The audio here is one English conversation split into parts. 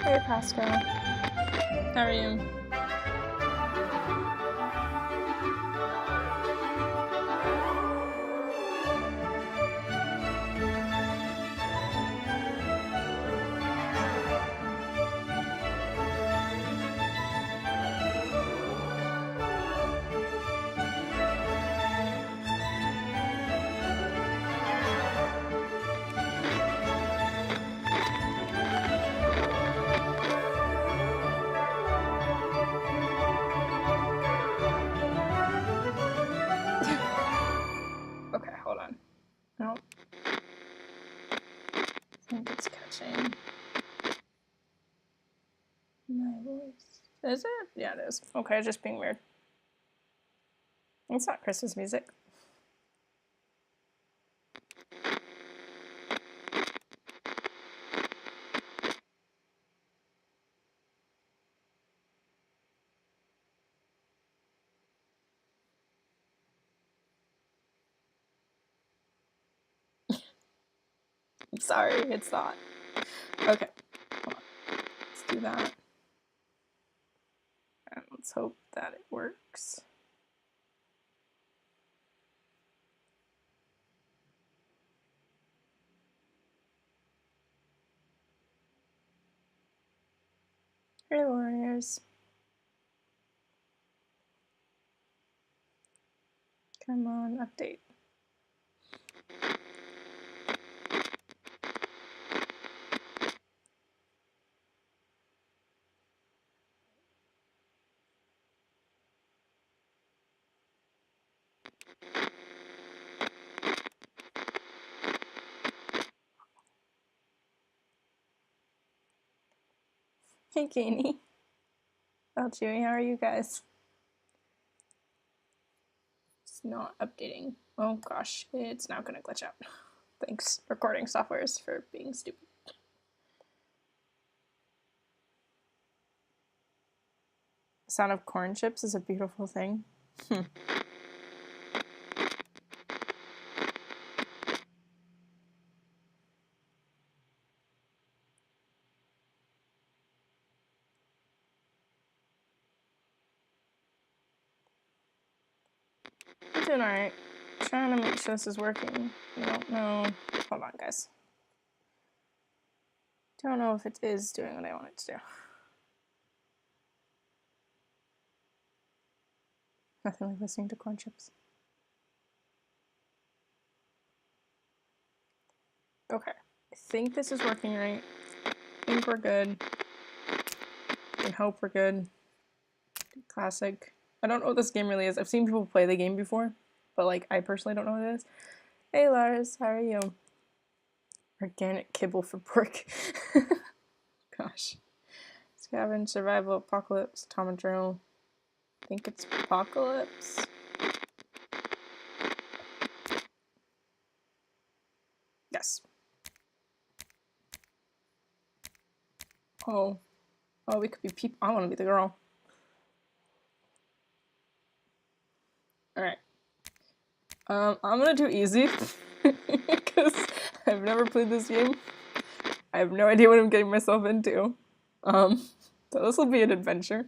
Hey, Pascal. How are you? Okay, hold on. No. I think it's catching my voice. Is it? Yeah, it is. Okay, just being weird. It's not Chris's music. I'm sorry, it's not. Okay, hold on. Let's do that. And let's hope that it works. Hey, warriors. Come on, update. Hey, Kanie. Oh, Chewy, how are you guys? It's not updating. Oh gosh, it's now gonna glitch out. Thanks, recording softwares, for being stupid. The sound of corn chips is a beautiful thing. I'm doing alright. Trying to make sure this is working. I don't know. Hold on, guys. Don't know if it is doing what I want it to do. Nothing like listening to corn chips. Okay, I think this is working right. I think we're good. I hope we're good. Classic. I don't know what this game really is. I've seen people play the game before, but like I personally don't know what it is. Hey Lars, how are you? Organic kibble for pork. Gosh. Scavenge, survival, apocalypse, Tom Journal. I think it's apocalypse. Yes. Oh, we could be people. I want to be the girl. Alright. I'm gonna do easy, because I've never played this game. I have no idea what I'm getting myself into. So this will be an adventure.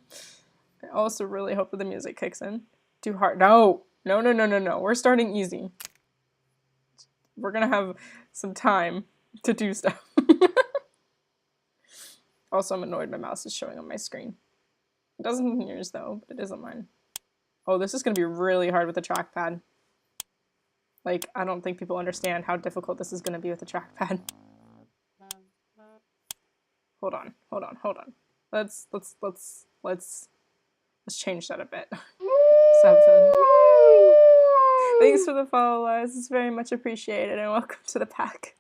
I also really hope that the music kicks in. Too hard. No! No. We're starting easy. We're gonna have some time to do stuff. Also, I'm annoyed my mouse is showing on my screen. It doesn't in yours though, but it is on mine. Oh, this is gonna be really hard with the trackpad. Like, I don't think people understand how difficult this is gonna be with the trackpad. Hold on. Let's change that a bit. 7. Thanks for the follow, Lars. It's very much appreciated, and welcome to the pack.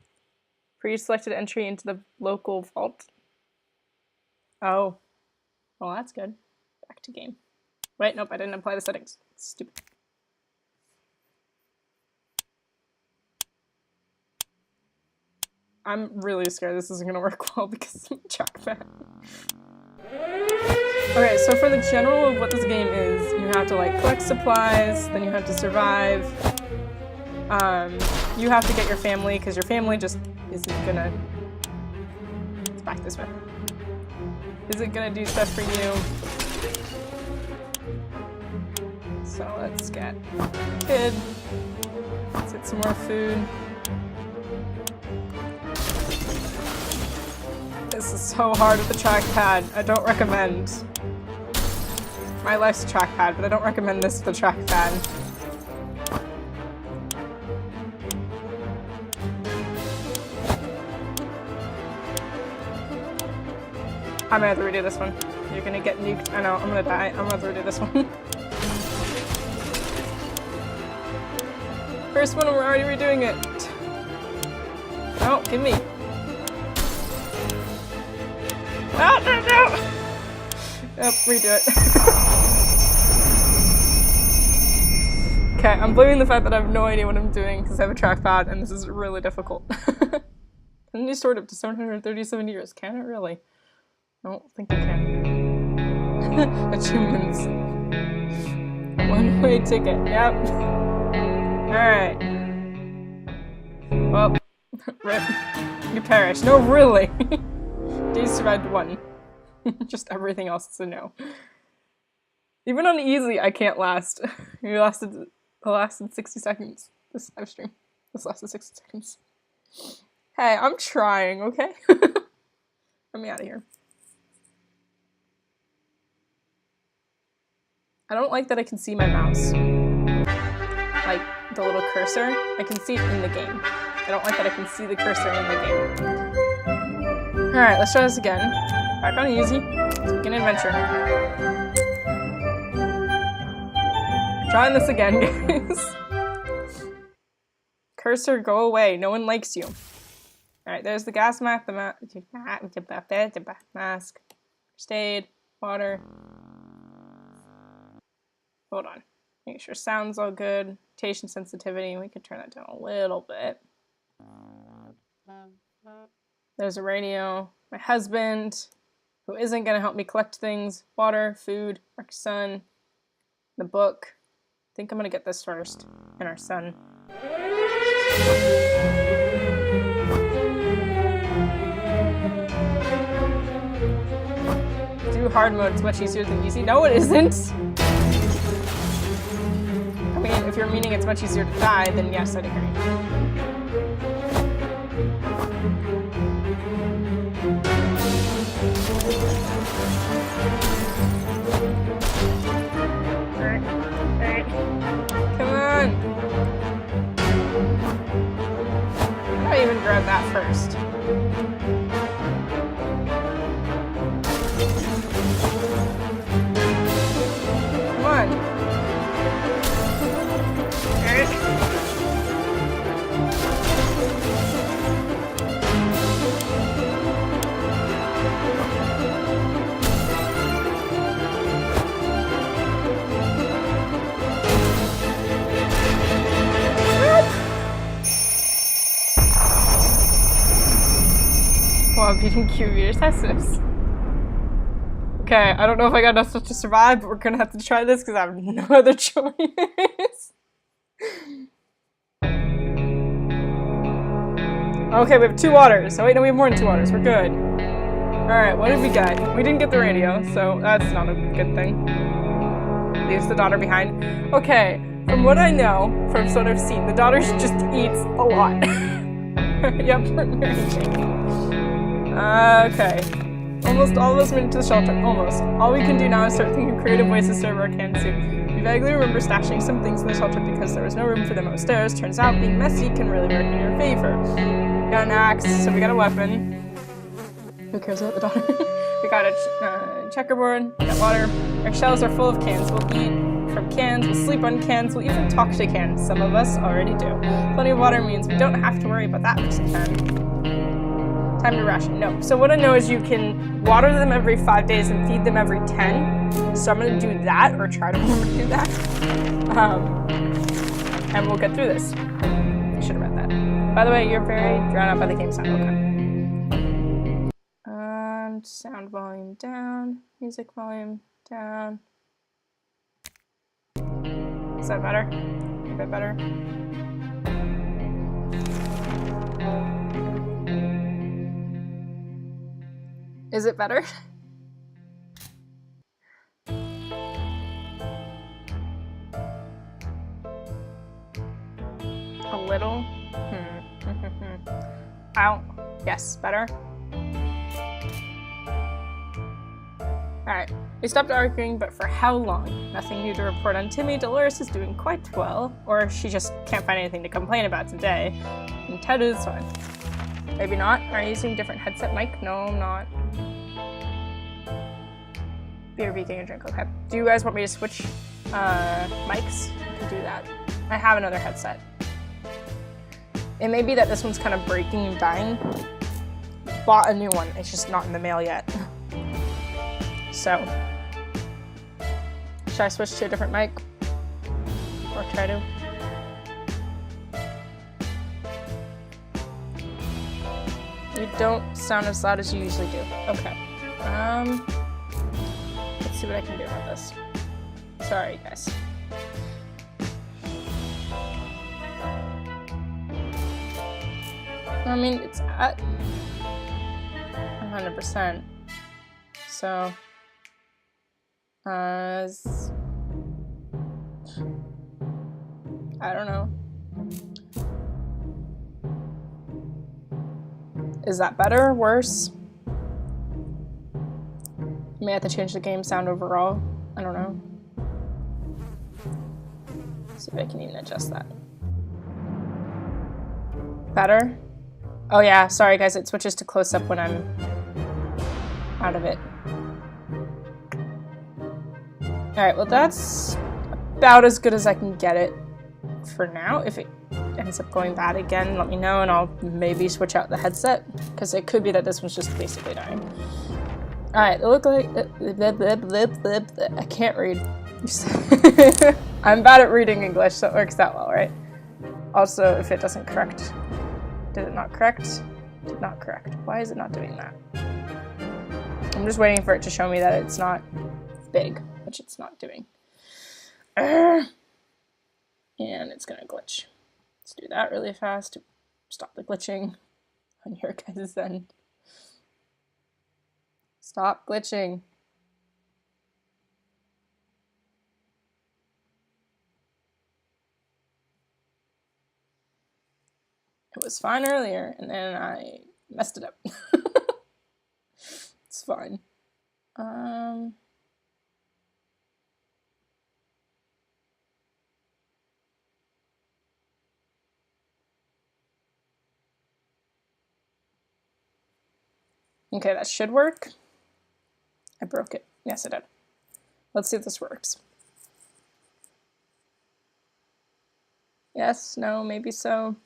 Pre-selected entry into the local vault. Oh. Well, that's good. Back to game. Wait, nope, I didn't apply the settings. Stupid. I'm really scared this isn't gonna work well because of the trackpad. Okay, so for the general of what this game is, you have to like collect supplies, then you have to survive. You have to get your family, because your family just isn't gonna... Let's back this way. Isn't gonna do stuff for you. So let's get kid. Let's get some more food. This is so hard with the trackpad. I don't recommend. My life's a trackpad, but I don't recommend this with the trackpad. I'm gonna have to redo this one. You're gonna get nuked. I know, I'm gonna die. I'm gonna have to redo this one. First one, we're already redoing it. No, give me. No! Yep, redo it. Okay, I'm blaming the fact that I have no idea what I'm doing because I have a trackpad and this is really difficult. Can you sort up to 737 years? Can it really? I don't think it can. Achievements. One-way ticket. Yep. Alright. Well, rip. You perish. No, really. Days survived 1. Just everything else is a no. Even on easy, I can't last. It lasted 60 seconds. This live stream. This lasted 60 seconds. Hey, I'm trying, okay? Let me out of here. I don't like that I can see my mouse. Like, the little cursor. I can see it in the game. I don't like that I can see the cursor in the game. Alright, let's try this again. Back on easy. Let's begin adventure. Trying this again, guys. Cursor, go away. No one likes you. Alright, there's the gas mask, the mask. First aid, water. Hold on. Make sure sound's all good. Rotation sensitivity, we could turn that down a little bit. There's a radio. My husband, who isn't going to help me collect things. Water, food, our son, the book. I think I'm going to get this first. And our son. Do hard mode, it's much easier than easy. No, it isn't! I mean, if you're meaning it's much easier to die, then yes, I'd agree. first. Come on. While beating Curious Tessus. Okay, I don't know if I got enough stuff to survive, but we're gonna have to try this because I have no other choice. Okay, we have 2 waters. Oh wait, no, we have more than 2 waters. We're good. Alright, what did we get? We didn't get the radio, so that's not a good thing. Leaves the daughter behind. Okay, from what I know, from what I've seen, the daughter just eats a lot. Yep, Mary Jane. Okay. Almost all of us made it to the shelter. Almost. All we can do now is start thinking of creative ways to serve our canned soup. We vaguely remember stashing some things in the shelter because there was no room for them upstairs. Turns out being messy can really work in your favor. We got an axe, so we got a weapon. Who cares about the daughter? We got a checkerboard, we got water. Our shelves are full of cans. We'll eat from cans, we'll sleep on cans, we'll even talk to cans. Some of us already do. Plenty of water means we don't have to worry about that most of the time. Time to ration. No. So what I know is you can water them every 5 days and feed them every 10. So I'm going to do that, or try to remember to do that. And we'll get through this. I should have read that. By the way, you're very drowned out by the game sound. Okay. Sound volume down. Music volume down. Is that better? A bit better? Is it better? A little? Ow. Yes, better. Alright, we stopped arguing, but for how long? Nothing new to report on Timmy. Dolores is doing quite well, or she just can't find anything to complain about today. And Ted is fine. Maybe not. Are you using a different headset mic? No, I'm not. Beer, getting a drink. Okay. Do you guys want me to switch mics? I can do that. I have another headset. It may be that this one's kind of breaking and dying. Bought a new one. It's just not in the mail yet. So, should I switch to a different mic? Or try to? You don't sound as loud as you usually do. Okay. Let's see what I can do about this. Sorry, guys. I mean, it's at 100%. So, I don't know. Is that better? Worse? May have to change the game sound overall. I don't know. See if I can even adjust that. Better? Oh yeah, sorry guys, it switches to close up when I'm out of it. Alright, well that's about as good as I can get it for now. If it ends up going bad again, let me know and I'll maybe switch out the headset, because it could be that this one's just basically dying. Alright, it looked like... I can't read. I'm bad at reading English, so it works that well, right? Also, if it doesn't correct... Did it not correct? Did not correct. Why is it not doing that? I'm just waiting for it to show me that it's not big, which it's not doing. And it's gonna glitch. Let's do that really fast to stop the glitching on your guys' end. Stop glitching. It was fine earlier, and then I messed it up. It's fine. Okay, that should work. I broke it. Yes, it did. Let's see if this works. Yes, no, maybe so.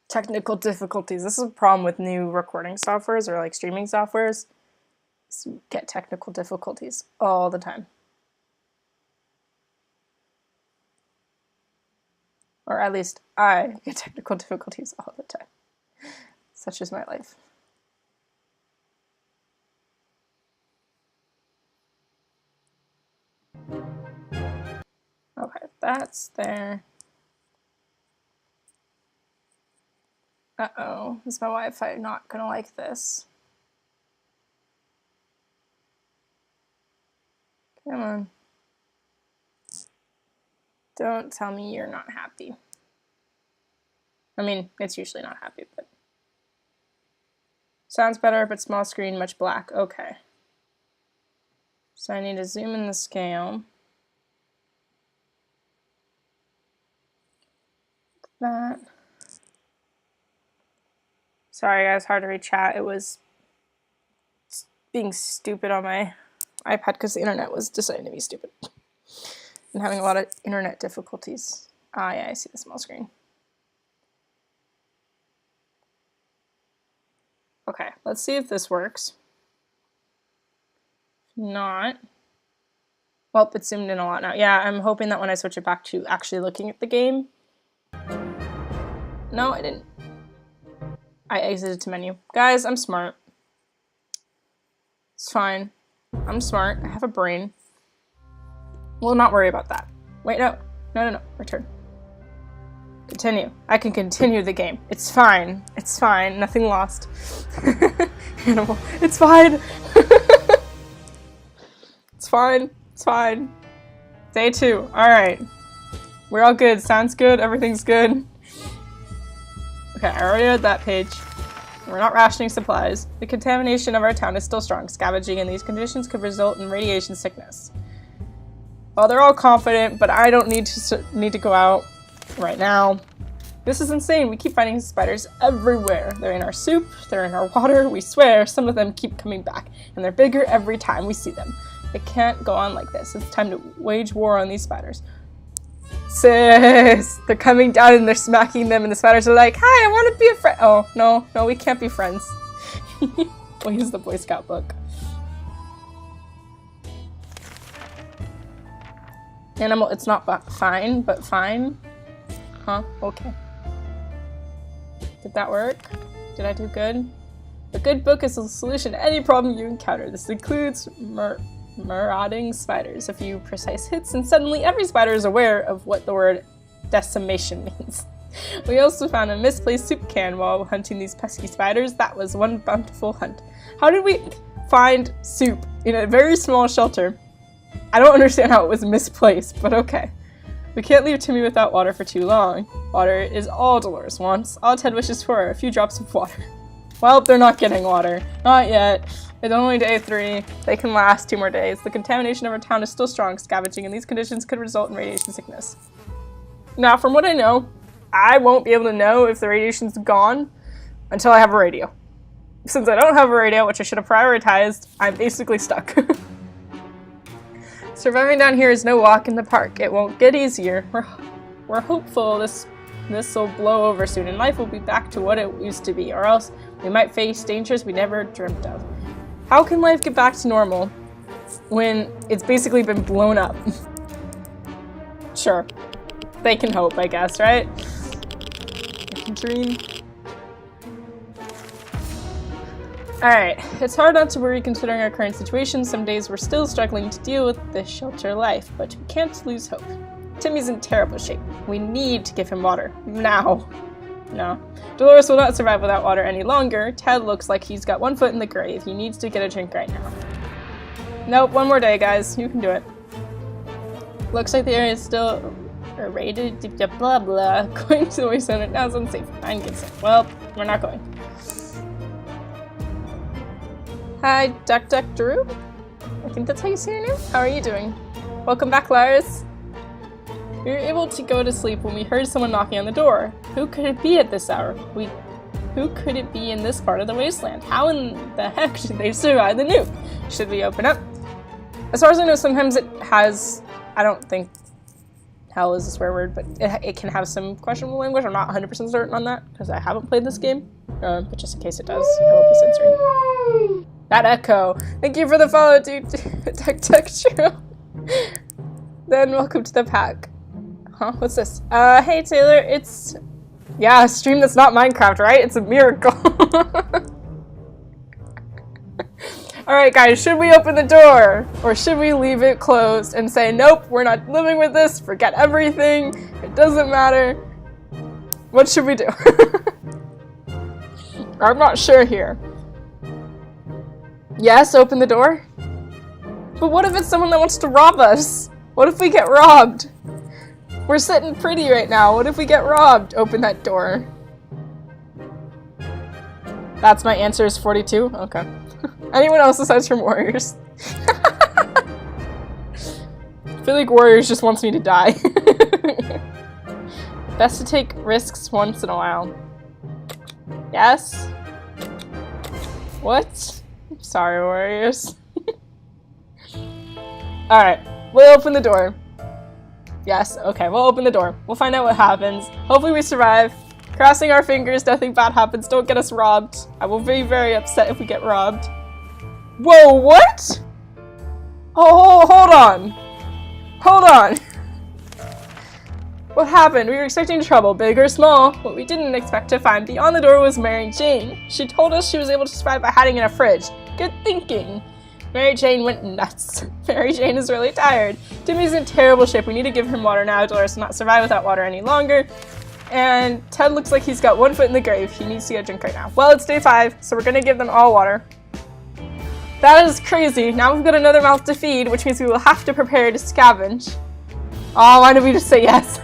Technical difficulties. This is a problem with new recording softwares or like streaming softwares. You get technical difficulties all the time. Or at least I get technical difficulties all the time. Such is my life. Okay, that's there. Uh-oh, is my Wi-Fi not gonna like this? Come on. Don't tell me you're not happy. I mean, it's usually not happy, but... Sounds better, but small screen, much black. Okay. So I need to zoom in the scale. That. Sorry guys, hard to read chat. It was being stupid on my iPad because the internet was deciding to be stupid. And having a lot of internet difficulties. Ah, yeah, I see the small screen. Okay, let's see if this works. If not, well, it's zoomed in a lot now. Yeah, I'm hoping that when I switch it back to actually looking at the game. No, I didn't. I exited to menu. Guys, I'm smart. It's fine. I'm smart. I have a brain. We'll not worry about that. Wait, no. No. Return. Continue. I can continue the game. It's fine. It's fine. Nothing lost. Animal. It's fine. It's fine. It's fine. Day 2. Alright. We're all good. Sounds good. Everything's good. Okay, I already read that page. We're not rationing supplies. The contamination of our town is still strong. Scavenging in these conditions could result in radiation sickness. Well, they're all confident, but I don't need to go out right now. This is insane. We keep finding spiders everywhere. They're in our soup, they're in our water. We swear some of them keep coming back, and they're bigger every time we see them. It can't go on like this. It's time to wage war on these spiders. Sis! They're coming down and they're smacking them, and the spiders are like, "Hi, I want to be a friend." Oh, no, we can't be friends. We'll use the Boy Scout book. Animal, it's not fine, but fine. Huh? Okay. Did that work? Did I do good? A good book is a solution to any problem you encounter. This includes marauding spiders. A few precise hits and suddenly every spider is aware of what the word decimation means. We also found a misplaced soup can while hunting these pesky spiders. That was one bountiful hunt. How did we find soup in a very small shelter? I don't understand how it was misplaced, but okay. We can't leave Timmy without water for too long. Water is all Dolores wants. All Ted wishes for are a few drops of water. Well, they're not getting water. Not yet. It's only day 3. They can last 2 more days. The contamination of our town is still strong. Scavenging in these conditions could result in radiation sickness. Now, from what I know, I won't be able to know if the radiation's gone until I have a radio. Since I don't have a radio, which I should have prioritized, I'm basically stuck. Surviving down here is no walk in the park. It won't get easier. We're hopeful this will blow over soon and life will be back to what it used to be, or else we might face dangers we never dreamt of. How can life get back to normal when it's basically been blown up? Sure. They can hope, I guess, right? They can dream. Alright, it's hard not to worry considering our current situation. Some days we're still struggling to deal with this shelter life, but we can't lose hope. Timmy's in terrible shape. We need to give him water. Now. No. Dolores will not survive without water any longer. Ted looks like he's got one foot in the grave. He needs to get a drink right now. Nope, one more day, guys. You can do it. Looks like the area is still rated, blah blah. Going to the waste zone, now it's unsafe. Fine, get sick. Well, we're not going. Hi, Duck Drew? I think that's how you say your name. How are you doing? Welcome back, Lars. We were able to go to sleep when we heard someone knocking on the door. Who could it be at this hour? Who could it be in this part of the wasteland? How in the heck did they survive the nuke? Should we open up? As far as I know, sometimes it has, I don't think hell is a swear word, but it can have some questionable language. I'm not 100% certain on that, because I haven't played this game. But just in case it does, I won't be censoring. That echo! Thank you for the follow, dude. Tech True. Then welcome to the pack. Huh? What's this? Hey Taylor, it's... Yeah, a stream that's not Minecraft, right? It's a miracle. Alright guys, should we open the door? Or should we leave it closed and say, nope, we're not living with this, forget everything, it doesn't matter. What should we do? I'm not sure here. Yes, open the door? But what if it's someone that wants to rob us? What if we get robbed? We're sitting pretty right now. What if we get robbed? Open that door. That's my answer is 42? Okay. Anyone else aside from Warriors? I feel like Warriors just wants me to die. Best to take risks once in a while. Yes? What? Sorry, Warriors. Alright, we'll open the door. Yes, okay, we'll open the door. We'll find out what happens. Hopefully we survive. Crossing our fingers, nothing bad happens. Don't get us robbed. I will be very upset if we get robbed. Whoa, what? Oh, hold on. Hold on. What happened? We were expecting trouble, big or small. What we didn't expect to find beyond the door was Mary Jane. She told us she was able to survive by hiding in a fridge. Good thinking. Mary Jane went nuts. Mary Jane is really tired. Timmy's in terrible shape. We need to give him water now. Dolores will not survive without water any longer. And Ted looks like he's got one foot in the grave. He needs to get a drink right now. Well, it's day 5, so we're going to give them all water. That is crazy. Now we've got another mouth to feed, which means we will have to prepare to scavenge. Oh, why did we just say yes?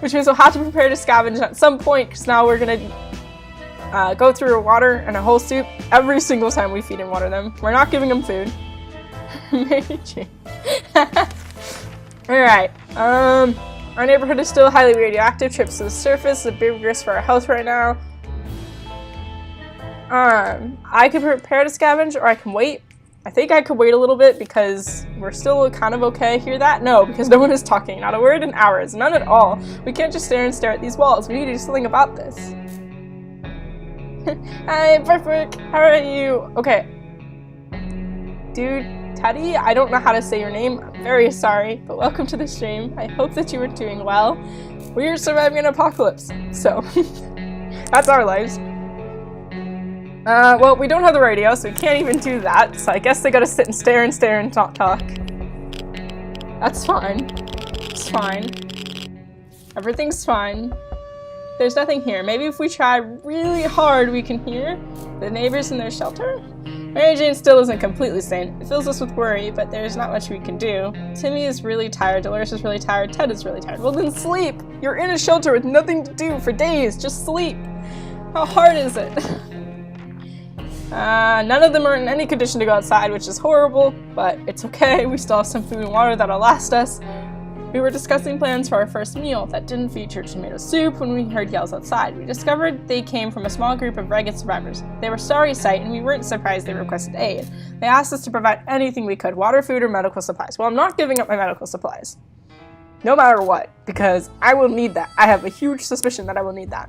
Which means we'll have to prepare to scavenge at some point, because now we're going to go through a water and a whole soup every single time we feed and water them. We're not giving them food. Mary Jane. Alright. Our neighborhood is still highly radioactive. Trips to the surface is a big risk for our health right now. I could prepare to scavenge, or I can wait. I think I could wait a little bit because we're still kind of okay. Hear that? No, because no one is talking. Not a word in hours. None at all. We can't just stare at these walls. We need to do something about this. Hi, Perfect. How are you? Okay. Dude, Teddy, I don't know how to say your name. I'm very sorry, but welcome to the stream. I hope that you are doing well. We are surviving an apocalypse, so that's our lives. Well, we don't have the radio, so we can't even do that, so I guess they gotta sit and stare and not talk. That's fine. It's fine. Everything's fine. There's nothing here. Maybe if we try really hard, we can hear the neighbors in their shelter? Mary Jane still isn't completely sane. It fills us with worry, but there's not much we can do. Timmy is really tired, Dolores is really tired, Ted is really tired. Well then sleep! You're in a shelter with nothing to do for days, just sleep! How hard is it? None of them are in any condition to go outside, which is horrible, but it's okay. We still have some food and water that'll last us. We were discussing plans for our first meal that didn't feature tomato soup when we heard yells outside. We discovered they came from a small group of ragged survivors. They were sorry sight, and we weren't surprised they requested aid. They asked us to provide anything we could, water, food, or medical supplies. Well, I'm not giving up my medical supplies. No matter what, because I will need that. I have a huge suspicion that I will need that.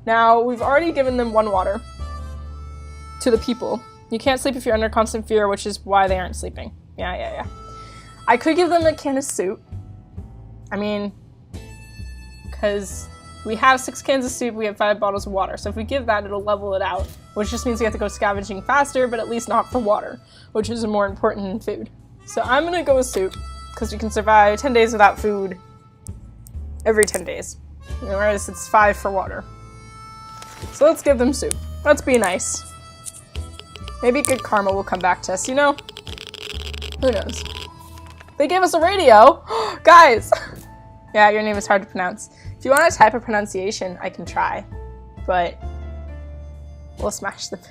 Now, we've already given them 1 water to the people. You can't sleep if you're under constant fear, which is why they aren't sleeping. Yeah. I could give them a can of soup. I mean, because we have 6 cans of soup, we have 5 bottles of water. So if we give that, it'll level it out, which just means we have to go scavenging faster, but at least not for water, which is more important than food. So I'm gonna go with soup, because we can survive 10 days without food every 10 days, whereas it's 5 for water. So let's give them soup. Let's be nice. Maybe good karma will come back to us, you know? Who knows? They gave us a radio! Guys! Yeah, your name is hard to pronounce. If you want to type a pronunciation, I can try. But we'll smash them.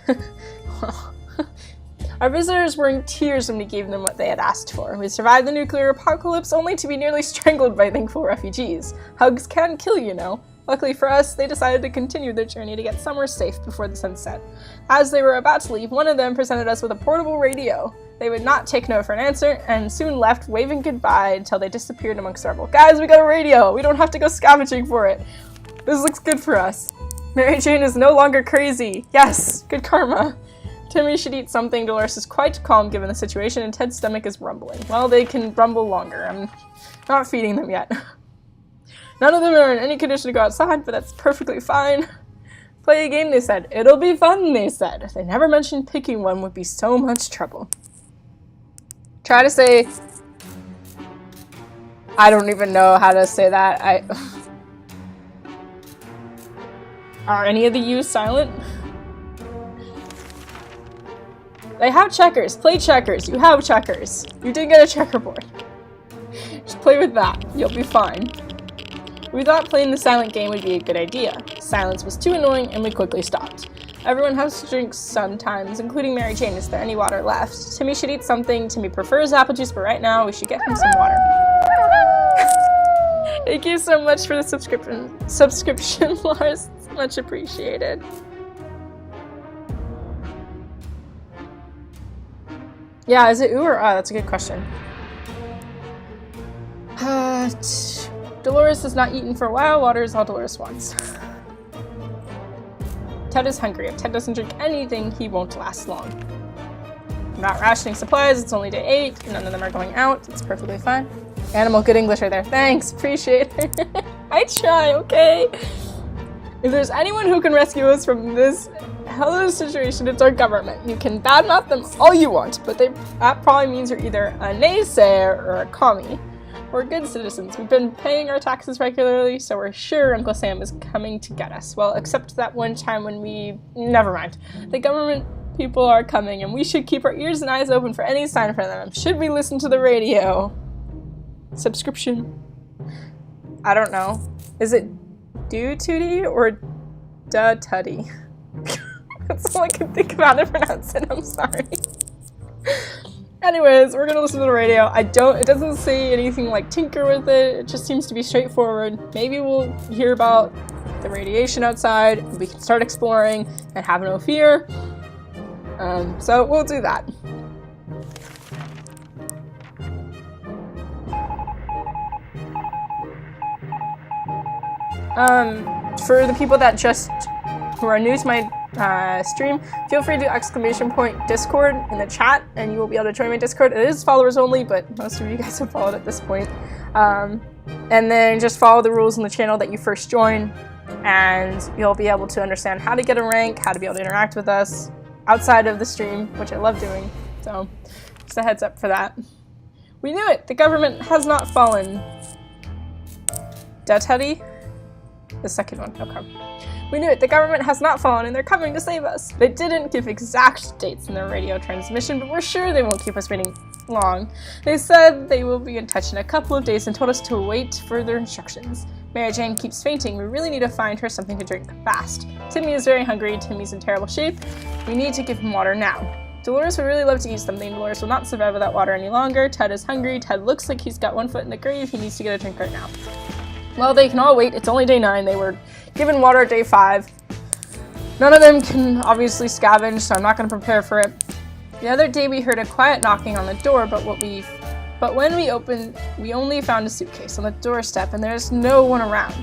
Our visitors were in tears when we gave them what they had asked for. We survived the nuclear apocalypse only to be nearly strangled by thankful refugees. Hugs can kill, you know. Luckily for us, they decided to continue their journey to get somewhere safe before the sun set. As they were about to leave, one of them presented us with a portable radio. They would not take no for an answer, and soon left, waving goodbye until they disappeared amongst rubble. Guys, we got a radio! We don't have to go scavenging for it. This looks good for us. Mary Jane is no longer crazy. Yes, good karma. Timmy should eat something. Dolores is quite calm given the situation, and Ted's stomach is rumbling. Well, they can rumble longer. I'm not feeding them yet. None of them are in any condition to go outside, but that's perfectly fine. Play a game, they said. It'll be fun, they said. They never mentioned picking one would be so much trouble. Try to say... I don't even know how to say that. Are any of the U's silent? They have checkers. Play checkers. You have checkers. You did get a checkerboard. Just play with that. You'll be fine. We thought playing the silent game would be a good idea. Silence was too annoying and we quickly stopped. Everyone has to drink sometimes, including Mary Jane. Is there any water left? Timmy should eat something. Timmy prefers apple juice, but right now we should get him some water. Thank you so much for the subscription, Lars. It's much appreciated. Yeah, is it ooh or ah? That's a good question. Dolores has not eaten for a while. Water is all Dolores wants. Ted is hungry. If Ted doesn't drink anything, he won't last long. I'm not rationing supplies. It's only day 8. None of them are going out. It's perfectly fine. Animal, good English right there. Thanks. Appreciate it. I try, okay? If there's anyone who can rescue us from this hellish situation, it's our government. You can badmouth them all you want, but that probably means you're either a naysayer or a commie. We're good citizens. We've been paying our taxes regularly, so we're sure Uncle Sam is coming to get us. Well, except that one time when we... Never mind. The government people are coming, and we should keep our ears and eyes open for any sign from them. Should we listen to the radio? Subscription. I don't know. Is it do-tooty or da-tutty? That's all I can think of how to pronounce it. I'm sorry. Anyways, we're gonna listen to the radio. It doesn't say anything like tinker with it. It just seems to be straightforward. Maybe we'll hear about the radiation outside. We can start exploring and have no fear. So we'll do that. For the people that who are new to my stream, feel free to ! Discord in the chat and you will be able to join my Discord. It is followers only, but most of you guys have followed at this point. And then just follow the rules in the channel that you first join and you'll be able to understand how to get a rank, how to be able to interact with us outside of the stream, which I love doing. So just a heads up for that. We knew it! The government has not fallen. Teddy? The second one, okay. We knew it, the government has not fallen and they're coming to save us. They didn't give exact dates in their radio transmission, but we're sure they won't keep us waiting long. They said they will be in touch in a couple of days and told us to await further instructions. Mary Jane keeps fainting. We really need to find her something to drink fast. Timmy is very hungry. Timmy's in terrible shape. We need to give him water now. Dolores would really love to eat something. Dolores will not survive without water any longer. Ted is hungry. Ted looks like he's got one foot in the grave. He needs to get a drink right now. Well, they can all wait. It's only day 9. They were given water at day 5. None of them can obviously scavenge, so I'm not going to prepare for it. The other day we heard a quiet knocking on the door, but when we opened, we only found a suitcase on the doorstep and there's no one around.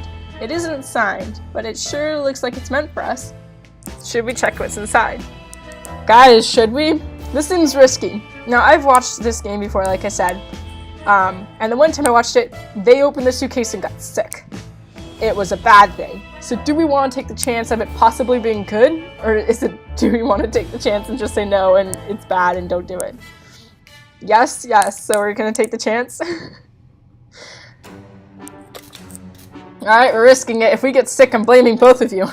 It isn't signed, but it sure looks like it's meant for us. Should we check what's inside? Guys, should we? This seems risky. Now, I've watched this game before, like I said. And the one time I watched it, they opened the suitcase and got sick. It was a bad thing. So do we want to take the chance of it possibly being good? Or do we want to take the chance and just say no and it's bad and don't do it? Yes, so we're gonna take the chance. Alright, we're risking it. If we get sick, I'm blaming both of you.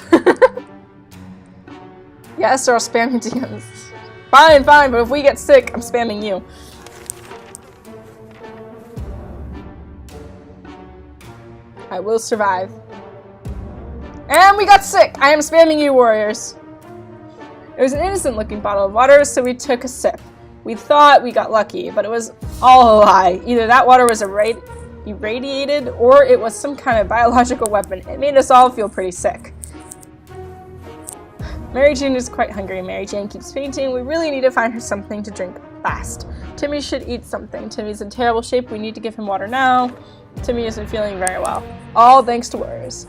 Yes, or I'll spam you DMs. Fine, but if we get sick, I'm spamming you. I will survive. And we got sick! I am spamming you, warriors. It was an innocent looking bottle of water, so we took a sip. We thought we got lucky, but it was all a lie. Either that water was irradiated, or it was some kind of biological weapon. It made us all feel pretty sick. Mary Jane is quite hungry. Mary Jane keeps fainting. We really need to find her something to drink fast. Timmy should eat something. Timmy's in terrible shape. We need to give him water now. Timmy isn't feeling very well. All thanks to Dolores.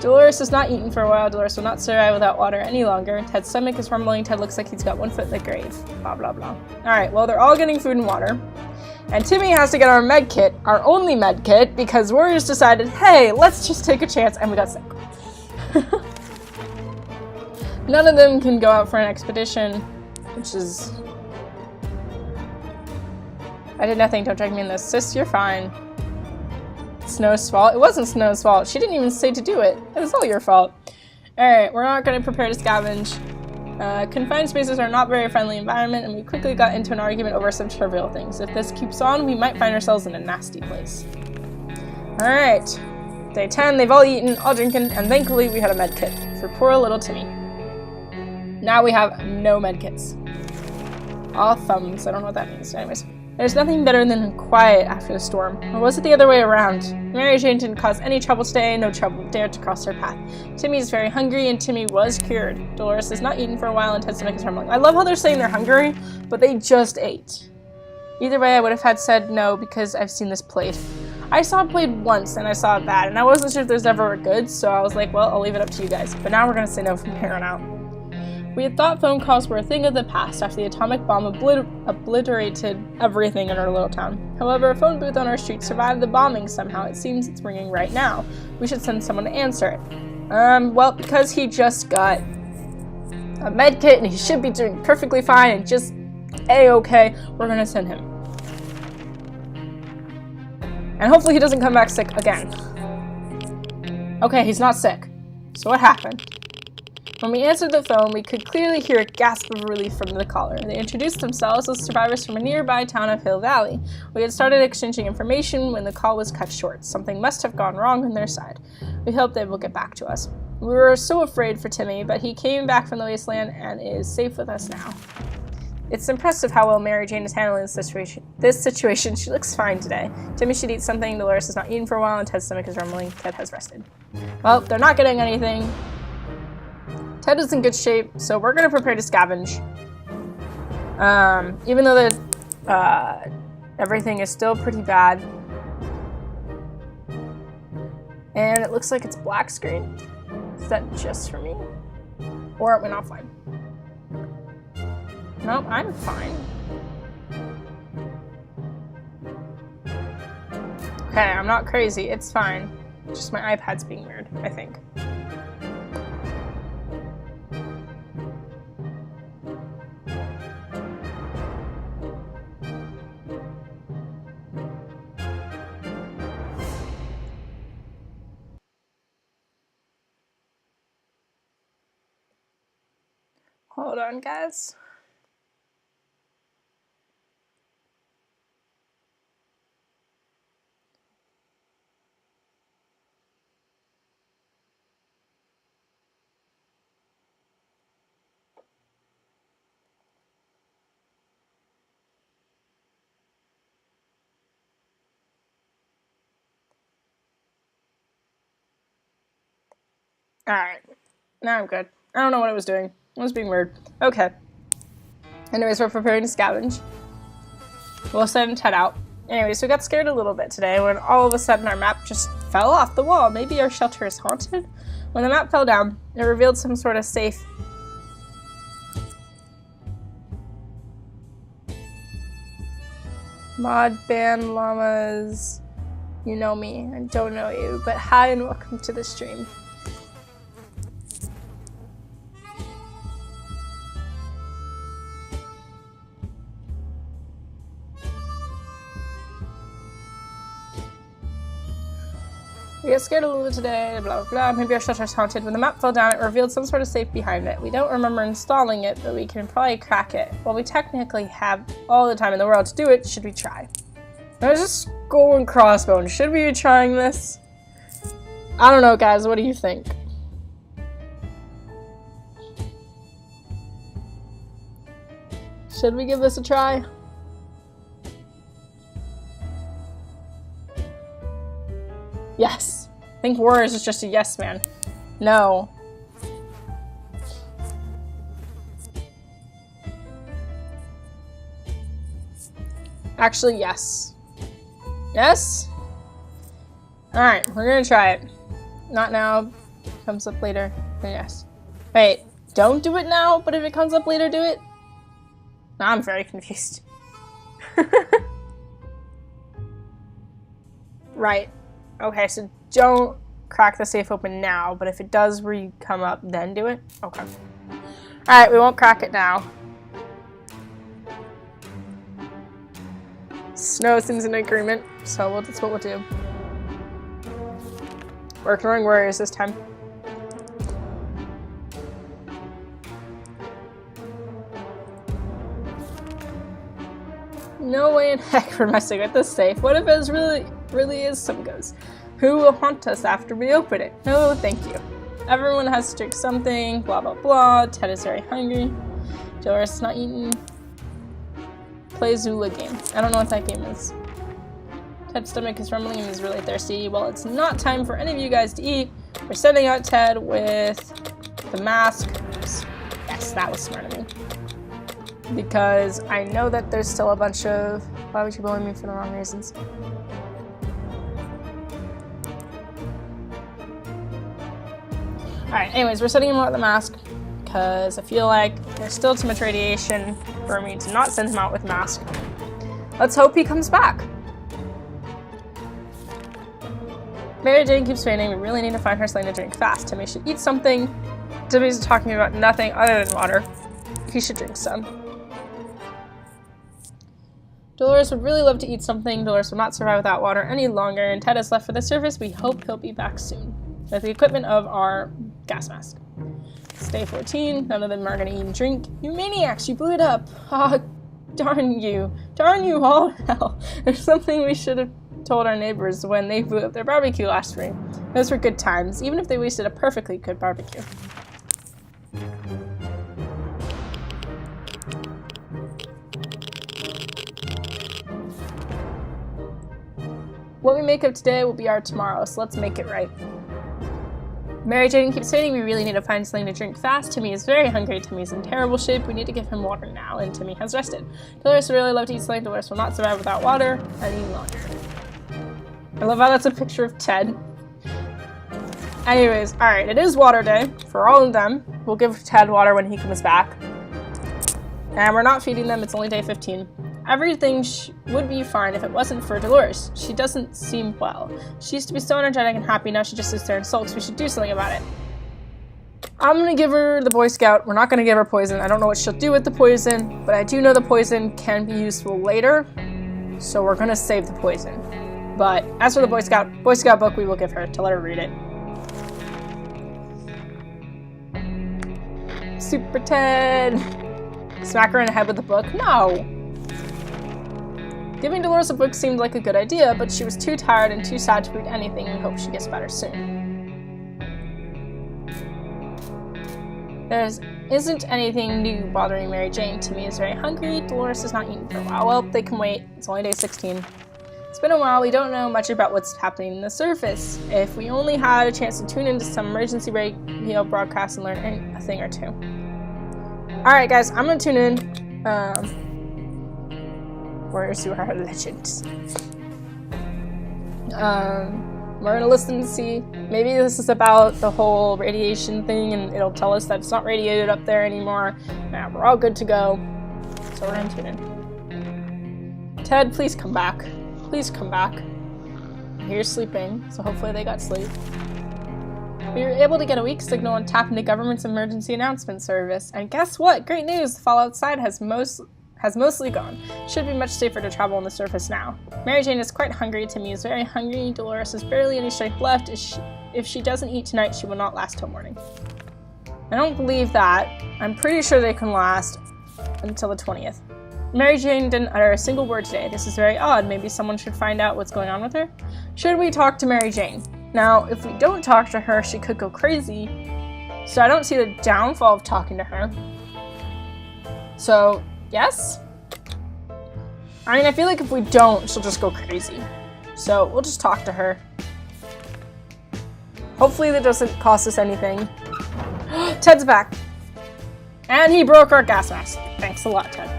Dolores has not eaten for a while. Dolores will not survive without water any longer. Ted's stomach is rumbling. Ted looks like he's got 1 foot in the grave. Blah, blah, blah. Alright, well, they're all getting food and water. And Timmy has to get our med kit, our only med kit, because Warriors decided, hey, let's just take a chance, and we got sick. None of them can go out for an expedition, which is... I did nothing, don't drag me in this. Sis, you're fine. Snow's fault? It wasn't Snow's fault. She didn't even say to do it. It was all your fault. Alright, we're not going to prepare to scavenge. Confined spaces are not very friendly environment, and we quickly got into an argument over some trivial things. If this keeps on, we might find ourselves in a nasty place. Alright. Day 10, they've all eaten, all drinking, and thankfully we had a med kit for poor little Timmy. Now we have no medkits. All thumbs. I don't know what that means. Anyways. There's nothing better than quiet after the storm. Or was it the other way around? Mary Jane didn't cause any trouble today. No trouble dared to cross her path. Timmy is very hungry, and Timmy was cured. Dolores has not eaten for a while, and Ted's stomach is rumbling. I love how they're saying they're hungry, but they just ate. Either way, I would have had said no, because I've seen this played. I saw it played once, and I saw it bad, and I wasn't sure if there's ever a good, so I was like, well, I'll leave it up to you guys. But now we're going to say no from here on out. We had thought phone calls were a thing of the past after the atomic bomb obliterated everything in our little town. However, a phone booth on our street survived the bombing somehow. It seems it's ringing right now. We should send someone to answer it. Well, because he just got a med kit and he should be doing perfectly fine and just A-okay, we're gonna send him. And hopefully he doesn't come back sick again. Okay, he's not sick. So what happened? When we answered the phone, we could clearly hear a gasp of relief from the caller. They introduced themselves as survivors from a nearby town of Hill Valley. We had started exchanging information when the call was cut short. Something must have gone wrong on their side. We hope they will get back to us. We were so afraid for Timmy, but he came back from the wasteland and is safe with us now. It's impressive how well Mary Jane is handling this situation. She looks fine today. Timmy should eat something. Dolores has not eaten for a while, and Ted's stomach is rumbling. Ted has rested. Well, they're not getting anything. Ted is in good shape, so we're going to prepare to scavenge. Even though everything is still pretty bad. And it looks like it's black screen. Is that just for me? Or it went offline? Nope, I'm fine. Okay, I'm not crazy. It's fine. Just my iPad's being weird, I think. Hold on, guys. Alright. Now I'm good. I don't know what I was doing. It was being weird. Okay. Anyways, we're preparing to scavenge. We'll send Ted out. Anyways, we got scared a little bit today when all of a sudden our map just fell off the wall. Maybe our shelter is haunted? When the map fell down, it revealed some sort of safe. Mod Band Llamas. You know me. I don't know you, but hi and welcome to the stream. We got scared a little bit today, blah, blah, blah. Maybe our shelter's haunted. When the map fell down, it revealed some sort of safe behind it. We don't remember installing it, but we can probably crack it. Well, we technically have all the time in the world to do it. Should we try? There's a skull and crossbones. Should we be trying this? I don't know, guys. What do you think? Should we give this a try? Yes. I think Warriors is just a yes man. No. Actually, yes. Yes? Alright, we're gonna try it. Not now. Comes up later. Then yes. Wait, don't do it now, but if it comes up later, do it? Now I'm very confused. Right. Okay, so don't crack the safe open now, but if it does come up, then do it? Okay. Alright, we won't crack it now. Snow seems in agreement, so that's what we'll do. We're ignoring Warriors this time. No way in heck we're messing with this safe. What if it really is some ghost? Who will haunt us after we open it? No, thank you. Everyone has to drink something, blah blah blah. Ted is very hungry. Dolores is not eating. Play Zula game. I don't know what that game is. Ted's stomach is rumbling and he's really thirsty. Well, it's not time for any of you guys to eat. We're sending out Ted with the mask. Yes, that was smart of me. Because I know that there's still a bunch of... Why would you bully me for the wrong reasons? Alright, anyways, we're sending him out with the mask because I feel like there's still too much radiation for me to not send him out with a mask. Let's hope he comes back. Mary Jane keeps fainting. We really need to find her something to drink fast. Timmy should eat something. Timmy's talking about nothing other than water. He should drink some. Dolores would really love to eat something. Dolores will not survive without water any longer, and Ted is left for the surface. We hope he'll be back soon with the equipment of our gas mask. It's day 14. None of them are going to eat and drink. You maniacs, you blew it up. Ah, darn you. Darn you all. Hell, there's something we should have told our neighbors when they blew up their barbecue last spring. Those were good times, even if they wasted a perfectly good barbecue. What we make of today will be our tomorrow, so let's make it right. Mary Jane keeps saying we really need to find something to drink fast. Timmy is very hungry. Timmy's in terrible shape. We need to give him water now, and Timmy has rested. Dolores would really love to eat something. Dolores will not survive without water any longer. I love how that's a picture of Ted. Anyways, alright, it is water day for all of them. We'll give Ted water when he comes back. And we're not feeding them, it's only day 15. Everything would be fine if it wasn't for Dolores. She doesn't seem well. She used to be so energetic and happy, now she just sits there and sulks. We should do something about it. I'm gonna give her the Boy Scout. We're not gonna give her poison. I don't know what she'll do with the poison, but I do know the poison can be useful later, so we're gonna save the poison. But as for the Boy Scout book, we will give her to let her read it. Super Ted! Smack her in the head with the book? No! Giving Dolores a book seemed like a good idea, but she was too tired and too sad to read anything. We hope she gets better soon. There isn't anything new bothering Mary Jane. Timmy is very hungry. Dolores has not eaten for a while. Well, they can wait. It's only day 16. It's been a while. We don't know much about what's happening in the surface. If we only had a chance to tune into some emergency radio broadcast and learn a thing or two. Alright guys, I'm gonna tune in. Warriors who are legends. We're gonna listen to see. Maybe this is about the whole radiation thing and it'll tell us that it's not radiated up there anymore. Nah, we're all good to go. So we're gonna tune in. Ted, please come back. Please come back. You're sleeping, so hopefully they got sleep. We were able to get a weak signal and tap into government's emergency announcement service. And guess what? Great news! The fall outside has mostly gone. Should be much safer to travel on the surface now. Mary Jane is quite hungry. Timmy is very hungry. Dolores has barely any strength left. If she doesn't eat tonight, she will not last till morning. I don't believe that. I'm pretty sure they can last until the 20th. Mary Jane didn't utter a single word today. This is very odd. Maybe someone should find out what's going on with her. Should we talk to Mary Jane? Now, if we don't talk to her, she could go crazy. So I don't see the downfall of talking to her. So Yes? I mean, I feel like if we don't, she'll just go crazy. So we'll just talk to her. Hopefully that doesn't cost us anything. Ted's back. And he broke our gas mask. Thanks a lot, Ted.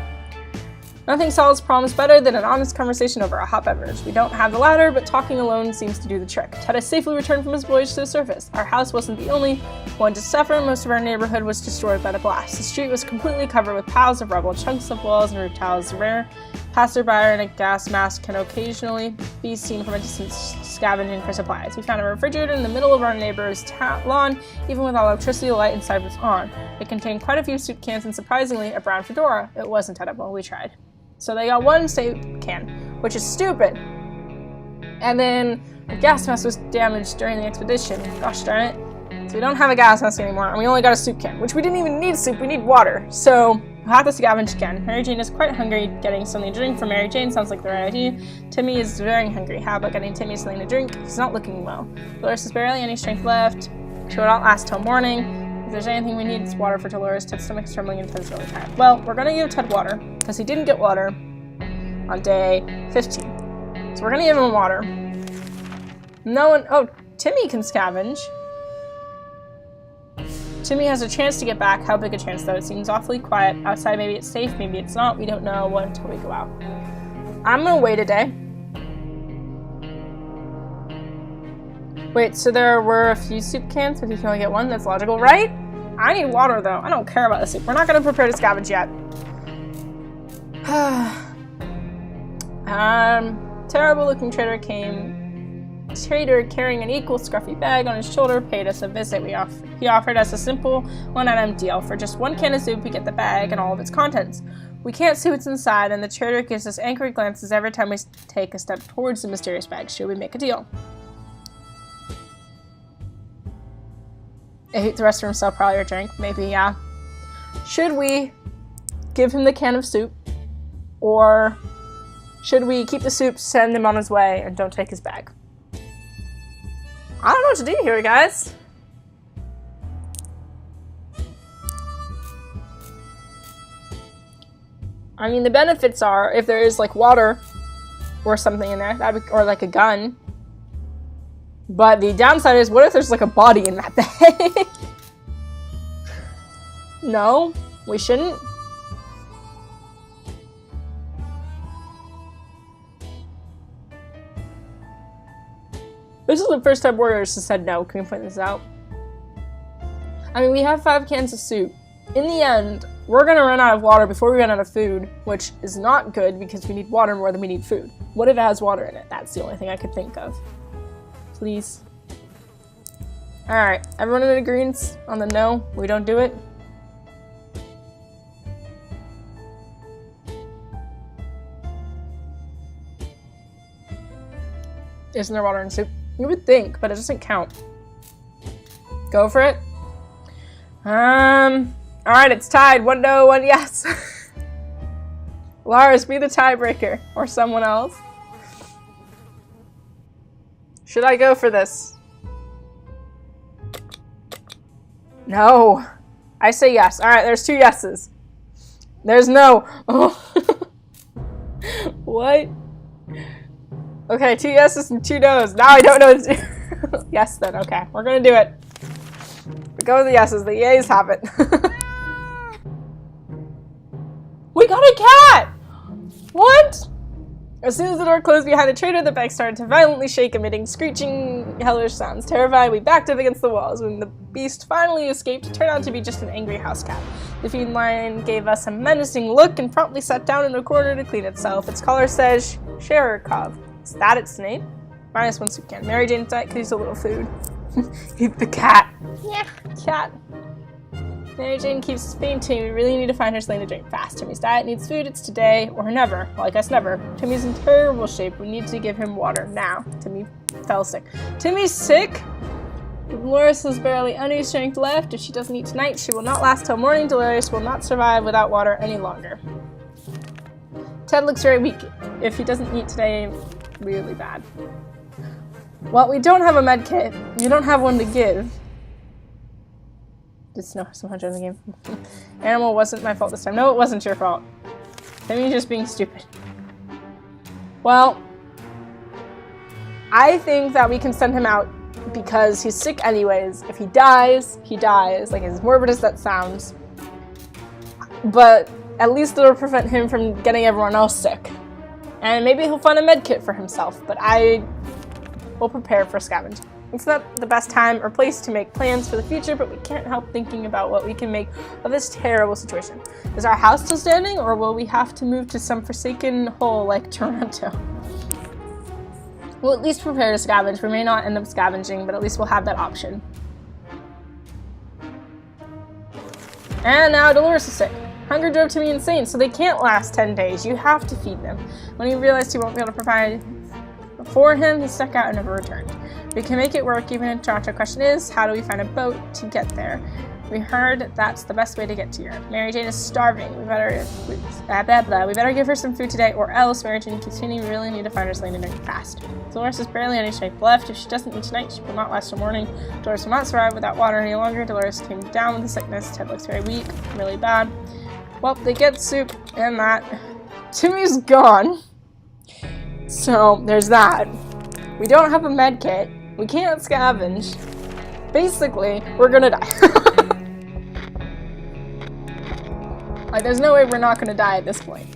Nothing solves problems better than an honest conversation over a hot beverage. We don't have the latter, but talking alone seems to do the trick. Ted has safely returned from his voyage to the surface. Our house wasn't the only one to suffer. Most of our neighborhood was destroyed by the blast. The street was completely covered with piles of rubble, chunks of walls and roof tiles. Rare passerby in a gas mask can occasionally be seen from a distance scavenging for supplies. We found a refrigerator in the middle of our neighbor's lawn. Even with electricity, the light inside was on. It contained quite a few soup cans and, surprisingly, a brown fedora. It wasn't edible. We tried. So they got one soup can, which is stupid. And then the gas mask was damaged during the expedition. Gosh darn it. So we don't have a gas mask anymore, and we only got a soup can, which we didn't even need soup, we need water. So we'll have to scavenge again. Mary Jane is quite hungry. Getting something to drink for Mary Jane sounds like the right idea. Timmy is very hungry. How about getting Timmy something to drink? He's not looking well. Dolores has barely any strength left. She will not last till morning. If there's anything we need, it's water for Dolores. Ted's stomach is trembling and Ted's really tired. Well, we're gonna give Ted water, because he didn't get water on day 15. So we're gonna give him water. No one, oh, Timmy can scavenge. Timmy has a chance to get back. How big a chance, though? It seems awfully quiet. Outside, maybe it's safe, maybe it's not. We don't know what until we go out. I'm gonna wait a day. Wait, so there were a few soup cans, but you can only get one? That's logical, right? I need water, though. I don't care about the soup. We're not gonna prepare to scavenge yet. Terrible-looking trader came. Trader carrying an equal scruffy bag on his shoulder paid us a visit. He offered us a simple one-item deal. For just one can of soup, we get the bag and all of its contents. We can't see what's inside, and the trader gives us angry glances every time we take a step towards the mysterious bag. Should we make a deal? Ate the rest of himself, probably, or drank. Maybe, yeah. Should we give him the can of soup? Or should we keep the soup, send him on his way, and don't take his bag? I don't know what to do here, guys. I mean, the benefits are, if there is, like, water or something in there, or, like, a gun. But the downside is, what if there's, like, a body in that bag? No, we shouldn't. This is the first time Warriors has said no. Can we point this out? I mean, we have 5 cans of soup. In the end, we're gonna run out of water before we run out of food, which is not good because we need water more than we need food. What if it has water in it? That's the only thing I could think of. Please. Alright, everyone in agreement on the no? We don't do it? Isn't there water in soup? You would think, but it doesn't count. Go for it. Alright, it's tied. 1 no, 1 yes. Lars, be the tiebreaker. Or someone else. Should I go for this? No. I say yes. Alright, there's 2 yeses. There's no. Oh. What? Okay, 2 yeses and 2 no's. Now I don't know what to do. Yes, then. Okay, we're gonna do it. We go with the yeses. The yays have it. We got a cat! What? As soon as the door closed behind the trader, the bag started to violently shake, emitting screeching, hellish sounds. Terrified, we backed up against the walls. When the beast finally escaped, it turned out to be just an angry house cat. The feline gave us a menacing look and promptly sat down in a corner to clean itself. Its collar says Sherikov. Is that its name? -1 soup can. Mary Jane could use a little food. Eat the cat. Yeah, cat. Mary Jane keeps spinning to me. We really need to find her something to drink fast. Timmy's diet needs food. It's today or never. Well, I guess never. Timmy's in terrible shape. We need to give him water now. Timmy fell sick. Timmy's sick? Dolores has barely any strength left. If she doesn't eat tonight, she will not last till morning. Dolores will not survive without water any longer. Ted looks very weak. If he doesn't eat today, really bad. Well, we don't have a med kit. You don't have one to give. Did Snow have some hunch in the game? Animal wasn't my fault this time. No, it wasn't your fault. Maybe he's just being stupid. Well, I think that we can send him out because he's sick anyways. If he dies, he dies. Like, as morbid as that sounds. But at least it'll prevent him from getting everyone else sick. And maybe he'll find a med kit for himself, but I will prepare for scavenge. It's not the best time or place to make plans for the future, but we can't help thinking about what we can make of this terrible situation. Is our house still standing, or will we have to move to some forsaken hole like Toronto? We'll at least prepare to scavenge. We may not end up scavenging, but at least we'll have that option. And now Dolores is sick. Hunger drove to me insane, so they can't last 10 days. You have to feed them. When he realized he won't be able to provide for him, he stuck out and never returned. We can make it work even in Toronto. Question is, how do we find a boat to get there? We heard that's the best way to get to Europe. Mary Jane is starving. We better give her some food today, or else Mary Jane continues. We really need to find her something to drink fast. Dolores has barely any strength left. If she doesn't eat tonight, she will not last till morning. Dolores will not survive without water any longer. Dolores came down with the sickness. Ted looks very weak, really bad. Well, they get soup and that. Timmy's gone. So, there's that. We don't have a med kit. We can't scavenge. Basically, we're gonna die. Like, there's no way we're not gonna die at this point.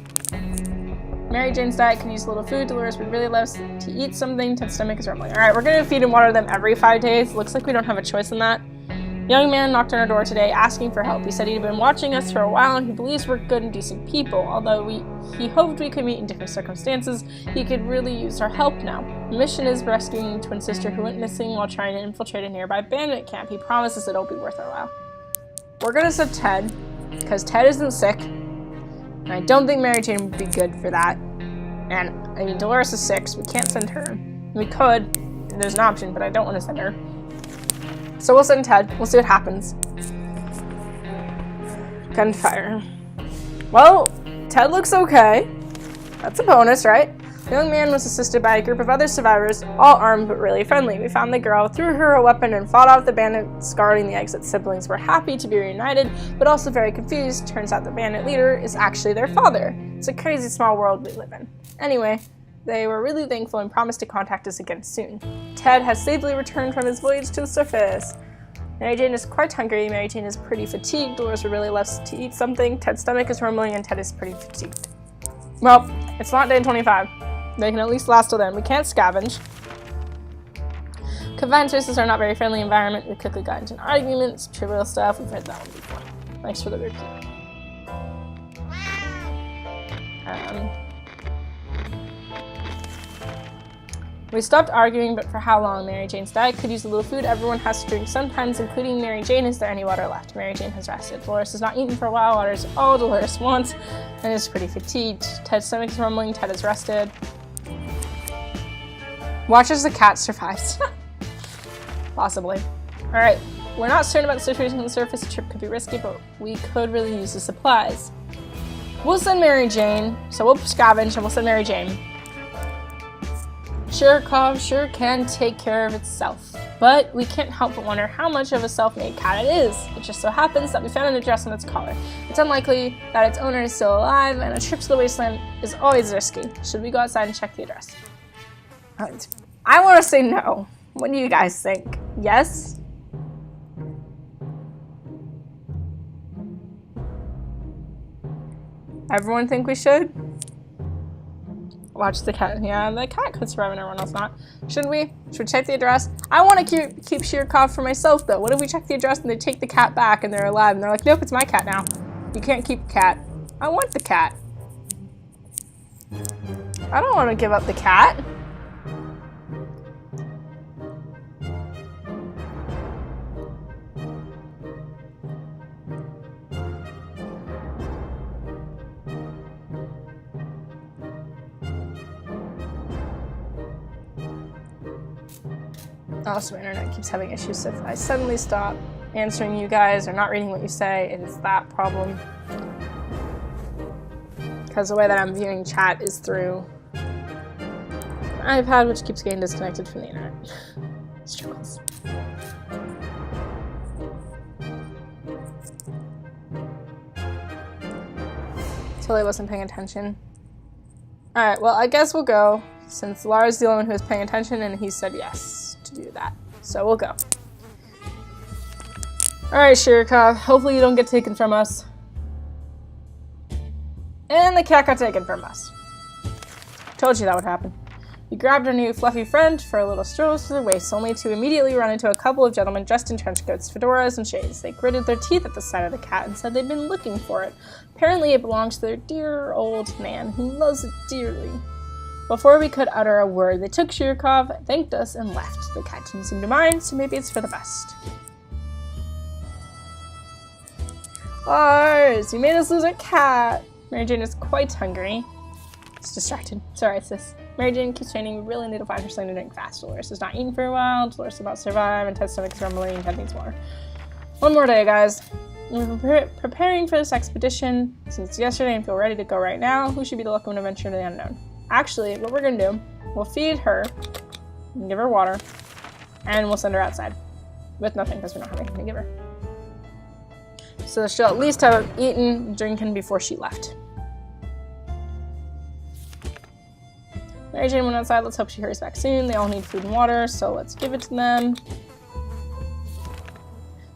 Mary Jane's diet can use a little food. Dolores would really love to eat something. Ted's stomach is rumbling. Alright, we're gonna feed and water them every 5 days. Looks like we don't have a choice in that. Young man knocked on our door today asking for help. He said he'd been watching us for a while and he believes we're good and decent people. Although he hoped we could meet in different circumstances, he could really use our help now. The mission is rescuing twin sister who went missing while trying to infiltrate a nearby bandit camp. He promises it'll be worth our while. We're gonna send Ted, because Ted isn't sick. And I don't think Mary Jane would be good for that. And, I mean, Dolores is sick, so we can't send her. We could. There's an option, but I don't want to send her. So we'll send Ted. We'll see what happens. Gunfire. Well, Ted looks okay. That's a bonus, right? The young man was assisted by a group of other survivors, all armed but really friendly. We found the girl, threw her a weapon, and fought off the bandits guarding the exit. Siblings were happy to be reunited, but also very confused. Turns out the bandit leader is actually their father. It's a crazy small world we live in. Anyway, they were really thankful and promised to contact us again soon. Ted has safely returned from his voyage to the surface. Mary Jane is quite hungry. Mary Jane is pretty fatigued. Dolores would really love to eat something. Ted's stomach is rumbling and Ted is pretty fatigued. Well, it's not day 25. They can at least last till then. We can't scavenge. Confined spaces are not very friendly environment. We quickly got into an argument. Some trivial stuff. We've heard that one before. Thanks for the repeat. We stopped arguing, but for how long? Mary Jane's diet could use a little food. Everyone has to drink sometimes, including Mary Jane. Is there any water left? Mary Jane has rested. Dolores has not eaten for a while. Water is all Dolores wants and is pretty fatigued. Ted's stomach is rumbling. Ted has rested. Watch as the cat survives. Possibly. Alright, we're not certain about the situation on the surface. The trip could be risky, but we could really use the supplies. We'll send Mary Jane. So we'll scavenge and we'll send Mary Jane. Shirkov sure can take care of itself, but we can't help but wonder how much of a self-made cat it is. It just so happens that we found an address on its collar. It's unlikely that its owner is still alive, and a trip to the wasteland is always risky. Should we go outside and check the address? I want to say no. What do you guys think? Yes? Everyone think we should? Watch the cat. Yeah, the cat could survive and everyone else not. Should we? Should we check the address? I want to keep Shirkov for myself, though. What if we check the address and they take the cat back and they're alive and they're like, nope, it's my cat now. You can't keep the cat. I want the cat. I don't want to give up the cat. Also, my internet keeps having issues, so if I suddenly stop answering you guys or not reading what you say, it is that problem. Because the way that I'm viewing chat is through my iPad, which keeps getting disconnected from the internet. Struggles. Totally wasn't paying attention. Alright, well, I guess we'll go, since Lara's the only one who was paying attention, and he said yes to do that. So we'll go. Alright, Shirokov, hopefully you don't get taken from us. And the cat got taken from us. Told you that would happen. We grabbed our new fluffy friend for a little stroll through the wastes, only to immediately run into a couple of gentlemen dressed in trench coats, fedoras, and shades. They gritted their teeth at the sight of the cat and said they'd been looking for it. Apparently it belongs to their dear old man, who loves it dearly. Before we could utter a word, they took Shirokov, thanked us, and left. The cat didn't seem to mind, so maybe it's for the best. Lars, you made us lose our cat. Mary Jane is quite hungry. It's distracted. Sorry, sis. Mary Jane keeps training. We really need to find her something to drink fast. Dolores is not eating for a while. Dolores will not survive. And Ted's stomach's rumbling. And Ted needs more. One more day, guys. We're preparing for this expedition since yesterday and feel ready to go right now. Who should be the lucky one to venture to the unknown? Actually, what we're going to do, we'll feed her, and give her water, and we'll send her outside. With nothing, because we don't have anything to give her. So she'll at least have eaten and drinking before she left. Mary Jane went outside. Let's hope she hurries back soon. They all need food and water, so let's give it to them.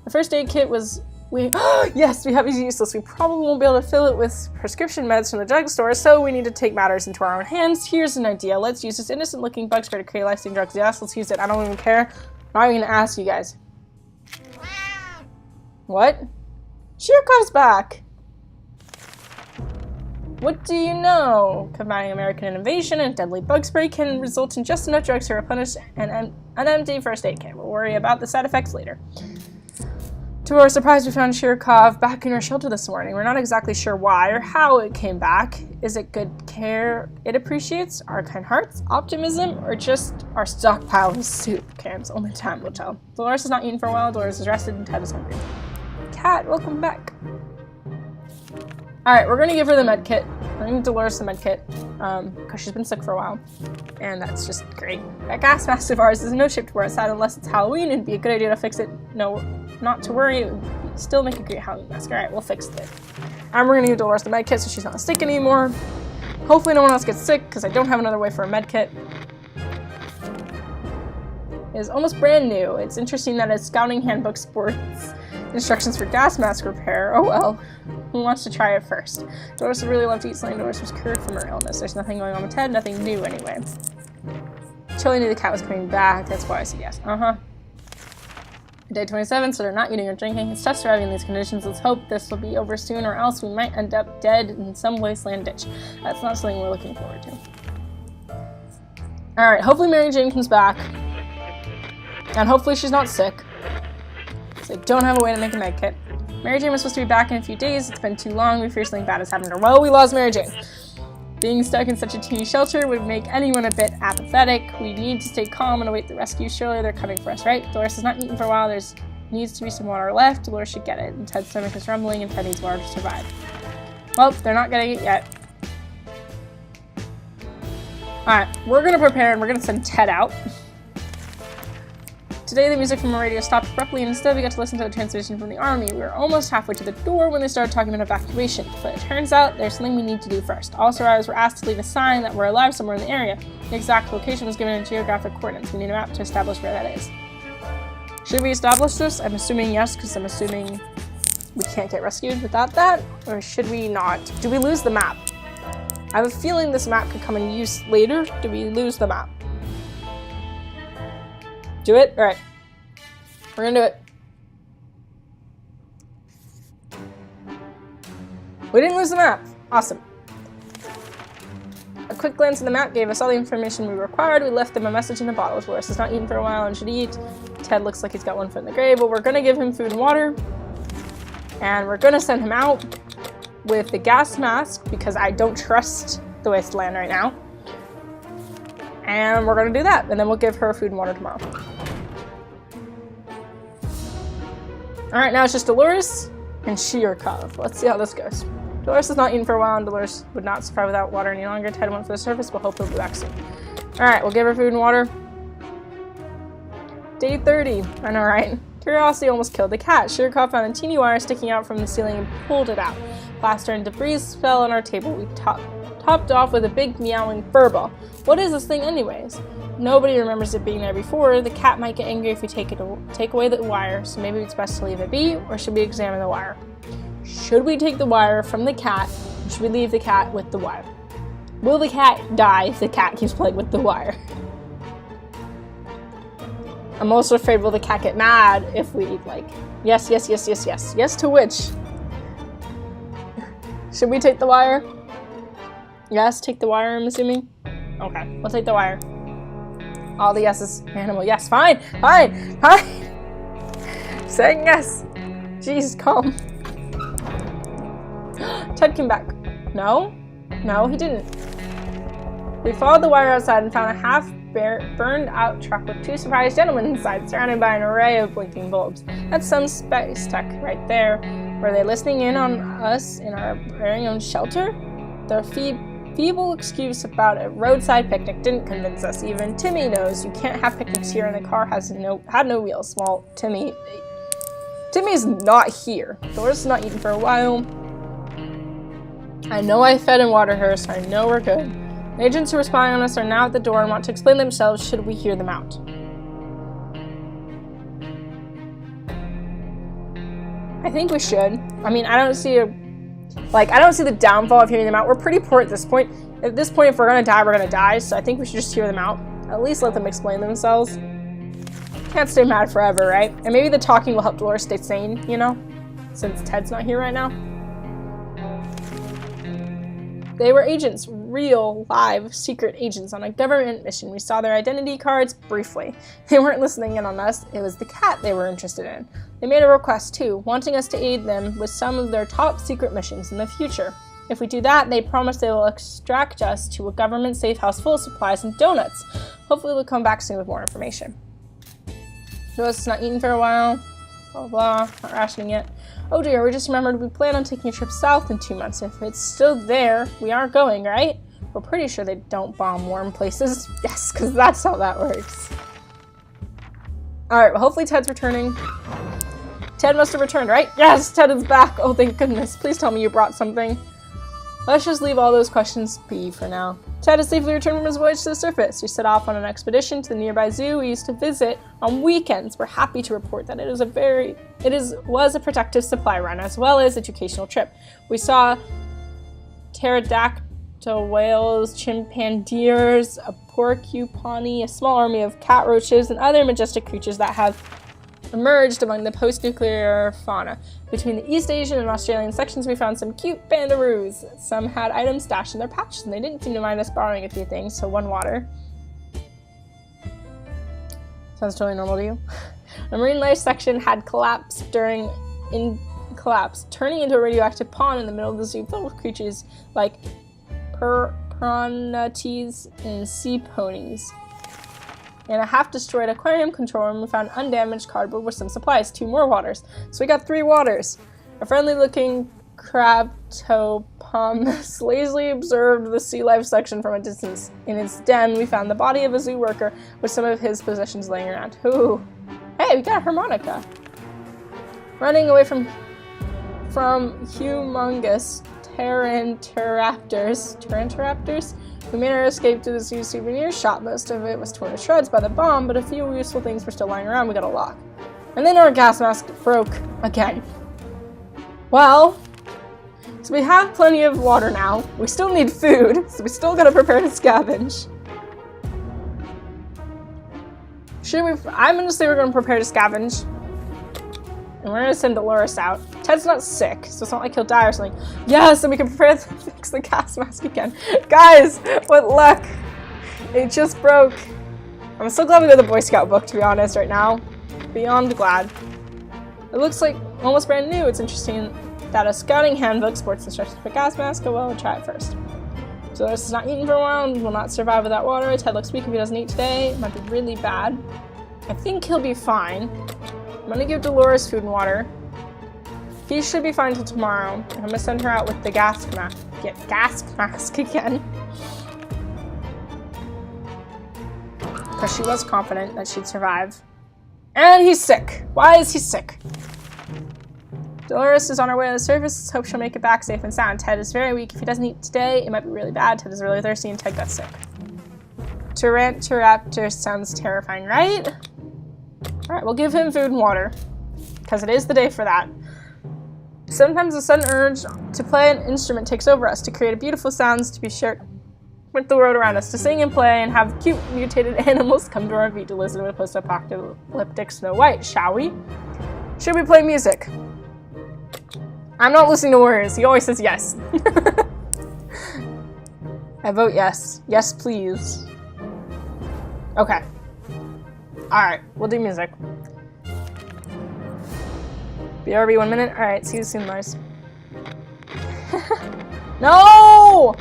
The first aid kit was... yes, we have it useless. We probably won't be able to fill it with prescription meds from the drugstore, so we need to take matters into our own hands. Here's an idea. Let's use this innocent-looking bug spray to create life-saving drugs. Yes, let's use it. I don't even care. I'm not even gonna ask you guys. What? Shirokov's back! What do you know? Combining American innovation and deadly bug spray can result in just enough drugs to replenish an empty first aid kit. We'll worry about the side effects later. To our surprise, we found Shirokov back in our shelter this morning. We're not exactly sure why or how it came back. Is it good care it appreciates, our kind hearts, optimism, or just our stockpile of soup cans? Only time will tell. Dolores has not eaten for a while. Dolores is rested, and Ted is hungry. Cat, welcome back. Alright, we're gonna give her the med kit. I'm gonna give Dolores the med kit, because she's been sick for a while. And that's just great. That gas mask of ours is no shape to wear outside unless it's Halloween. It'd be a good idea to fix it. No, not to worry. It would still make a great Halloween mask. Alright, we'll fix it. And we're gonna give Dolores the med kit so she's not sick anymore. Hopefully no one else gets sick, because I don't have another way for a med kit. It is almost brand new. It's interesting that a scouting handbook sports instructions for gas mask repair. Oh well. Who wants to try it first? Dolores really loved to eat something. Dolores was cured from her illness. There's nothing going on with Ted, nothing new anyway. Chili knew the cat was coming back, that's why I said yes. Day 27, so they're not eating or drinking. It's tough surviving in these conditions. Let's hope this will be over soon, or else we might end up dead in some wasteland ditch. That's not something we're looking forward to. Alright, hopefully Mary Jane comes back. And hopefully she's not sick. So I don't have a way to make a med kit. Mary Jane was supposed to be back in a few days. It's been too long. We fear something bad has happened to her. Well, we lost Mary Jane. Being stuck in such a teeny shelter would make anyone a bit apathetic. We need to stay calm and await the rescue. Surely they're coming for us, right? Dolores has not eaten for a while. There needs to be some water left. Dolores should get it. And Ted's stomach is rumbling, and Ted needs water to survive. Well, they're not getting it yet. Alright, we're going to prepare, and we're going to send Ted out. Today, the music from the radio stopped abruptly, and instead we got to listen to a transmission from the army. We were almost halfway to the door when they started talking about evacuation, but it turns out there's something we need to do first. All survivors were asked to leave a sign that we're alive somewhere in the area. The exact location was given in geographic coordinates. We need a map to establish where that is. Should we establish this? I'm assuming yes, because I'm assuming we can't get rescued without that, or should we not? Do we lose the map? I have a feeling this map could come in use later. Do we lose the map? Do it? Alright. We're gonna do it. We didn't lose the map. Awesome. A quick glance at the map gave us all the information we required. We left them a message in a bottle. Dolores has not eaten for a while and should eat. Ted looks like he's got one foot in the grave, but we're gonna give him food and water. And we're gonna send him out with the gas mask because I don't trust the wasteland right now. And we're gonna do that, and then we'll give her food and water tomorrow. Alright, now it's just Dolores and Shirokov. Let's see how this goes. Dolores has not eaten for a while, and Dolores would not survive without water any longer. Ted went for the surface, but hope he'll be back soon. Alright, we'll give her food and water. Day 30. I know, right? Curiosity almost killed the cat. Shirokov found a teeny wire sticking out from the ceiling and pulled it out. Plaster and debris fell on our table. We topped off with a big meowing furball. What is this thing anyways? Nobody remembers it being there before. The cat might get angry if we take away the wire, so maybe it's best to leave it be, or should we examine the wire? Should we take the wire from the cat, or should we leave the cat with the wire? Will the cat die if the cat keeps playing with the wire? I'm also afraid will the cat get mad if we, like, yes, yes, yes, yes, yes. Yes to which? Should we take the wire? Yes, take the wire, I'm assuming. Okay, we'll take the wire. All the yeses. Animal, yes, fine, fine, fine. Saying yes. Jeez, calm. Ted came back. No? No, he didn't. We followed the wire outside and found a half-burned out truck with two surprised gentlemen inside, surrounded by an array of blinking bulbs. That's some space tech right there. Were they listening in on us in our very own shelter? Their feeble excuse about a roadside picnic didn't convince us. Even Timmy knows you can't have picnics here, and the car had no wheels. Well, Timmy's not here. Dora's not eaten for a while. I know I fed and watered her, so I know we're good. The agents who were spying on us are now at the door and want to explain themselves should we hear them out. I think we should. I mean, I don't see the downfall of hearing them out. We're pretty poor at this point. At this point, if we're gonna die, we're gonna die, so I think we should just hear them out. At least let them explain themselves. Can't stay mad forever, right? And maybe the talking will help Dolores stay sane, you know? Since Ted's not here right now. They were agents, real, live, secret agents on a government mission. We saw their identity cards briefly. They weren't listening in on us. It was the cat they were interested in. They made a request too, wanting us to aid them with some of their top secret missions in the future. If we do that, they promise they will extract us to a government safe house full of supplies and donuts. Hopefully they'll come back soon with more information. Joe's not eaten for a while. Blah, blah, not rationing yet. Oh dear, we just remembered we plan on taking a trip south in 2 months. If it's still there, we are going, right? We're pretty sure they don't bomb warm places. Yes, because that's how that works. Alright, well hopefully Ted's returning. Ted must have returned, right? Yes, Ted is back. Oh, thank goodness. Please tell me you brought something. Let's just leave all those questions be for now. Ted has safely returned from his voyage to the surface. We set off on an expedition to the nearby zoo we used to visit on weekends. We're happy to report that it was a productive supply run as well as educational trip. We saw pterodactyl whales, chimpandeers, a porcupine, a small army of cat roaches, and other majestic creatures that have emerged among the post-nuclear fauna. Between the East Asian and Australian sections, we found some cute bandaroos. Some had items stashed in their pouches, and they didn't seem to mind us borrowing a few things, so one water. Sounds totally normal to you. The marine life section had collapsed, turning into a radioactive pond in the middle of the zoo filled with creatures like piranhas and sea ponies. In a half-destroyed aquarium control room, we found undamaged cardboard with some supplies, 2 more waters. So we got 3 waters. A friendly-looking crabtopom lazily observed the sea life section from a distance. In its den, we found the body of a zoo worker with some of his possessions laying around. Ooh. Hey, we got a harmonica. Running away from humongous Taranturaptors, we made our escape to the zoo souvenir shop. Most of it was torn to shreds by the bomb, but a few useful things were still lying around. We got a lock. And then our gas mask broke again. Well, so we have plenty of water now. We still need food, so we still gotta prepare to scavenge. I'm gonna say we're gonna prepare to scavenge. And we're gonna send Dolores out. Ted's not sick, so it's not like he'll die or something. Yes, and we can prepare to fix the gas mask again. Guys, what luck. It just broke. I'm so glad we got the Boy Scout book, to be honest, right now. Beyond glad. It looks like almost brand new. It's interesting that a scouting handbook sports instructions for gas mask. Oh well, we'll try it first. So Dolores is not eaten for a while and will not survive without water. Ted looks weak if he doesn't eat today. It might be really bad. I think he'll be fine. I'm gonna give Dolores food and water. He should be fine until tomorrow. I'm gonna send her out with the gas mask again. Because she was confident that she'd survive. And he's sick. Why is he sick? Dolores is on her way to the surface. Let's hope she'll make it back safe and sound. Ted is very weak. If he doesn't eat today, it might be really bad. Ted is really thirsty and Ted got sick. Tyrantoraptor sounds terrifying, right? Alright, we'll give him food and water. Because it is the day for that. Sometimes a sudden urge to play an instrument takes over us, to create beautiful sounds to be shared with the world around us, to sing and play and have cute mutated animals come to our feet to listen to a post-apocalyptic Snow White, shall we? Should we play music? I'm not listening to words. He always says yes. I vote yes. Yes, please. Okay. Alright, we'll do music. BRB 1 minute? Alright, see you soon, Lars. No!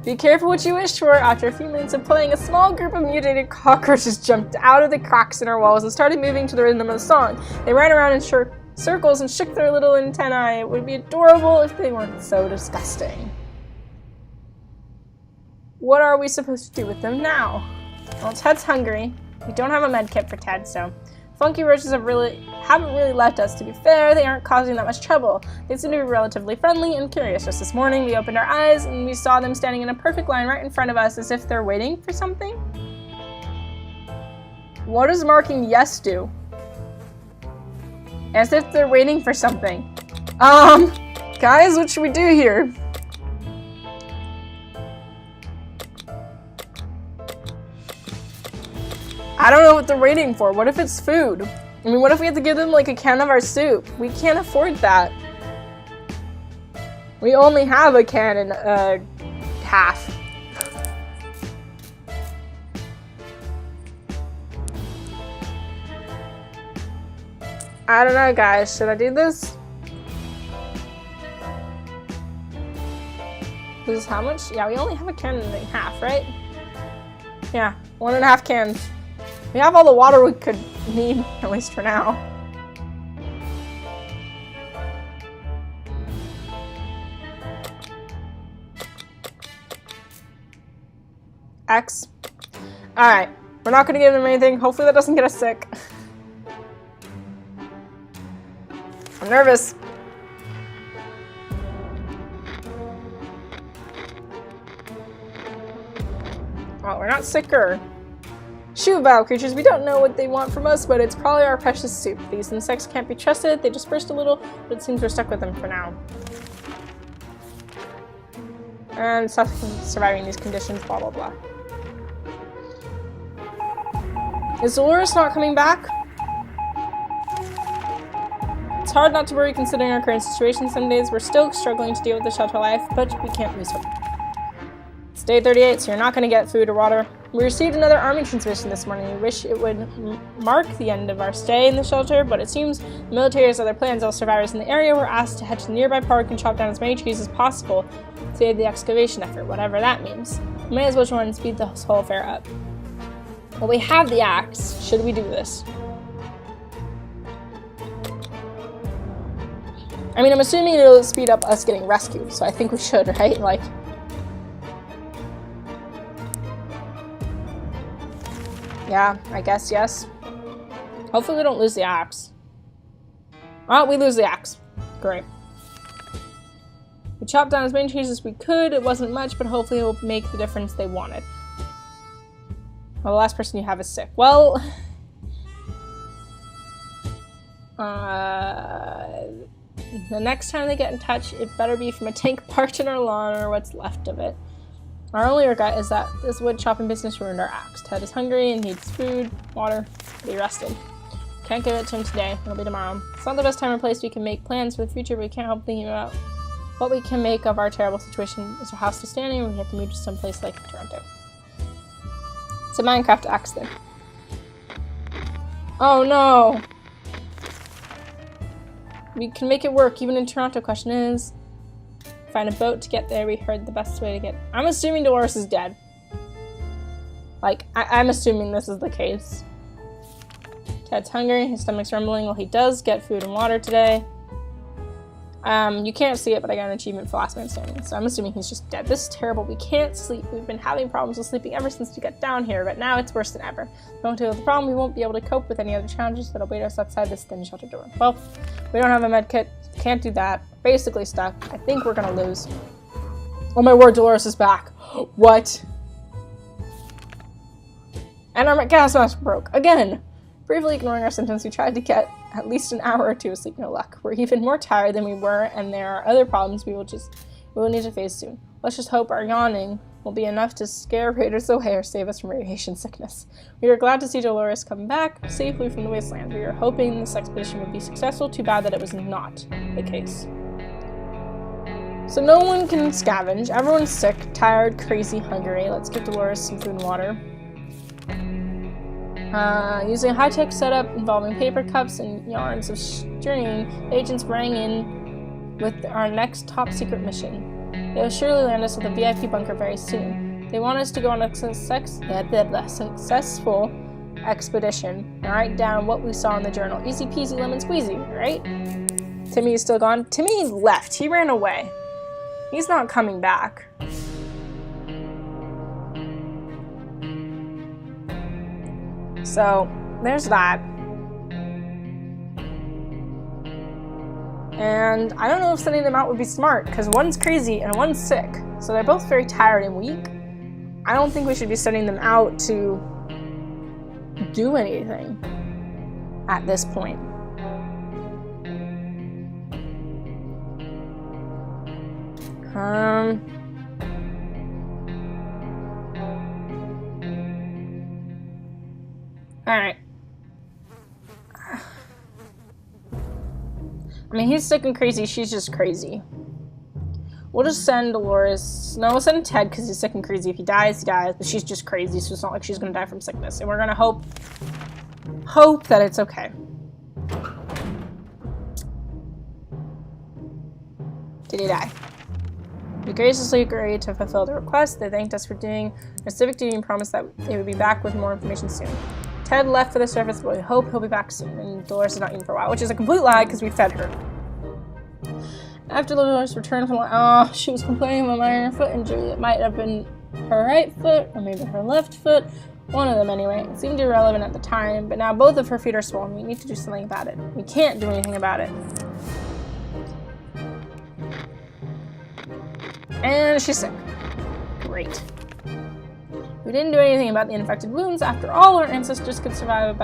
Be careful what you wish for. After a few minutes of playing, a small group of mutated cockroaches jumped out of the cracks in our walls and started moving to the rhythm of the song. They ran around in circles and shook their little antennae. It would be adorable if they weren't so disgusting. What are we supposed to do with them now? Well, Ted's hungry. We don't have a med kit for Ted, so... Funky roaches haven't really left us. To be fair, they aren't causing that much trouble. They seem to be relatively friendly and curious. Just this morning, we opened our eyes and we saw them standing in a perfect line right in front of us as if they're waiting for something. What does marking yes do? As if they're waiting for something. Guys, what should we do here? I don't know what they're waiting for. What if it's food? I mean, what if we have to give them like a can of our soup? We can't afford that. We only have a can and half. I don't know, guys. Should I do this? This is how much? Yeah, we only have a can and a half, right? Yeah, 1.5 cans. We have all the water we could need, at least for now. X. Alright, we're not gonna give them anything. Hopefully that doesn't get us sick. I'm nervous. Well, we're not sicker. Shoo, vile creatures, we don't know what they want from us, but it's probably our precious soup. These insects can't be trusted. They dispersed a little, but it seems we're stuck with them for now. And surviving these conditions, blah, blah, blah. Is Dolores not coming back? It's hard not to worry considering our current situation. Some days we're still struggling to deal with the shelter life, but we can't lose hope. It's day 38, so you're not going to get food or water. We received another army transmission this morning. We wish it would mark the end of our stay in the shelter, but it seems the military has other plans. All survivors in the area were asked to head to the nearby park and chop down as many trees as possible to save the excavation effort, whatever that means. We may as well try and speed this whole affair up. Well, we have the axe. Should we do this? I mean, I'm assuming it'll speed up us getting rescued, so I think we should, right? Like... Yeah, I guess yes. Hopefully we don't lose the axe. Oh, we lose the axe. Great. We chopped down as many trees as we could. It wasn't much, but hopefully it will make the difference they wanted. Well, the last person you have is sick. Well... the next time they get in touch, it better be from a tank parked in our lawn or what's left of it. Our only regret is that this wood chopping business ruined our axe. Ted is hungry and needs food, water, to be rested. Can't give it to him today. It'll be tomorrow. It's not the best time or place we can make plans for the future, but we can't help thinking about what we can make of our terrible situation. Is our house still standing, or we have to move to some place like Toronto? It's a Minecraft axe then. Oh no! We can make it work, even in Toronto. Question is... Find a boat to get there. We heard the best way to get... I'm assuming Dolores is dead. Like, I'm assuming this is the case. Ted's hungry. His stomach's rumbling. Well, he does get food and water today. You can't see it, but I got an achievement for last man standing, so I'm assuming he's just dead. This is terrible. We can't sleep. We've been having problems with sleeping ever since we got down here, but now it's worse than ever. If we don't deal with the problem, we won't be able to cope with any other challenges that await us outside this thin shelter door. Well, we don't have a med kit. Can't do that. Basically stuck. I think we're gonna lose. Oh my word, Dolores is back. What? And our gas mask broke. Again! Briefly ignoring our symptoms, we tried to get at least an hour or two of sleep, no luck. We're even more tired than we were, and there are other problems we will need to face soon. Let's just hope our yawning will be enough to scare raiders away or save us from radiation sickness. We are glad to see Dolores come back safely from the wasteland. We are hoping this expedition would be successful. Too bad that it was not the case. So no one can scavenge. Everyone's sick, tired, crazy, hungry. Let's give Dolores some food and water. Using a high-tech setup involving paper cups and yards of string, agents rang in with our next top-secret mission. They will surely land us with a VIP bunker very soon. They want us to go on a successful expedition and write down what we saw in the journal. Easy peasy lemon squeezy, right? Timmy is still gone. Timmy left. He ran away. He's not coming back. So, there's that. And I don't know if sending them out would be smart, because one's crazy and one's sick. So they're both very tired and weak. I don't think we should be sending them out to do anything at this point. Alright. I mean, he's sick and crazy, she's just crazy. We'll just send Dolores. No, we'll send Ted because he's sick and crazy. If he dies, he dies, but she's just crazy, so it's not like she's gonna die from sickness. And we're gonna hope that it's okay. Did he die? We graciously agreed to fulfill the request. They thanked us for doing our civic duty and promised that they would be back with more information soon. Ted left for the surface, but we hope he'll be back soon. And Dolores is not eating for a while, which is a complete lie because we fed her. After Dolores returned from she was complaining of a minor foot injury. It might have been her right foot or maybe her left foot. One of them anyway. It seemed irrelevant at the time, but now both of her feet are swollen. We need to do something about it. We can't do anything about it. And she's sick. Great. We didn't do anything about the infected wounds. After all, our ancestors could survive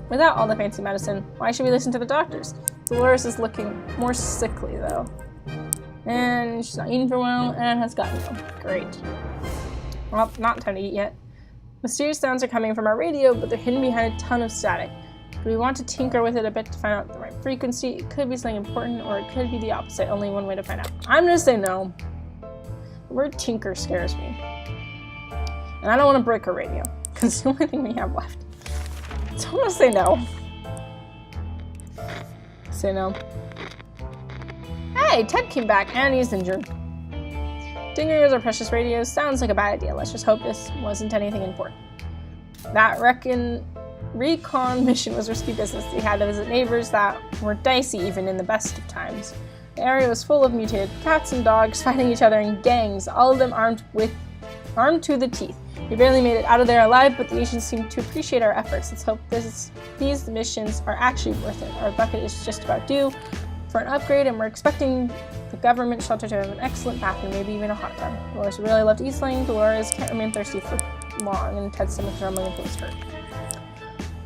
without all the fancy medicine. Why should we listen to the doctors? Dolores is looking more sickly, though. And she's not eating for a while and has gotten ill. Great. Well, not time to eat yet. Mysterious sounds are coming from our radio, but they're hidden behind a ton of static. Do we want to tinker with it a bit to find out the right frequency? It could be something important, or it could be the opposite. Only one way to find out. I'm gonna say no. The word tinker scares me. And I don't want to break her radio, because it's the only thing we have left. So I'm gonna say no. Say no. Hey, Ted came back, and he's injured. Tinkering with our precious radios sounds like a bad idea. Let's just hope this wasn't anything important. That recon mission was risky business. We had to visit neighbors that were dicey even in the best of times. The area was full of mutated cats and dogs fighting each other in gangs, all of them armed to the teeth. We barely made it out of there alive, but the agents seem to appreciate our efforts. Let's hope these missions are actually worth it. Our bucket is just about due for an upgrade, and we're expecting the government shelter to have an excellent bathroom, maybe even a hot tub. Dolores really loved Eastling. Dolores can't remain thirsty for long, and Ted's stomach rumbling and feels hurt.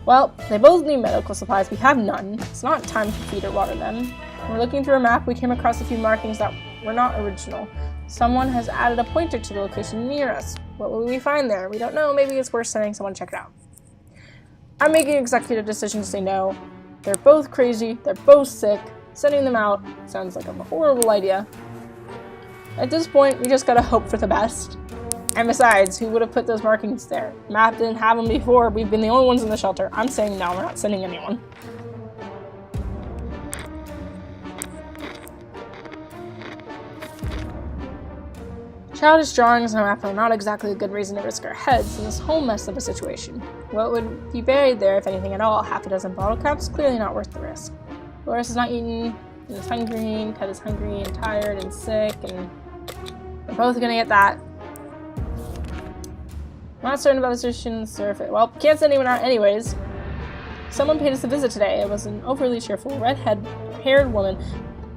Well, they both need medical supplies. We have none. It's not time to feed or water them. We're looking through a map. We came across a few markings that were not original. Someone has added a pointer to the location near us. What will we find there? We don't know. Maybe it's worth sending someone to check it out. I'm making an executive decision to say no. They're both crazy. They're both sick. Sending them out sounds like a horrible idea. At this point, we just gotta hope for the best. And besides, who would have put those markings there? Map didn't have them before. We've been the only ones in the shelter. I'm saying no. We're not sending anyone. Childish drawings on a map are not exactly a good reason to risk our heads in this whole mess of a situation. What would be buried there, if anything at all? Half a dozen bottle caps? Clearly not worth the risk. Dolores has not eaten is hungry, and Ted is hungry and tired and sick, and we're both gonna get that. Not certain about the solution, surface. Well, can't send anyone out anyways. Someone paid us a visit today. It was an overly cheerful, red-haired woman,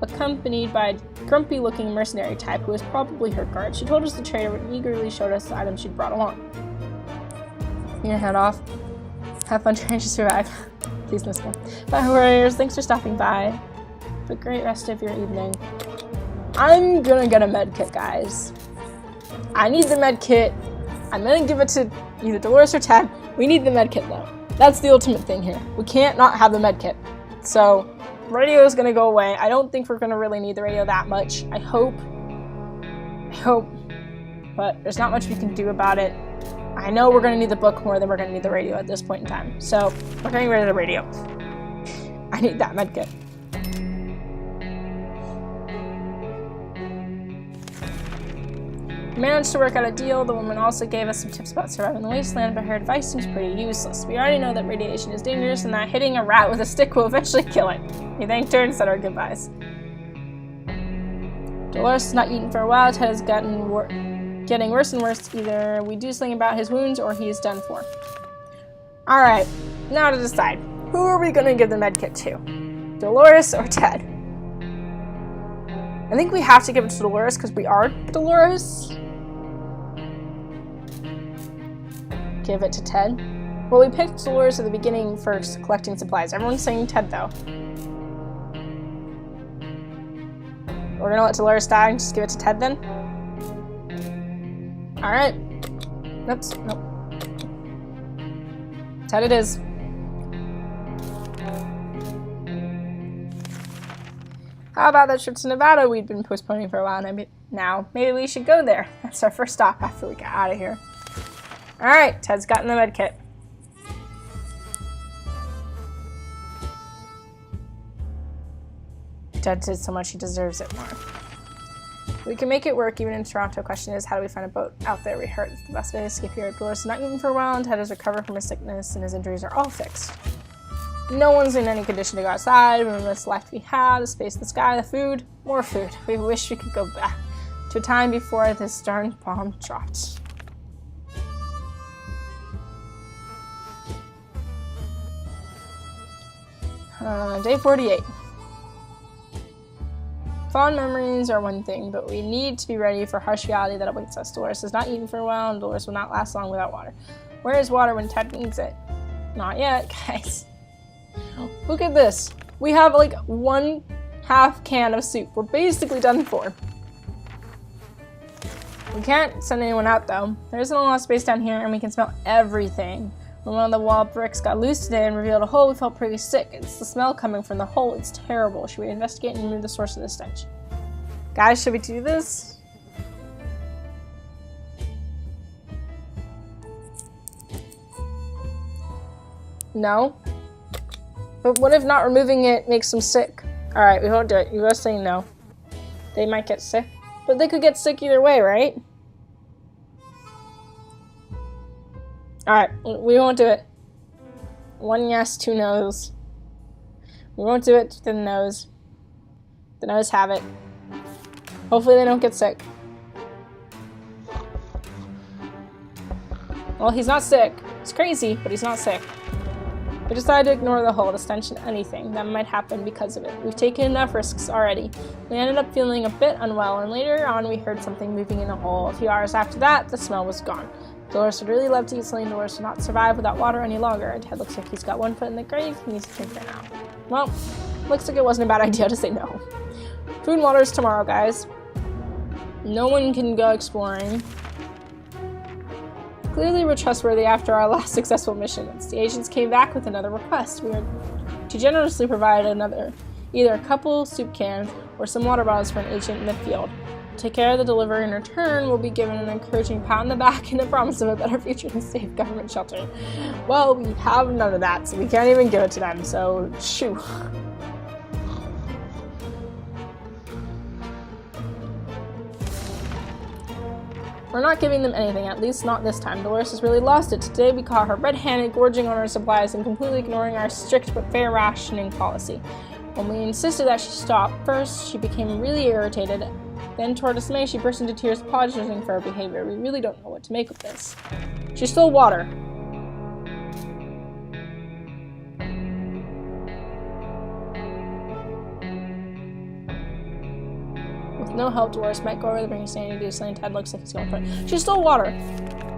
accompanied by a grumpy-looking mercenary type who was probably her guard. She told us the trader and eagerly showed us the items she'd brought along. You're gonna head off. Have fun trying to survive. Please no spam. Bye, warriors. Thanks for stopping by. Have a great rest of your evening. I'm gonna get a med kit, guys. I need the med kit. I'm gonna give it to either Dolores or Ted. We need the med kit, though. That's the ultimate thing here. We can't not have the med kit. So, radio is gonna go away. I don't think we're gonna really need the radio that much. I hope. But there's not much we can do about it. I know we're gonna need the book more than we're gonna need the radio at this point in time. So, we're getting rid of the radio. I need that med kit. We managed to work out a deal. The woman also gave us some tips about surviving the wasteland, but her advice seems pretty useless. We already know that radiation is dangerous and that hitting a rat with a stick will eventually kill it. We thanked her and said our goodbyes. Dolores has not eaten for a while. Ted has getting worse and worse. Either we do something about his wounds or he is done for. Alright, now to decide. Who are we going to give the medkit to? Dolores or Ted? I think we have to give it to Dolores because we are Dolores. Give it to Ted. Well, we picked Dolores at the beginning for collecting supplies. Everyone's saying Ted, though. We're gonna let Dolores die and just give it to Ted, then? Alright. Oops, nope. Ted it is. How about that trip to Nevada we'd been postponing for a while now? Maybe we should go there. That's our first stop after we get out of here. Alright, Ted's gotten the med kit. Ted did so much, he deserves it more. We can make it work even in Toronto. Question is, how do we find a boat out there? We heard it's the best way to escape here. Dolores is not eaten for a while, and Ted has recovered from his sickness, and his injuries are all fixed. No one's in any condition to go outside. Remember this life we had, the space, the sky, the food, more food. We wish we could go back to a time before this darn bomb dropped. Day 48. Fond memories are one thing, but we need to be ready for harsh reality that awaits us. Dolores has not eaten for a while, and Dolores will not last long without water. Where is water when Ted needs it? Not yet, guys. Look at this. We have like 1/2 can of soup. We're basically done for. We can't send anyone out though. There isn't a lot of space down here, and we can smell everything. When one of the wall bricks got loose today and revealed a hole, we felt pretty sick. It's the smell coming from the hole. It's terrible. Should we investigate and remove the source of the stench? Guys, should we do this? No? But what if not removing it makes them sick? Alright, we won't do it. You guys saying no. They might get sick. But they could get sick either way, right? Alright, we won't do it. 1 yes, 2 no's. We won't do it to the no's. The no's have it. Hopefully they don't get sick. Well, he's not sick. He's crazy, but he's not sick. We decided to ignore the hole, the stench, and anything that might happen because of it. We've taken enough risks already. We ended up feeling a bit unwell, and later on we heard something moving in the hole. A few hours after that, the smell was gone. Dolores would really love to eat something. Dolores would not survive without water any longer. And Ted looks like he's got 1 foot in the grave. He needs to drink there now. Well, looks like it wasn't a bad idea to say no. Food and water is tomorrow, guys. No one can go exploring. Clearly we're trustworthy after our last successful mission. The agents came back with another request. We were to generously provide either a couple soup cans or some water bottles for an agent in the field. Take care of the delivery. In return, we'll be given an encouraging pat on the back and a promise of a better future and safe government shelter. Well, we have none of that, so we can't even give it to them, so shoo. We're not giving them anything, at least not this time. Dolores has really lost it. Today we caught her red-handed, gorging on our supplies and completely ignoring our strict but fair rationing policy. When we insisted that she stop, first she became really irritated. Then, to our dismay, she burst into tears, apologizing for her behavior. We really don't know what to make of this. She stole water. With no help, Dolores might go over to bring Sandy to do something. Ted looks like he's going for it. She stole water.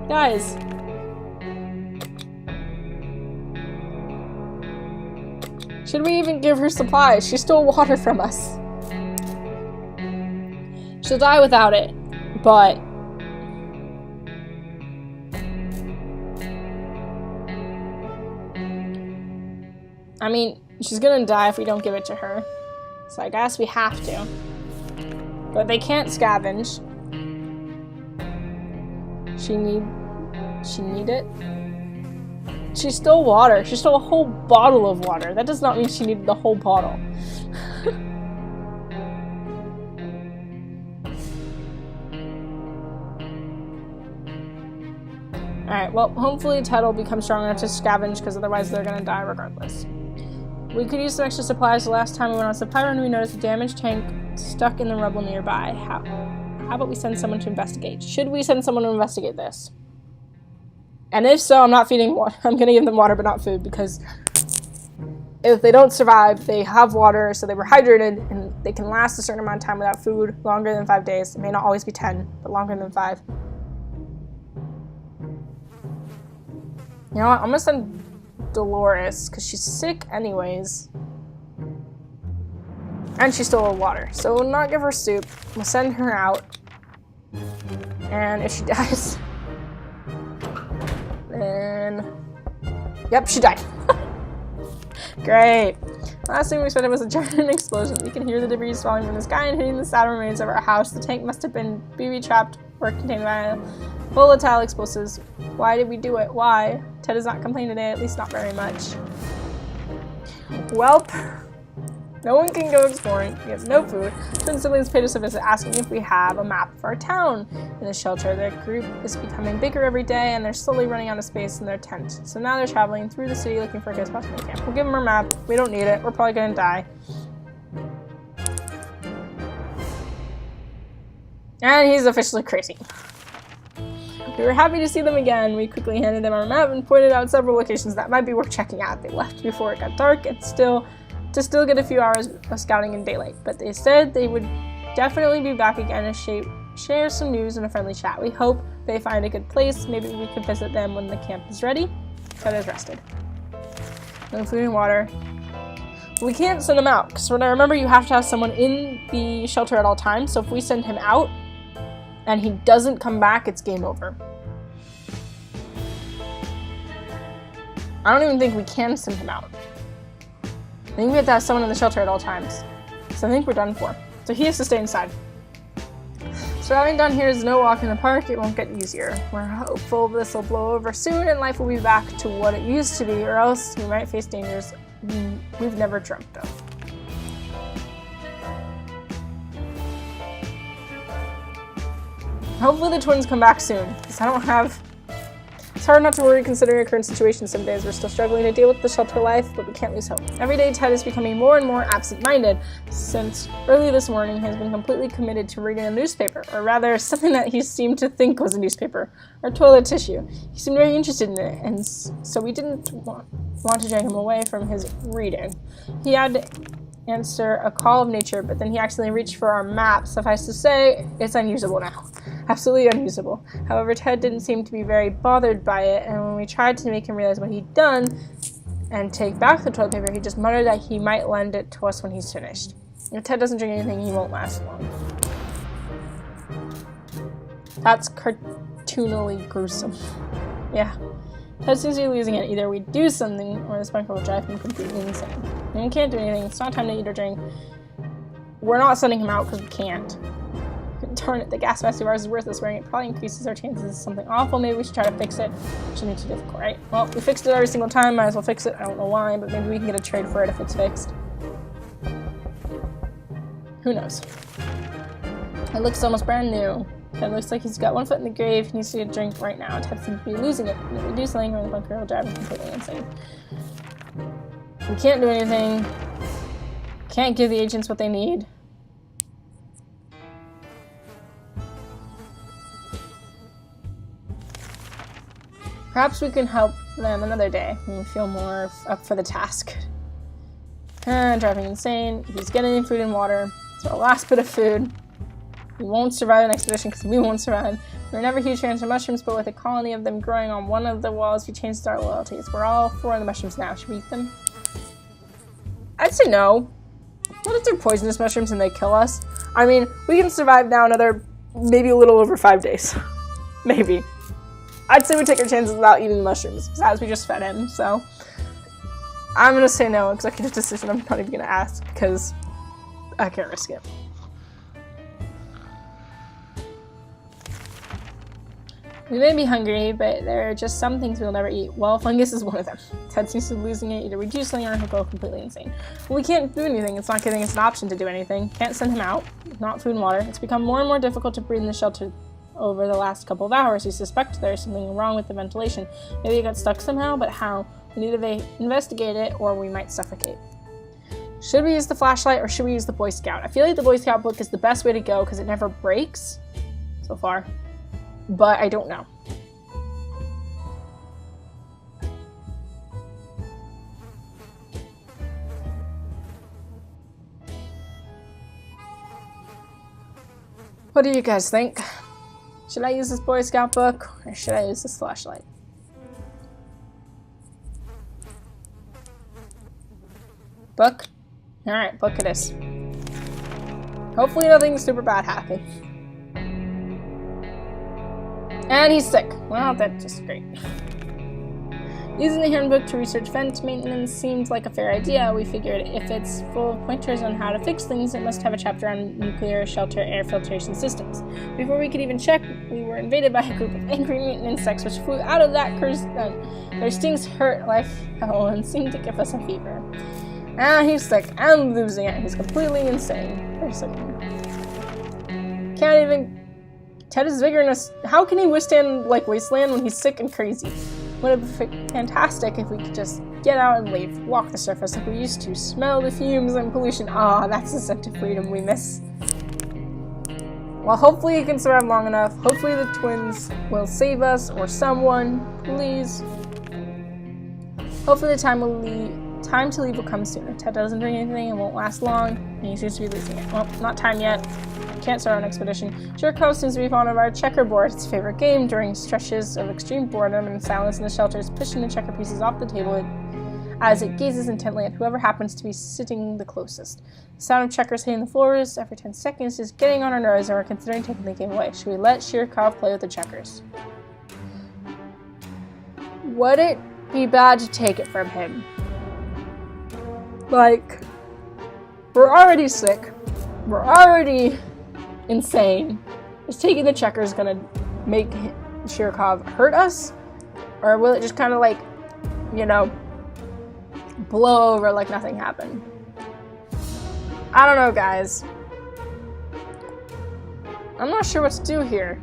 Guys. Should we even give her supplies? She stole water from us. She'll die without it, but I mean, she's gonna die if we don't give it to her. So I guess we have to. But they can't scavenge. She need it. She stole water. She stole a whole bottle of water. That does not mean she needed the whole bottle. Alright, well, hopefully Ted will become strong enough to scavenge, because otherwise they're gonna die regardless. We could use some extra supplies. The last time we went on a supply run, we noticed a damaged tank stuck in the rubble nearby. How about we send someone to investigate? Should we send someone to investigate this? And if so, I'm not feeding water. I'm gonna give them water, but not food, because if they don't survive, they have water, so they were hydrated, and they can last a certain amount of time without food, longer than 5 days. It may not always be 10, but longer than 5. You know what? I'm gonna send Dolores, because she's sick anyways. And she stole her water. So we'll not give her soup. We'll send her out. And if she dies, then... Yep, she died. Great. Last thing we expected was a giant explosion. We can hear the debris falling from the sky and hitting the sad remains of our house. The tank must have been booby-trapped or contained by volatile explosives. Why did we do it? Why? Ted has not complained today, at least not very much. Welp. No one can go exploring. He has no food. Twin siblings paid us a visit asking if we have a map of our town. In the shelter, their group is becoming bigger every day and they're slowly running out of space in their tent. So now they're traveling through the city looking for a good spot to make camp. We'll give them our map. We don't need it. We're probably gonna die. And he's officially crazy. We were happy to see them again. We quickly handed them our map and pointed out several locations that might be worth checking out. They left before it got dark and to still get a few hours of scouting in daylight, but they said they would definitely be back again to share some news and a friendly chat. We hope they find a good place. Maybe we could visit them when the camp is ready. Ted is rested. No food and water. We can't send them out, because when I remember you have to have someone in the shelter at all times, so if we send him out and he doesn't come back, it's game over. I don't even think we can send him out. I think we have to have someone in the shelter at all times. So I think we're done for. So he has to stay inside. Surviving down here is no walk in the park. It won't get easier. We're hopeful this will blow over soon and life will be back to what it used to be, or else we might face dangers we've never dreamt of. Hopefully the twins come back soon, because I don't have... It's hard not to worry considering our current situation. Some days we're still struggling to deal with the shelter life, but we can't lose hope. Every day Ted is becoming more and more absent-minded. Since early this morning, he has been completely committed to reading a newspaper, or rather, something that he seemed to think was a newspaper, or toilet tissue. He seemed very interested in it, and so we didn't want to drag him away from his reading. He had to answer a call of nature, but then he accidentally reached for our map. Suffice to say, it's unusable now. Absolutely unusable. However, Ted didn't seem to be very bothered by it, and when we tried to make him realize what he'd done and take back the toilet paper, he just muttered that he might lend it to us when he's finished. If Ted doesn't drink anything, he won't last long. That's cartoonily gruesome. Yeah. Ted seems to be losing it. Either we do something, or this bunker will drive him completely insane. And we can't do anything. It's not time to eat or drink. We're not sending him out because we can't. Darn it, the gas mask of ours is worthless. Wearing it probably increases our chances of something awful. Maybe we should try to fix it. Shouldn't be too difficult, right? Well, we fixed it every single time. Might as well fix it. I don't know why, but maybe we can get a trade for it if it's fixed. Who knows? It looks almost brand new. Ted looks like he's got one foot in the grave. He needs to get a drink right now. Ted seems to be losing it. If we do something, or the bunker will drive him completely insane. We can't do anything. Can't give the agents what they need. Perhaps we can help them another day when we feel more up for the task. Driving insane. He's getting food and water. It's our last bit of food. We won't survive an expedition because we won't survive. There were never huge fans of mushrooms, but with a colony of them growing on one of the walls, we changed our loyalties. We're all for the mushrooms now. Should we eat them? I'd say no. What if they're poisonous mushrooms and they kill us? I mean, we can survive now another, maybe a little over 5 days. Maybe. I'd say we take our chances without eating the mushrooms, as we just fed him, so. I'm gonna say no, executive decision. I'm not even gonna ask, because I can't risk it. We may be hungry, but there are just some things we'll never eat. Well, fungus is one of them. Ted seems to be losing it, either we do something or he'll go completely insane. Well, we can't do anything. It's not giving us an option to do anything. Can't send him out. Not food and water. It's become more and more difficult to breathe in the shelter over the last couple of hours. We suspect there's something wrong with the ventilation. Maybe it got stuck somehow, but how? We need to investigate it, or we might suffocate. Should we use the flashlight, or should we use the Boy Scout? I feel like the Boy Scout book is the best way to go, because it never breaks, so far. But I don't know. What do you guys think? Should I use this Boy Scout book, or should I use this flashlight? Book? Alright, book it is. Hopefully nothing super bad happens. And he's sick. Well, that's just great. Using the handbook to research vent maintenance seems like a fair idea. We figured if it's full of pointers on how to fix things, it must have a chapter on nuclear shelter air filtration systems. Before we could even check, we were invaded by a group of angry mutant insects which flew out of that cursed vent. Their stings hurt like hell and seemed to give us a fever. He's sick and losing it. He's completely insane. Very sick. Can't even... Ted is vigorous. How can he withstand, like, Wasteland when he's sick and crazy? Would it be fantastic if we could just get out and leave, walk the surface like we used to, smell the fumes and pollution. Ah, that's the scent of freedom we miss. Well, hopefully he can survive long enough. Hopefully the twins will save us, or someone, please. Hopefully the time to leave will come soon. If Ted doesn't drink anything, it won't last long, and he seems to be losing it. Well, not time yet. Can't start an expedition. Shirkov seems to be fond of our checkerboard, his favorite game. During stretches of extreme boredom and silence in the shelters, pushing the checker pieces off the table as it gazes intently at whoever happens to be sitting the closest. The sound of checkers hitting the floors every 10 seconds is getting on our nerves, and we're considering taking the game away. Should we let Shirkov play with the checkers? Would it be bad to take it from him? Like, we're already sick. We're already insane. Is taking the checkers gonna make Shirkov hurt us? Or will it just kind of like, you know, blow over like nothing happened? I don't know, guys. I'm not sure what to do here.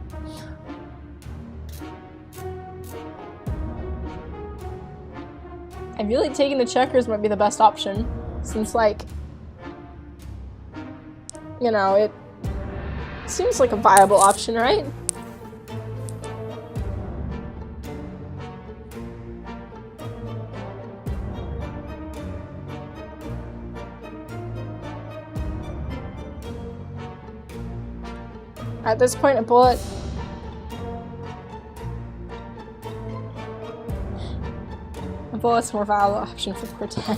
I feel like taking the checkers might be the best option, since, like, you know, it seems like a viable option, right? At this point, a bullet's a more viable option for poor Ted.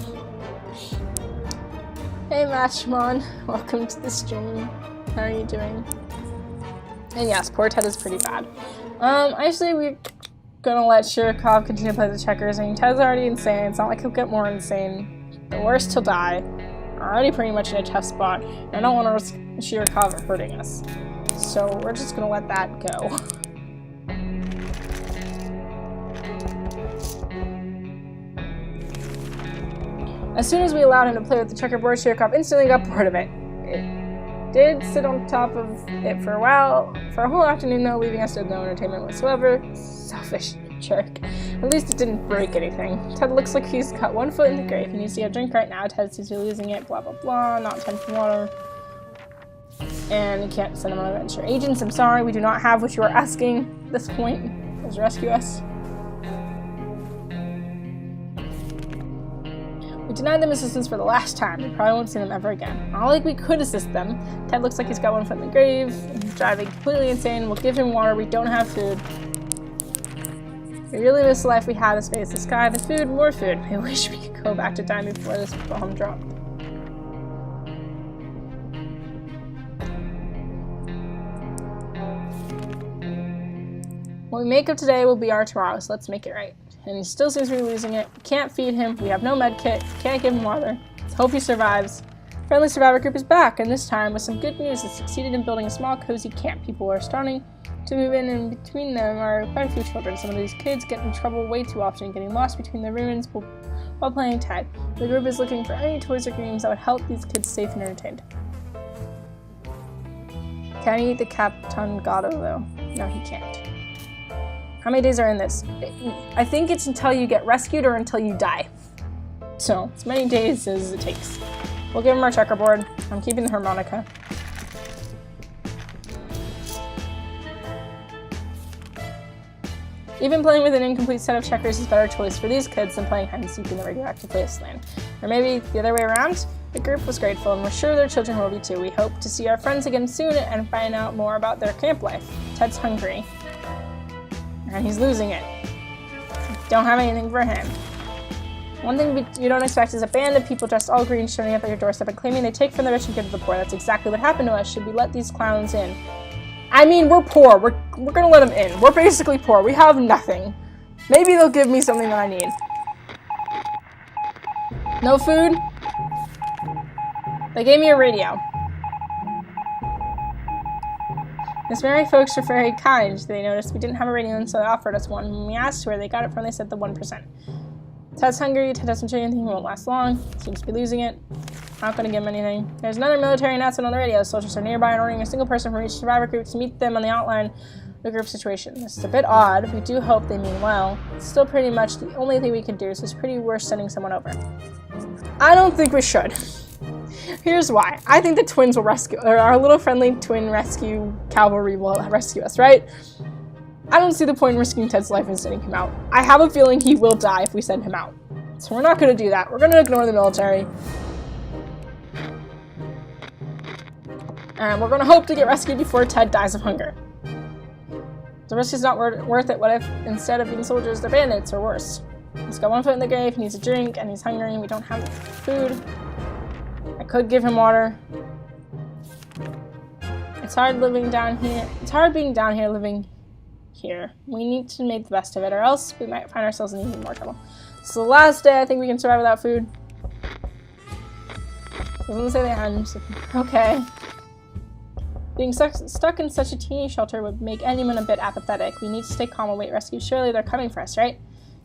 Hey Matchmon, welcome to the stream. How are you doing? And yes, poor Ted is pretty bad. Actually, we're gonna let Shirkov continue to play the checkers. I mean, Ted's already insane. It's not like he'll get more insane. The worst, he'll die. We're already pretty much in a tough spot. And I don't want to risk Shirkov hurting us. So we're just gonna let that go. As soon as we allowed him to play with the checkerboard, Shirkov instantly got bored of it. It did sit on top of it for a while, for a whole afternoon though, leaving us with no entertainment whatsoever. Selfish. Jerk. At least it didn't break anything. Ted looks like he's got one foot in the grave. He needs to get a drink right now. Ted seems to be losing it. Blah, blah, blah. Not time for water. And you can't send him on an adventure. Agents, I'm sorry. We do not have what you are asking at this point. Please rescue us. We denied them assistance for the last time. We probably won't see them ever again. Not like we could assist them. Ted looks like he's got one foot in the grave. He's driving completely insane. We'll give him water. We don't have food. We really miss the life we had, the space, the sky, the food, more food. I wish we could go back to time before this bomb dropped. What we make of today will be our tomorrow, so let's make it right. And he still seems to be losing it. We can't feed him. We have no med kit. We can't give him water. Let's hope he survives. Friendly Survivor Group is back, and this time with some good news. It succeeded in building a small, cozy camp. People are starting to move in, and between them are quite a few children. Some of these kids get in trouble way too often, getting lost between the ruins while playing tag. The group is looking for any toys or games that would help these kids safe and entertained. Can he eat the Captain Gato, though? No, he can't. How many days are in this? I think it's until you get rescued or until you die. So, as many days as it takes. We'll give him our checkerboard. I'm keeping the harmonica. Even playing with an incomplete set of checkers is a better choice for these kids than playing hide and seek in the radioactive wasteland. Or maybe the other way around? The group was grateful, and we're sure their children will be too. We hope to see our friends again soon and find out more about their camp life. Ted's hungry. And he's losing it. Don't have anything for him. One thing you don't expect is a band of people dressed all green showing up at your doorstep and claiming they take from the rich and give to the poor. That's exactly what happened to us. Should we let these clowns in? I mean, we're poor. We're gonna let them in. We're basically poor. We have nothing. Maybe they'll give me something that I need. No food? They gave me a radio. Miss Mary folks were very kind. They noticed we didn't have a radio, and so they offered us one. When we asked where they got it from, they said the 1%. Ted's hungry. Ted doesn't show you anything. He won't last long. Seems to be losing it. Not going to give him anything. There's another military announcement on the radio. Soldiers are nearby and ordering a single person from each survivor group to meet them on the outline of the group situation. This is a bit odd. We do hope they mean well. It's still pretty much the only thing we can do, so it's pretty worth sending someone over. I don't think we should. Here's why. I think the twins will rescue, or our little friendly twin rescue cavalry will rescue us, right? I don't see the point in risking Ted's life and sending him out. I have a feeling he will die if we send him out. So we're not going to do that. We're going to ignore the military. And we're going to hope to get rescued before Ted dies of hunger. The risk is not worth it. What if, instead of being soldiers, they're bandits, or worse? He's got one foot in the grave, he needs a drink, and he's hungry, and we don't have food. I could give him water. It's hard living down here. It's hard being down here living here. We need to make the best of it, or else we might find ourselves in even more trouble. So the last day I think we can survive without food. Doesn't say the end. Okay. Being stuck in such a teeny shelter would make anyone a bit apathetic. We need to stay calm and wait rescue. Surely they're coming for us, right?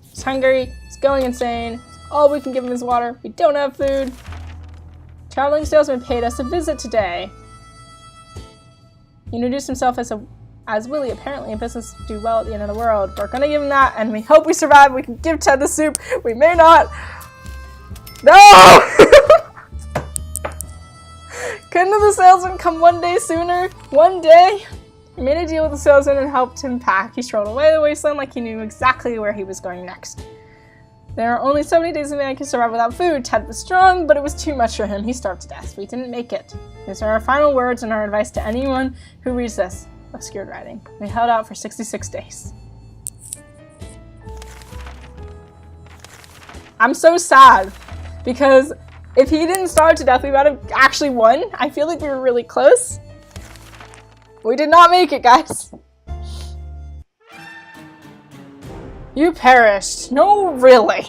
He's hungry. He's going insane. All we can give him is water. We don't have food. Traveling salesman paid us a visit today. He introduced himself as Willie. Apparently, a business do well at the end of the world. We're gonna give him that, and we hope we survive. We can give Ted the soup. We may not. No! Couldn't the salesman come one day sooner? One day? We made a deal with the salesman and helped him pack. He strolled away the wasteland like he knew exactly where he was going next. There are only so many days a man can survive without food. Ted was strong, but it was too much for him. He starved to death. We didn't make it. These are our final words and our advice to anyone who reads this. Obscured writing. We held out for 66 days. I'm so sad because if he didn't starve to death, we might have actually won. I feel like we were really close. We did not make it, guys. You perished. No, really.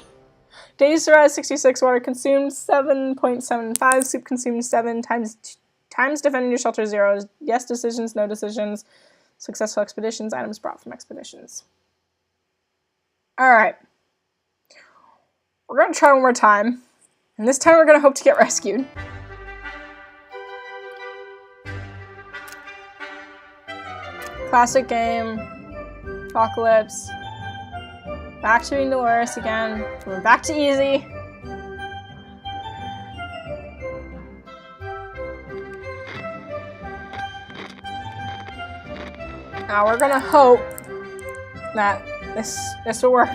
Days survived 66, water consumed 7.75, soup consumed 7, times defending your shelter 0, yes decisions, no decisions, successful expeditions, items brought from expeditions. Alright. We're going to try one more time, and this time we're going to hope to get rescued. Classic game, Apocalypse. Back to being Dolores again. We're back to easy. Now we're gonna hope that this will work.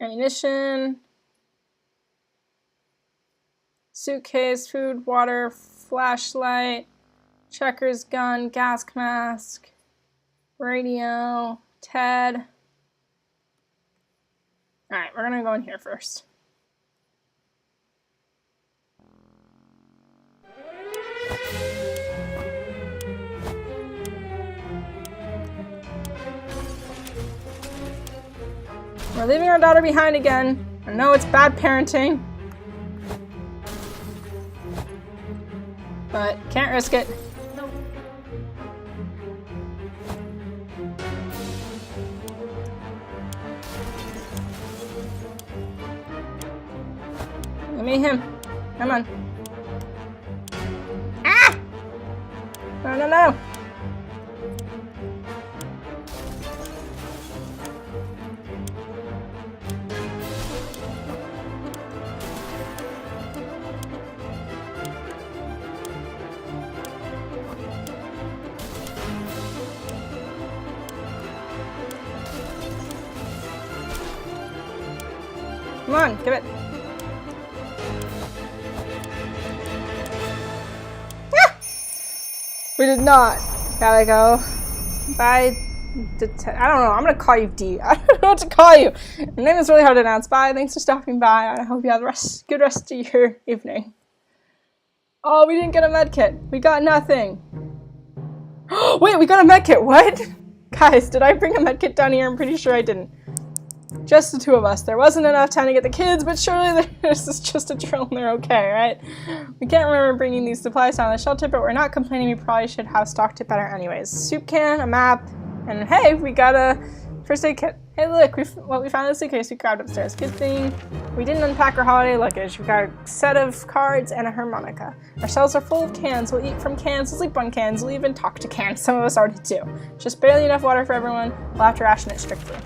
Ammunition, suitcase, food, water, flashlight, checkers, gun, gas mask, radio, Ted. Alright, we're gonna go in here first. We're leaving our daughter behind again. I know it's bad parenting, but can't risk it. Nope. Give me him. Come on. Ah! No, no, no. Come on, give it. Ah! We did not. Gotta go. Bye. I don't know. I'm gonna call you D. I don't know what to call you. Your name is really hard to announce. Bye. Thanks for stopping by. I hope you have a good rest of your evening. Oh, we didn't get a med kit. We got nothing. Wait, we got a med kit. What? Guys, did I bring a med kit down here? I'm pretty sure I didn't. Just the two of us. There wasn't enough time to get the kids, but surely this is just a drill and they're okay, right? We can't remember bringing these supplies down to the shelter, but we're not complaining. We probably should have stocked it better anyways. Soup can, a map, and hey, we got a first aid kit. Hey look, what we found in the suitcase we grabbed upstairs. Good thing we didn't unpack our holiday luggage. We got a set of cards and a harmonica. Our shelves are full of cans. We'll eat from cans, we'll sleep on cans, we'll even talk to cans. Some of us already do. Just barely enough water for everyone. We'll have to ration it strictly.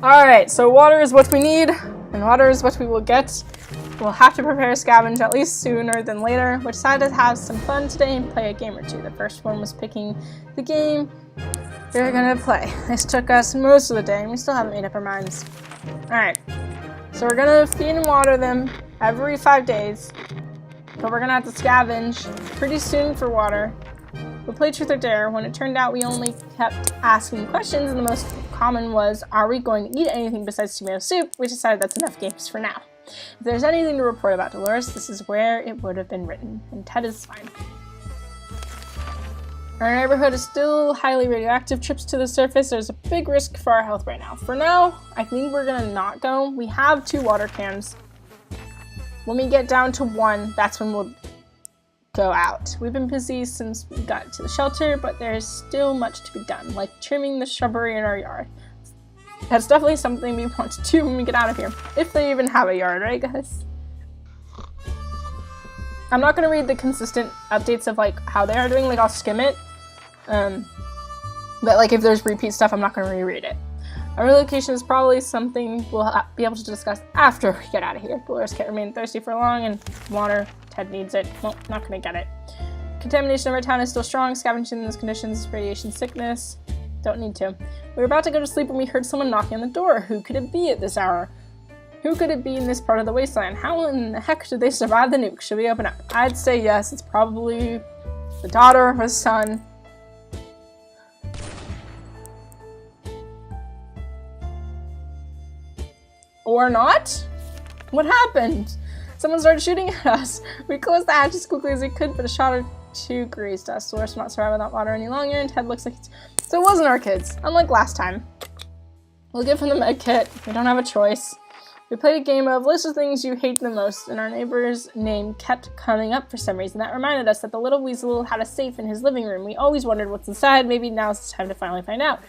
Alright, so water is what we need, and water is what we will get. We'll have to prepare a scavenge at least sooner than later. We decided to have some fun today and play a game or two. The first one was picking the game we're gonna play. This took us most of the day, and we still haven't made up our minds. Alright, so we're gonna feed and water them every 5 days, but we're gonna have to scavenge pretty soon for water. We played Truth or Dare. When it turned out we only kept asking questions, and the most common was, are we going to eat anything besides tomato soup? We decided that's enough games for now. If there's anything to report about Dolores, this is where it would have been written, and Ted is fine. Our neighborhood is still highly radioactive. Trips to the surface, there's a big risk for our health right now. For now, I think we're gonna not go. We have 2 water cans. When we get down to 1, that's when we'll go out. We've been busy since we got to the shelter, but there's still much to be done, like trimming the shrubbery in our yard. That's definitely something we want to do when we get out of here. If they even have a yard, right guys? I'm not going to read the consistent updates of like how they are doing, like I'll skim it. But like if there's repeat stuff, I'm not going to reread it. Our relocation is probably something we'll be able to discuss after we get out of here. Dolores can't remain thirsty for long, and water, Ted needs it. Well, not gonna get it. Contamination of our town is still strong. Scavenging in those conditions, radiation sickness. Don't need to. We were about to go to sleep when we heard someone knocking on the door. Who could it be at this hour? Who could it be in this part of the wasteland? How in the heck did they survive the nuke? Should we open up? I'd say yes. It's probably the daughter or the son. Or not? What happened? Someone started shooting at us. We closed the hatch as quickly as we could, but a shot or 2 grazed us. So we're not surviving without water any longer, and Ted looks like it's... So it wasn't our kids, unlike last time. We'll give him the med kit. We don't have a choice. We played a game of list of things you hate the most, and our neighbor's name kept coming up for some reason. That reminded us that the little weasel had a safe in his living room. We always wondered what's inside. Maybe now's the time to finally find out.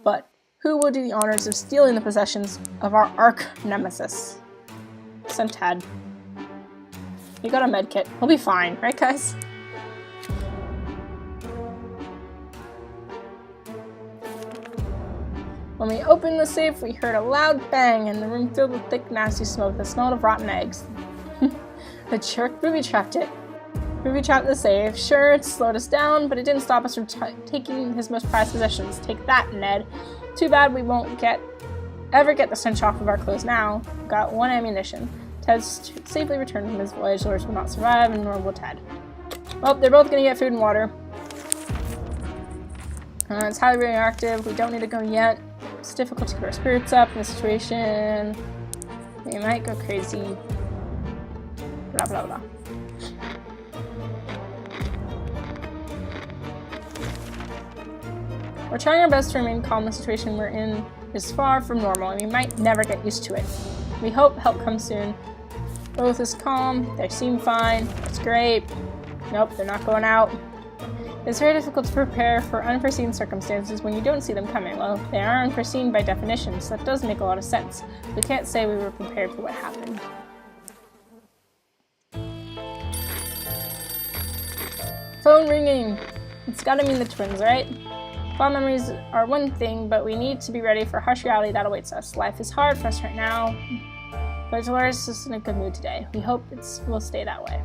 But who will do the honors of stealing the possessions of our arch nemesis? Sent Ted. We got a med kit. We'll be fine, right guys? When we opened the safe, we heard a loud bang and the room filled with thick, nasty smoke that smelled of rotten eggs. The jerk booby-trapped it. Booby-trapped the safe. Sure, it slowed us down, but it didn't stop us from taking his most prized possessions. Take that, Ned. Too bad we won't ever get the stench off of our clothes now. We've got one ammunition. Ted's safely returned from his voyage. Dolores will not survive, and nor will Ted. Well, they're both gonna get food and water. It's highly radioactive. We don't need to go yet. It's difficult to keep our spirits up in this situation. We might go crazy. Blah, blah, blah. We're trying our best to remain calm. The situation we're in is far from normal, and we might never get used to it. We hope help comes soon. Both is calm. They seem fine. That's great. Nope, they're not going out. It's very difficult to prepare for unforeseen circumstances when you don't see them coming. Well, they are unforeseen by definition, so that does make a lot of sense. We can't say we were prepared for what happened. Phone ringing! It's gotta mean the twins, right? Fond memories are one thing, but we need to be ready for harsh reality that awaits us. Life is hard for us right now, but Dolores is in a good mood today. We hope it will stay that way.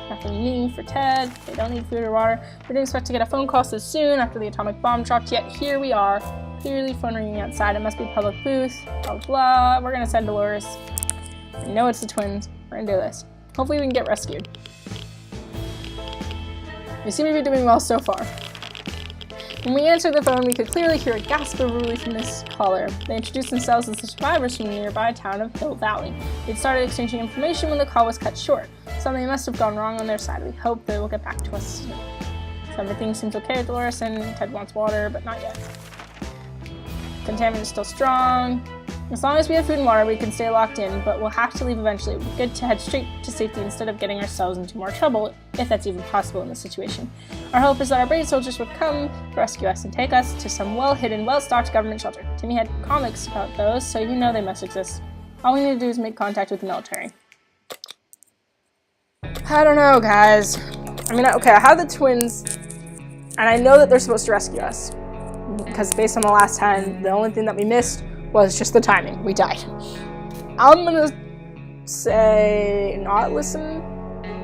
Nothing new for Ted. They don't need food or water. We didn't expect to get a phone call so soon after the atomic bomb dropped, yet here we are. Clearly phone ringing outside. It must be a public booth. Blah, blah. We're gonna send Dolores. I know it's the twins. We're gonna do this. Hopefully we can get rescued. We seem to be doing well so far. When we answered the phone, we could clearly hear a gasp of relief from this caller. They introduced themselves as the survivors from the nearby town of Hill Valley. They'd started exchanging information when the call was cut short. Something must have gone wrong on their side. We hope they will get back to us soon. So everything seems okay with Dolores, and Ted wants water, but not yet. Containment is still strong. As long as we have food and water, we can stay locked in, but we'll have to leave eventually. It would be good to head straight to safety instead of getting ourselves into more trouble, if that's even possible in this situation. Our hope is that our brave soldiers would come rescue us and take us to some well-hidden, well-stocked government shelter. Timmy had comics about those, so you know they must exist. All we need to do is make contact with the military. I don't know, guys. I mean, okay, I have the twins, and I know that they're supposed to rescue us. Because based on the last time, the only thing that we missed was just the timing. We died. I'm gonna say not listen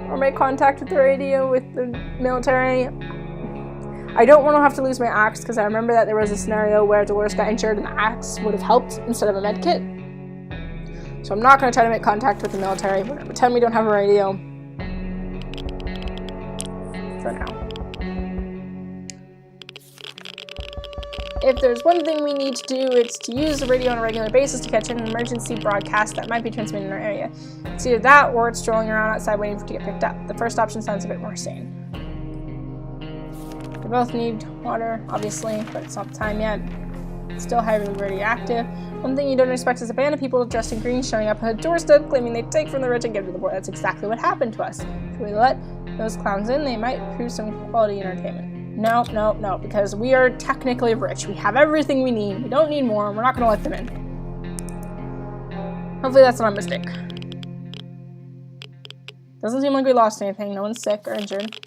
or make contact with the radio with the military. I don't want to have to lose my axe because I remember that there was a scenario where Dolores got injured and the axe would have helped instead of a med kit. So I'm not going to try to make contact with the military. We're going to pretend we don't have a radio for now. If there's one thing we need to do, it's to use the radio on a regular basis to catch an emergency broadcast that might be transmitted in our area. It's either that or it's strolling around outside waiting for it to get picked up. The first option sounds a bit more sane. We both need water, obviously, but it's not the time yet. It's still highly radioactive. One thing you don't expect is a band of people dressed in green showing up at a doorstep claiming they take from the rich and give to the poor. That's exactly what happened to us. If we let those clowns in, they might prove some quality entertainment. No, no, no, because we are technically rich. We have everything we need. We don't need more, and we're not going to let them in. Hopefully that's not a mistake. Doesn't seem like we lost anything. No one's sick or injured.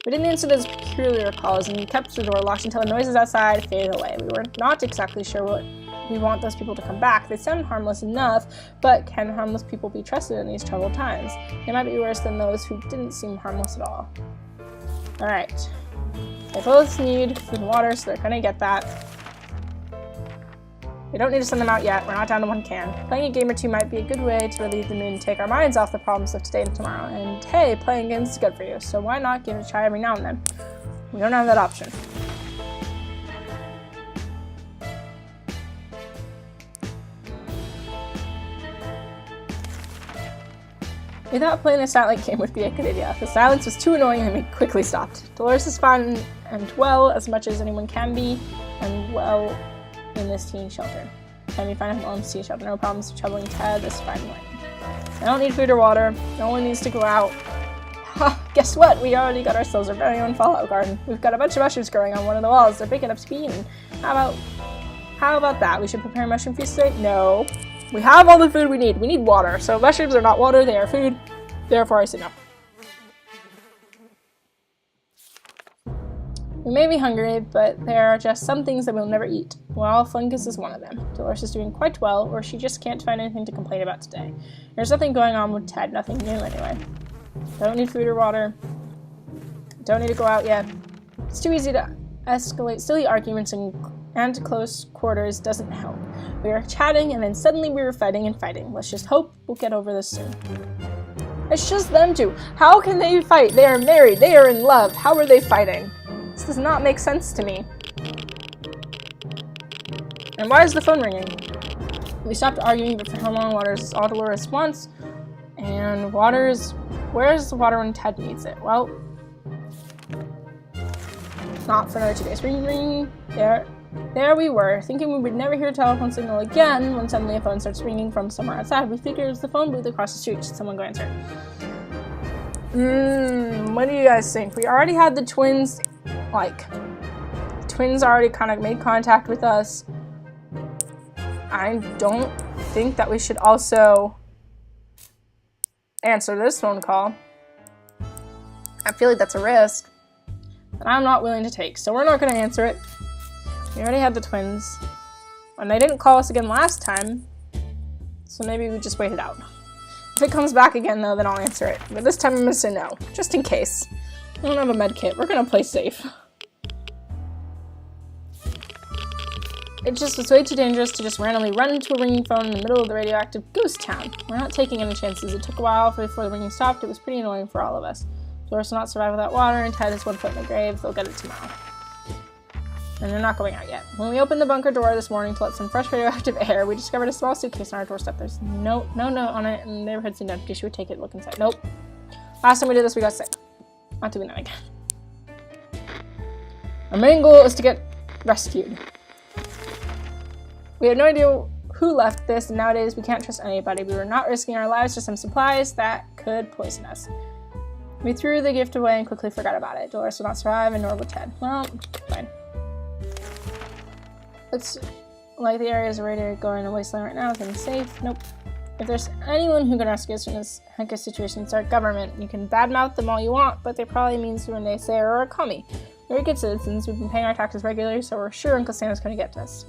We didn't answer those peculiar calls, and we kept the door locked until the noises outside faded away. We were not exactly sure what we want those people to come back. They sound harmless enough, but can harmless people be trusted in these troubled times? They might be worse than those who didn't seem harmless at all. Alright. They both need food and water, so they're gonna get that. We don't need to send them out yet. We're not down to one can. Playing a game or two might be a good way to relieve the mood and take our minds off the problems of today and tomorrow. And hey, playing games is good for you, so why not give it a try every now and then? We don't have that option. We thought playing a silent game would be a good idea. The silence was too annoying and we quickly stopped. Dolores is fine and well as much as anyone can be, and well in this teen shelter. Can we find a home teen shelter? No problems troubling Ted this fine way. I don't need food or water. No one needs to go out. Ha! Guess what? We already got ourselves our very own Fallout garden. We've got a bunch of mushrooms growing on one of the walls. They're big enough to be eaten. How about that? We should prepare a mushroom feast today? No. We have all the food we need. We need water. So mushrooms are not water, they are food. Therefore, I say no. We may be hungry, but there are just some things that we'll never eat. Well, fungus is one of them. Dolores is doing quite well, or she just can't find anything to complain about today. There's nothing going on with Ted, nothing new anyway. Don't need food or water. Don't need to go out yet. It's too easy to escalate silly arguments and close quarters doesn't help. We were chatting and then suddenly we were fighting and fighting. Let's just hope we'll get over this soon. It's just them two. How can they fight? They are married. They are in love. How are they fighting? This does not make sense to me. And why is the phone ringing? We stopped arguing, but for how long? Water is all Dolores wants. And where's the water when Ted needs it? Well, not for another 2 days. Ring, ring. There we were, thinking we would never hear a telephone signal again, when suddenly a phone starts ringing from somewhere outside. We figured it was the phone booth across the street. Should someone go answer? What do you guys think? We already had the twins, the twins already kind of made contact with us. I don't think that we should also answer this phone call. I feel like that's a risk that I'm not willing to take, so we're not going to answer it. We already had the twins, and they didn't call us again last time, so maybe we just wait it out. If it comes back again, though, then I'll answer it. But this time I'm going to say no, just in case. I don't have a med kit. We're going to play safe. It just was way too dangerous to just randomly run into a ringing phone in the middle of the radioactive ghost town. We're not taking any chances. It took a while before the ringing stopped. It was pretty annoying for all of us. Dolores will not survive without water, and Ted is 1 foot in the grave. They'll get it tomorrow. And they're not going out yet. When we opened the bunker door this morning to let some fresh radioactive air, we discovered a small suitcase on our doorstep. There's no note on it, and the neighborhood seemed empty. She would take it, look inside. Nope. Last time we did this, we got sick. Not doing that again. Our main goal is to get rescued. We have no idea who left this, and nowadays we can't trust anybody. We were not risking our lives for some supplies that could poison us. We threw the gift away and quickly forgot about it. Dolores will not survive, and nor will Ted. Well, fine. Looks like the area is ready to go in a wasteland right now. It's unsafe. Nope. If there's anyone who can rescue us from this heck of situation, it's our government. You can badmouth them all you want, but they probably mean you're a naysayer or a commie. We're good citizens. We've been paying our taxes regularly, so we're sure Uncle Santa's going to get to us.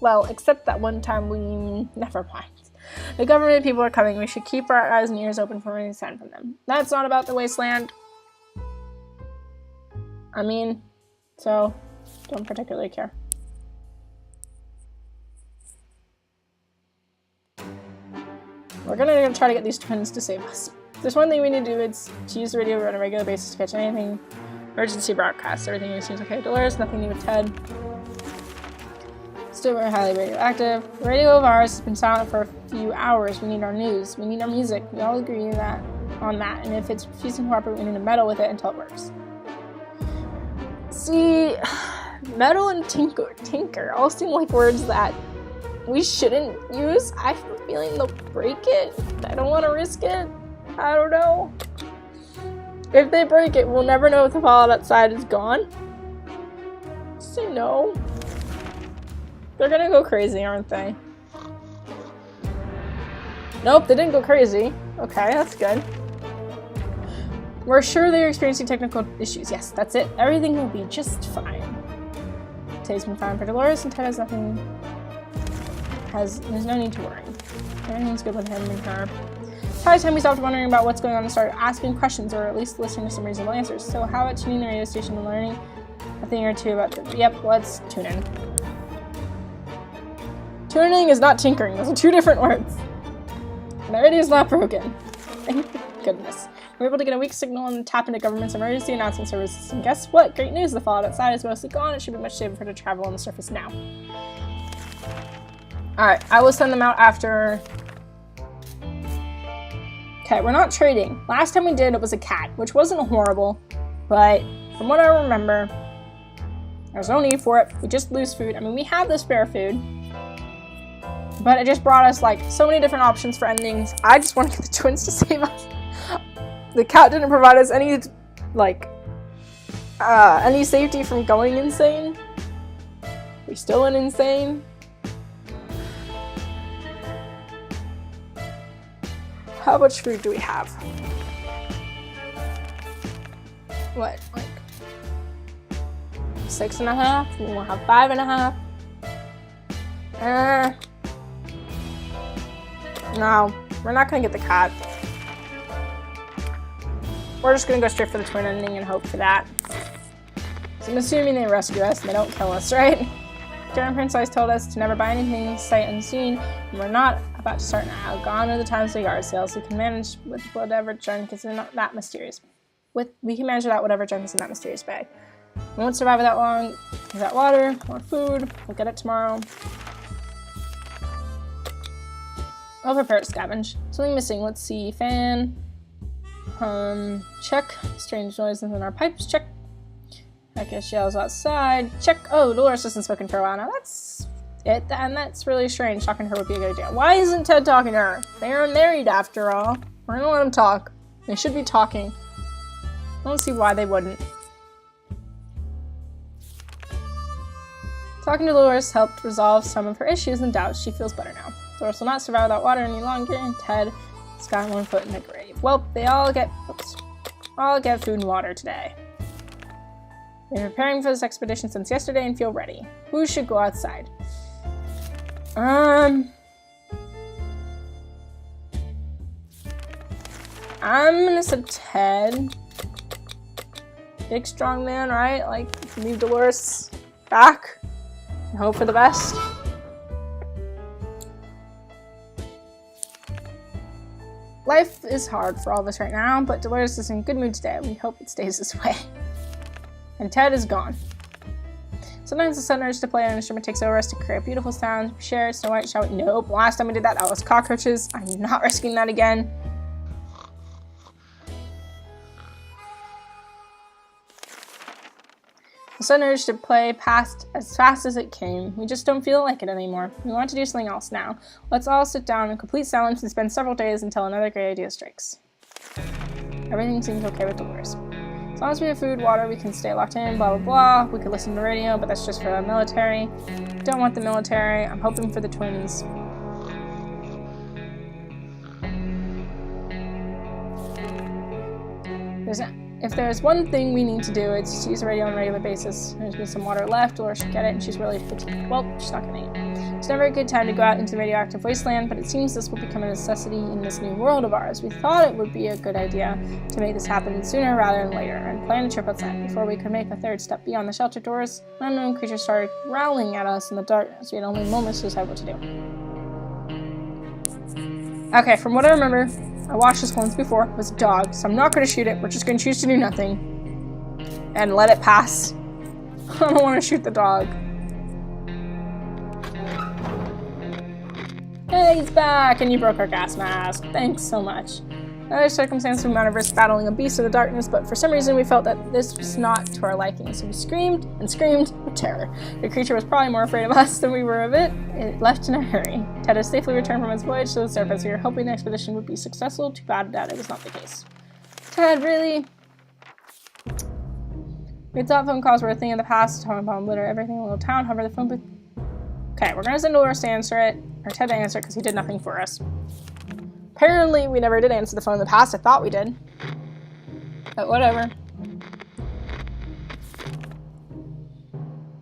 Well, except that one time we... Never mind. The government people are coming. We should keep our eyes and ears open for any sign from them. That's not about the wasteland. So don't particularly care. We're gonna try to get these twins to save us. If there's one thing we need to do, it's to use the radio on a regular basis to catch anything. Emergency broadcasts. Everything seems okay. Dolores, nothing new with Ted. Still very highly radioactive. The radio of ours has been silent for a few hours. We need our news. We need our music. We all agree on that. And if it's refusing to cooperate, we need to meddle with it until it works. See, meddle and tinker all seem like words that we shouldn't use. I have a feeling they'll break it. I don't want to risk it. I don't know. If they break it, we'll never know if the fallout outside is gone. Say no. They're gonna go crazy, aren't they? Nope, they didn't go crazy. Okay, that's good. We're sure they're experiencing technical issues. Yes, that's it. Everything will be just fine. Today's been fine for Dolores, and Ted has nothing... There's no need to worry. Everything's good with him and her. It's probably time we stopped wondering about what's going on and started asking questions, or at least listening to some reasonable answers. So how about tuning the radio station and learning a thing or two about it? Yep, let's tune in. Tuning is not tinkering. Those are two different words. And the radio is not broken. Thank goodness. We're able to get a weak signal and tap into government's emergency announcement services. And guess what? Great news. The fallout outside is mostly gone. It should be much safer to travel on the surface now. Alright, I will send them out after... Okay, we're not trading. Last time we did, it was a cat, which wasn't horrible, but from what I remember, there's no need for it. We just lose food. I mean, we have the spare food, but it just brought us, so many different options for endings. I just want to get the twins to save us. The cat didn't provide us any safety from going insane. We still went insane. How much food do we have? What, like 6.5? We'll have 5.5. No, we're not gonna get the cat. We're just gonna go straight for the twin ending and hope for that. So I'm assuming they rescue us and they don't kill us, right? Darren Prince always told us to never buy anything sight unseen, and we're not about to start now. Gone are the times of yard sales. We can manage with whatever junk is in that mysterious. We can manage without whatever junk is in that mysterious bag. We won't survive that long. Without water, more food. We'll get it tomorrow. I'll prepare to scavenge. Something missing. Let's see. Fan. Check. Strange noises in our pipes. Check. I guess shells outside. Check. Oh, Dolores hasn't spoken for a while now. That's it, and that's really strange. Talking to her would be a good idea. Why isn't Ted talking to her? They are married after all. We're gonna let them talk. They should be talking. I don't see why they wouldn't. Talking to Dolores helped resolve some of her issues and doubts. She feels better now. Dolores will not survive without water any longer, and Ted has got one foot in the grave. Well, they all get food and water today. We've been preparing for this expedition since yesterday and feel ready. Who should go outside? I'm gonna say Ted. Big strong man, right? Like, leave Dolores back and hope for the best. Life is hard for all of us right now, but Dolores is in good mood today, and we hope it stays this way. And Ted is gone. Sometimes the sudden urge to play an instrument takes over us to create beautiful sounds. We share Snow White, shall we? Nope. Last time we did that, that was cockroaches. I'm not risking that again. The sudden urge to play passed as fast as it came. We just don't feel like it anymore. We want to do something else now. Let's all sit down in complete silence and spend several days until another great idea strikes. Everything seems okay with Dolores. As long as we have food, water, we can stay locked in, blah, blah, blah. We could listen to the radio, but that's just for the military. Don't want the military. I'm hoping for the twins. If there's one thing we need to do, it's just use the radio on a regular basis. There's been some water left, or she'll get it, and she's really fatigued. Well, she's not gonna eat. It's never a good time to go out into the radioactive wasteland, but it seems this will become a necessity in this new world of ours. We thought it would be a good idea to make this happen sooner rather than later, and plan a trip outside. Before we could make a third step beyond the shelter doors, an unknown creature started growling at us in the darkness. We had only moments to decide what to do. Okay, from what I remember, I watched this once before. It was a dog, so I'm not going to shoot it. We're just going to choose to do nothing and let it pass. I don't want to shoot the dog. Hey, he's back, and you broke our gas mask. Thanks so much. In other circumstances, we might have risked battling a beast of the darkness, but for some reason we felt that this was not to our liking, so we screamed and screamed with terror. The creature was probably more afraid of us than we were of it. It left in a hurry. Ted has safely returned from his voyage to the surface. We were hoping the expedition would be successful. Too bad that it was not the case. Ted, really? We thought phone calls were a thing in the past. Home bomb litter everything in the little town. However, the phone booth. Okay, we're gonna send Dolores to answer it, or Ted to answer it because he did nothing for us. Apparently, we never did answer the phone in the past. I thought we did. But whatever.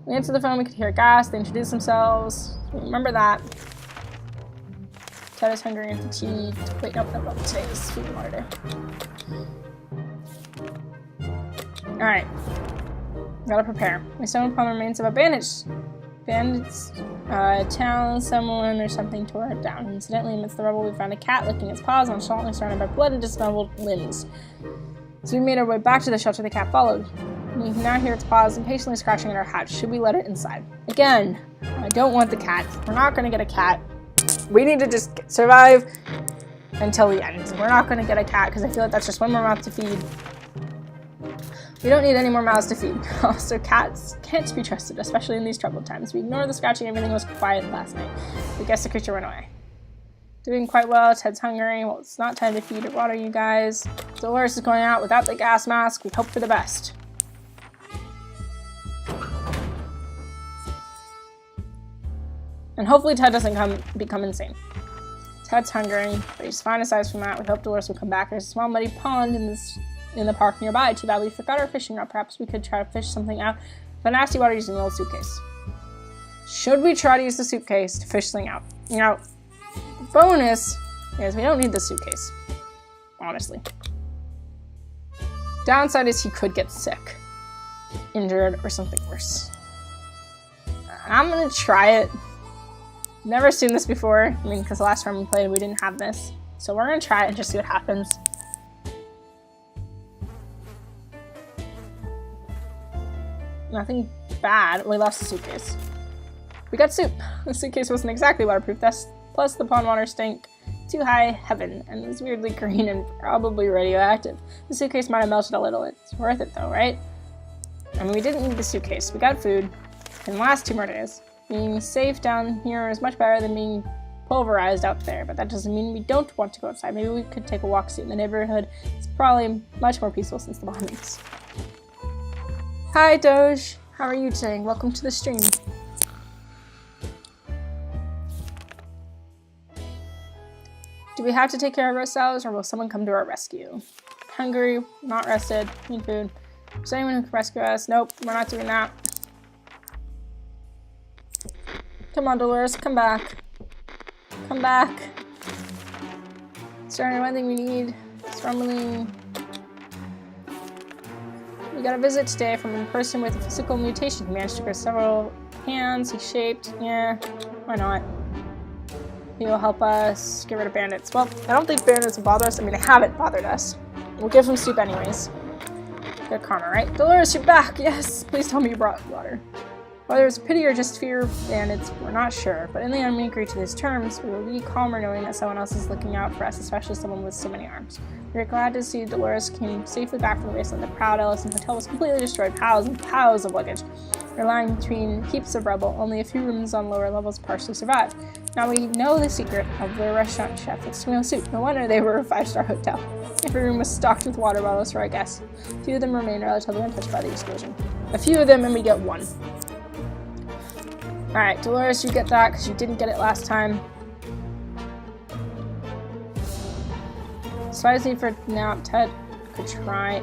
We answered the phone, we could hear gas, they introduced themselves. Remember that. Ted is hungry and fatigued. Wait, nope. Today is food and water. Alright. Gotta prepare. We stumbled upon the remains of a bandits, town, someone or something tore it down. Incidentally, amidst the rubble, we found a cat licking its paws on nonchalantly surrounded by blood and dismembered limbs. As we made our way back to the shelter, the cat followed. We can now hear its paws impatiently scratching at our hatch. Should we let it inside? Again, I don't want the cat. We're not going to get a cat. We need to just survive until the end. We're not going to get a cat because I feel like that's just one more mouth to feed. We don't need any more mouths to feed. Also, cats can't be trusted, especially in these troubled times. We ignored the scratching, everything was quiet last night. We guess the creature went away. Doing quite well, Ted's hungry. Well, it's not time to feed or water you guys. Dolores is going out without the gas mask. We hope for the best. And hopefully Ted doesn't become insane. Ted's hungry, but he's fine aside from that. We hope Dolores will come back. There's a small muddy pond in the park nearby. Too bad we forgot our fishing rod. Perhaps we could try to fish something out of the nasty water using the old suitcase. Should we try to use the suitcase to fish something out? You know, the bonus is we don't need the suitcase. Honestly. Downside is he could get sick, injured, or something worse. I'm gonna try it. Never seen this before. I mean, because the last time we played, we didn't have this. So we're gonna try it and just see what happens. Nothing bad. We lost the suitcase. We got soup. The suitcase wasn't exactly waterproof. Plus the pond water stank too high heaven and was weirdly green and probably radioactive. The suitcase might have melted a little. It's worth it though, right? I mean, we didn't need the suitcase. We got food. And the last 2 more days. Being safe down here is much better than being pulverized out there, but that doesn't mean we don't want to go outside. Maybe we could take a walk soon. The neighborhood is probably much more peaceful since the bombings. Hi, Doge. How are you today? Welcome to the stream. Do we have to take care of ourselves, or will someone come to our rescue? Hungry, not rested, need food. Is there anyone who can rescue us? Nope, we're not doing that. Come on, Dolores, come back. Come back. Is there anything we need? It's rumbling. We got a visit today from a person with a physical mutation. He managed to grow several hands. He shaped. Yeah, why not? He will help us get rid of bandits. Well, I don't think bandits will bother us. I mean, they haven't bothered us. We'll give him soup anyways. Good karma, right? Dolores, you're back! Yes! Please tell me you brought water. Whether it's pity or just fear of bandits, we're not sure. But in the end, we agree to these terms. We will be calmer knowing that someone else is looking out for us, especially someone with so many arms. We're glad to see Dolores came safely back from the wasteland. The proud Ellison Hotel was completely destroyed. Piles and piles of luggage. We're lying between heaps of rubble. Only a few rooms on lower levels partially survived. Now we know the secret of the restaurant chef. It's tomato soup. No wonder they were a 5-star hotel. Every room was stocked with water bottles for our guests. Few of them remain relatively untouched by the explosion. A few of them, and we get 1. Alright, Dolores, you get that because you didn't get it last time. Surprisingly for now, Ted could try.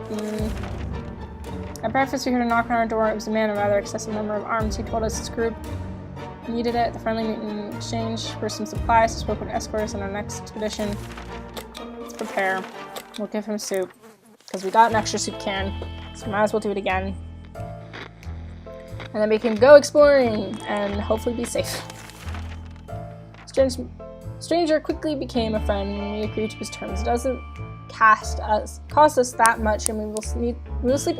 At breakfast, we heard a knock on our door. It was a man of rather excessive number of arms. He told us his group needed it. The friendly meet in exchange for some supplies. He spoke with escorts on our next expedition. Let's prepare. We'll give him soup because we got an extra soup can, so we might as well do it again. And then we can go exploring and hopefully be safe. Stranger quickly became a friend when we agreed to his terms. It doesn't cost us that much, and we will sleep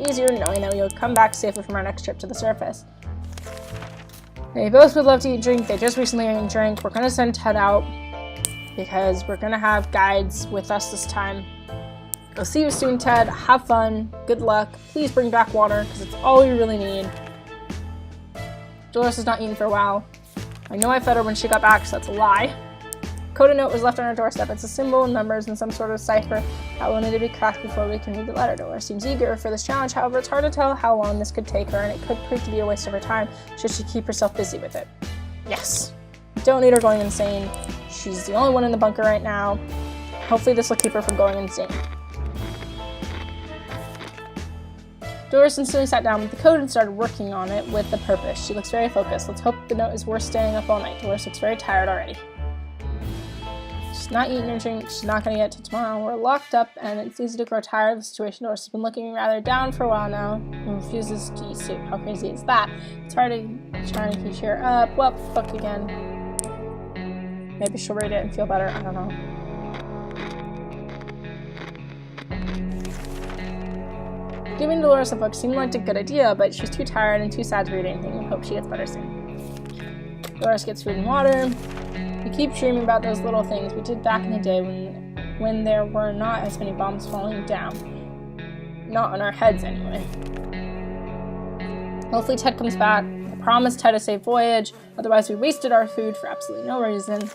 easier knowing that we will come back safely from our next trip to the surface. They both would love to eat and drink. They just recently ate and drank. We're gonna send Ted out because we're gonna have guides with us this time. We'll see you soon, Ted. Have fun. Good luck. Please bring back water because it's all we really need. Dolores has not eaten for a while. I know I fed her when she got back, so that's a lie. Code note was left on our doorstep. It's a symbol, numbers, and some sort of cipher that will need to be cracked before we can read the letter. Dolores seems eager for this challenge. However, it's hard to tell how long this could take her, and it could prove to be a waste of her time should she keep herself busy with it. Yes. Don't need her going insane. She's the only one in the bunker right now. Hopefully this will keep her from going insane. Dolores instantly sat down with the code and started working on it with a purpose. She looks very focused. Let's hope the note is worth staying up all night. Dolores looks very tired already. She's not eating or drinking. She's not going to get to tomorrow. We're locked up, and it's easy to grow tired of the situation. Dolores has been looking rather down for a while now and refuses to eat soup. How crazy is that? It's hard to try to cheer her up. Well, fuck again. Maybe she'll read it and feel better. I don't know. Giving Dolores a book seemed like a good idea, but she's too tired and too sad to read anything. We hope she gets better soon. Dolores gets food and water. We keep dreaming about those little things we did back in the day when there were not as many bombs falling down. Not on our heads, anyway. Hopefully Ted comes back. I promised Ted a safe voyage, otherwise we wasted our food for absolutely no reason.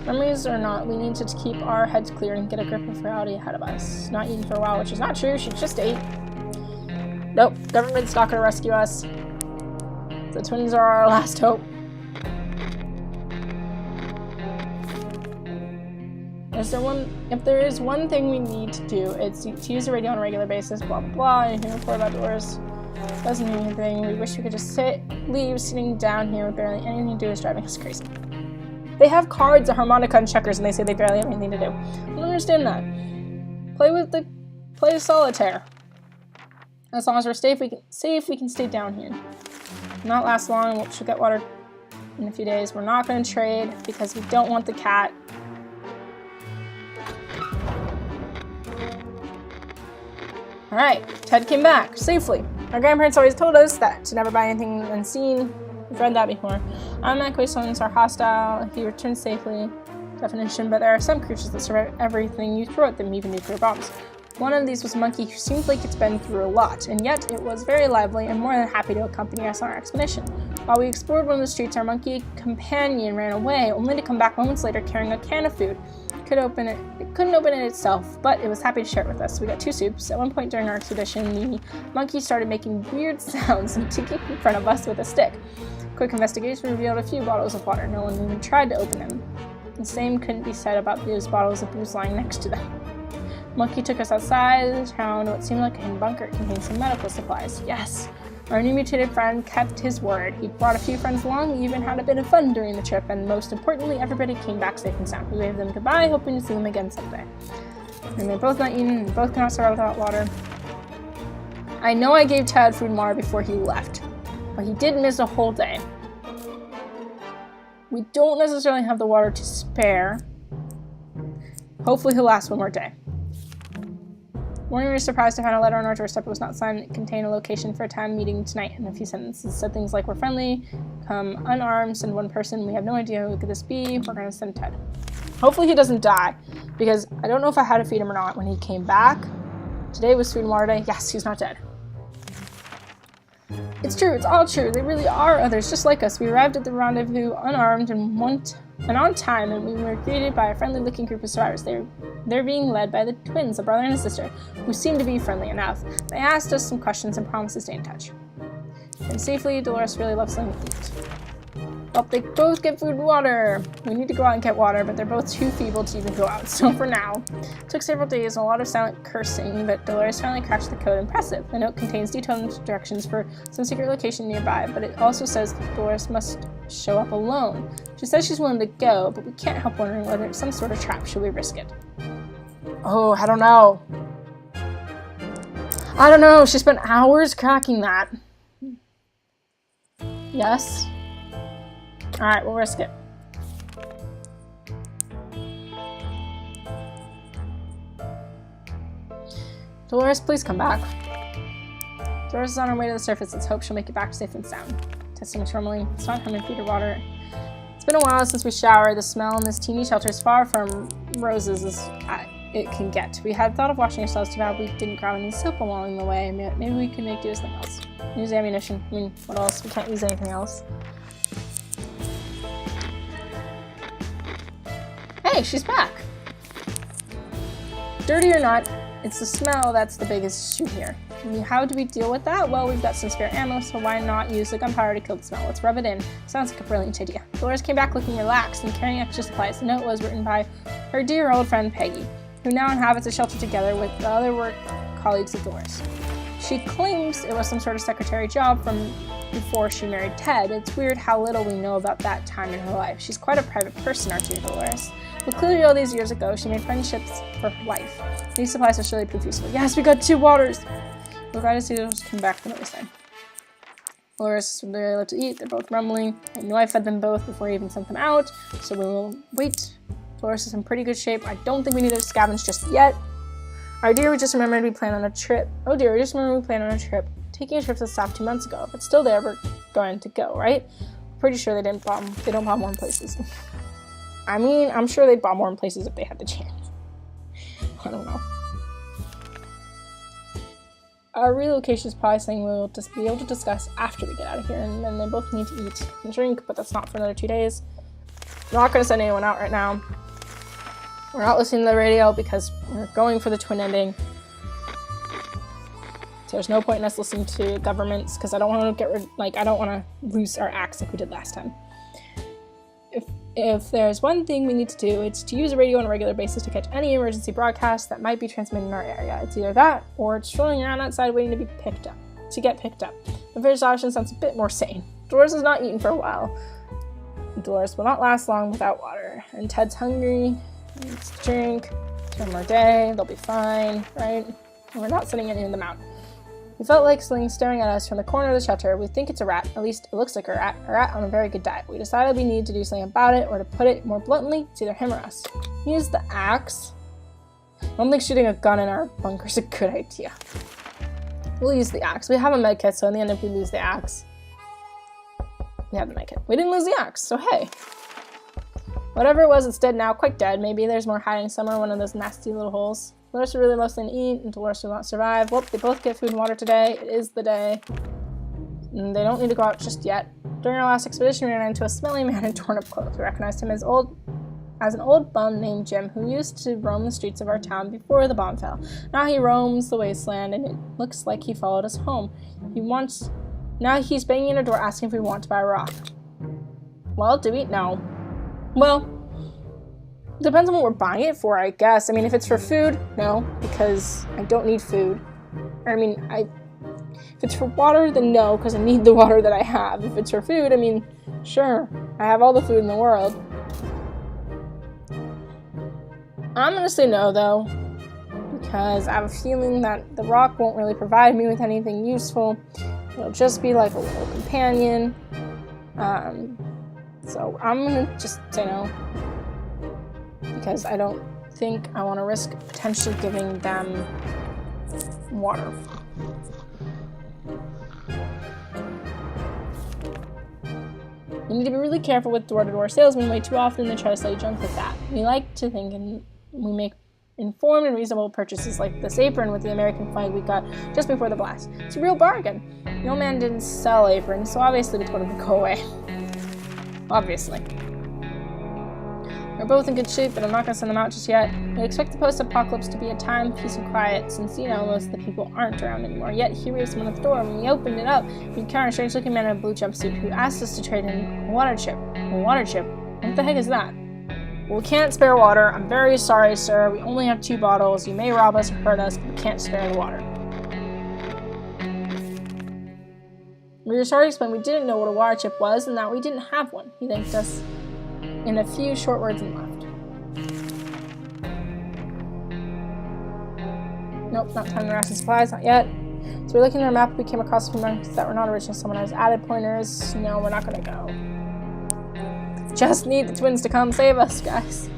Memories or not, we need to keep our heads clear and get a grip of reality ahead of us. Not eating for a while, which is not true. She just ate. Nope, government's not going to rescue us. The twins are our last hope. If there is one thing we need to do, it's to use the radio on a regular basis, blah blah blah. Anything report about Dolores doesn't mean anything. We wish we could just leave sitting down here with barely anything to do is driving us crazy. They have cards, a harmonica, and checkers, and they say they barely have anything to do. I don't understand that. Play solitaire. As long as we're safe, we can stay down here. Not last long. She'll get water in a few days. We're not going to trade because we don't want the cat. Alright, Ted came back safely. Our grandparents always told us that to never buy anything unseen. We've read that before. Automatic wastelands are hostile. He returned safely. Definition, but there are some creatures that survive everything you throw at them, even nuclear bombs. One of these was a monkey who seemed like it's been through a lot, and yet it was very lively and more than happy to accompany us on our expedition. While we explored one of the streets, our monkey companion ran away, only to come back moments later carrying a can of food. It couldn't open it itself, but it was happy to share it with us. We got 2 soups. At one point during our expedition, the monkey started making weird sounds and ticking in front of us with a stick. Quick investigation revealed a few bottles of water. No one even tried to open them. The same couldn't be said about those bottles of booze lying next to them. Monkey took us outside the town to what seemed like a hidden bunker. It contained some medical supplies. Yes! Our new mutated friend kept his word. He brought a few friends along, even had a bit of fun during the trip, and most importantly, everybody came back safe and sound. We waved them goodbye, hoping to see them again someday. And they're both not eaten, and both cannot survive without water. I know I gave Ted food and water before he left, but he did miss a whole day. We don't necessarily have the water to spare. Hopefully he'll last one more day. Morning, we were surprised to find a letter on our doorstep. It was not signed. It contained a location for a time meeting tonight, and a few sentences said things like, "We're friendly, come unarmed, send one person. We have no idea who could this be. We're going to send Ted." Hopefully he doesn't die, because I don't know if I had to feed him or not when he came back. Today was food and water day. Yes, he's not dead. It's true, it's all true. They really are others, just like us. We arrived at the rendezvous unarmed and on time, and we were greeted by a friendly-looking group of survivors. They're being led by the twins, a brother and a sister, who seem to be friendly enough. They asked us some questions and promised to stay in touch. And safely, Dolores really loves them to eat. Well, they both get food and water. We need to go out and get water, but they're both too feeble to even go out, so for now. It took several days and a lot of silent cursing, but Dolores finally cracked the code. Impressive. The note contains detailed directions for some secret location nearby, but it also says that Dolores must show up alone. She says she's willing to go, but we can't help wondering whether it's some sort of trap. Should we risk it? Oh, I don't know. I don't know. She spent hours cracking that. Yes? Alright, we'll risk it. Dolores, please come back. Dolores is on her way to the surface. Let's hope she'll make it back safe and sound. Testing is rumbling. It's not 100 feet of water. It's been a while since we showered. The smell in this teeny shelter is far from roses as it can get. We had thought of washing ourselves too bad we didn't grab any soap along the way. Maybe we can make do with something else. Use ammunition. I mean, what else? We can't use anything else. Hey, she's back! Dirty or not, it's the smell that's the biggest issue here. I mean, how do we deal with that? Well, we've got some spare ammo, so why not use the gunpowder to kill the smell? Let's rub it in. Sounds like a brilliant idea. Dolores came back looking relaxed and carrying extra supplies. The note was written by her dear old friend Peggy, who now inhabits a shelter together with the other work colleagues of Dolores. She claims it was some sort of secretary job from before she married Ted. It's weird how little we know about that time in her life. She's quite a private person, aren't you, Dolores? But clearly all these years ago, she made friendships for her life. These supplies will surely prove useful. Yes, we got 2 waters! We're glad to see those come back the next time. Dolores would really love to eat. They're both rumbling. I know I fed them both before I even sent them out, so we will wait. Dolores is in pretty good shape. I don't think we need to scavenge just yet. Our dear, we just remembered we planned on a trip. Oh dear, we just remembered we planned on a trip. Taking a trip to the south 2 months ago, but still there, we're going to go, right? Pretty sure they don't bomb warm places. I mean, I'm sure they'd bomb warm places if they had the chance. I don't know. Our relocation is probably something we'll just be able to discuss after we get out of here, and then they both need to eat and drink, but that's not for another 2 days. I'm not going to send anyone out right now. We're not listening to the radio because we're going for the twin ending. So there's no point in us listening to governments because I don't want to I don't want to lose our axe like we did last time. If If there's one thing we need to do, it's to use a radio on a regular basis to catch any emergency broadcasts that might be transmitted in our area. It's either that, or it's strolling around outside waiting to get picked up. The first option sounds a bit more sane. Dolores has not eaten for a while. Dolores will not last long without water. And Ted's hungry, he needs to drink. 2 more day, they'll be fine, right? And we're not sending any of them out. We felt like something staring at us from the corner of the shelter. We think it's a rat, at least it looks like a rat on a very good diet. We decided we needed to do something about it, or to put it more bluntly, it's either him or us. Use the axe. I don't think shooting a gun in our bunker is a good idea. We'll use the axe. We have a med kit, so in the end if we lose the axe, we have the med kit. We didn't lose the axe, so hey. Whatever it was, it's dead now, quite dead. Maybe there's more hiding somewhere in one of those nasty little holes. Dolores would really love something to eat, and Dolores will not survive. Well, they both get food and water today. It is the day. And they don't need to go out just yet. During our last expedition, we ran into a smelly man in torn-up clothes. We recognized him as an old bum named Jim, who used to roam the streets of our town before the bomb fell. Now he roams the wasteland, and it looks like he followed us home. Now he's banging on our door asking if we want to buy a rock. Well, do we? No. Well, depends on what we're buying it for, I guess. I mean, if it's for food, no, because I don't need food. If it's for water, then no, because I need the water that I have. If it's for food, I mean, sure, I have all the food in the world. I'm gonna say no, though, because I have a feeling that the rock won't really provide me with anything useful. It'll just be like a little companion. So I'm gonna just say no, because I don't think I want to risk potentially giving them water. We need to be really careful with door-to-door salesmen. Way too often they try to sell you junk with that. We like to think we make informed and reasonable purchases, like this apron with the American flag we got just before the blast. It's a real bargain. The old man didn't sell aprons, so obviously we told him to go away. Obviously. We're both in good shape, but I'm not going to send them out just yet. We expect the post-apocalypse to be a time of peace and quiet, since, most of the people aren't around anymore. Yet, here we have someone at the door. When we opened it up, we encountered a strange-looking man in a blue jumpsuit who asked us to trade in a water chip. A water chip? What the heck is that? Well, we can't spare water. I'm very sorry, sir. We only have 2 bottles. You may rob us or hurt us, but we can't spare the water. We were sorry to explain we didn't know what a water chip was and that we didn't have one. He thanked us in a few short words and left. Nope, not time to ration supplies, not yet. So we're looking at our map, we came across a few monks that were not original. Someone has added pointers. No, we're not gonna go. Just need the twins to come save us, guys.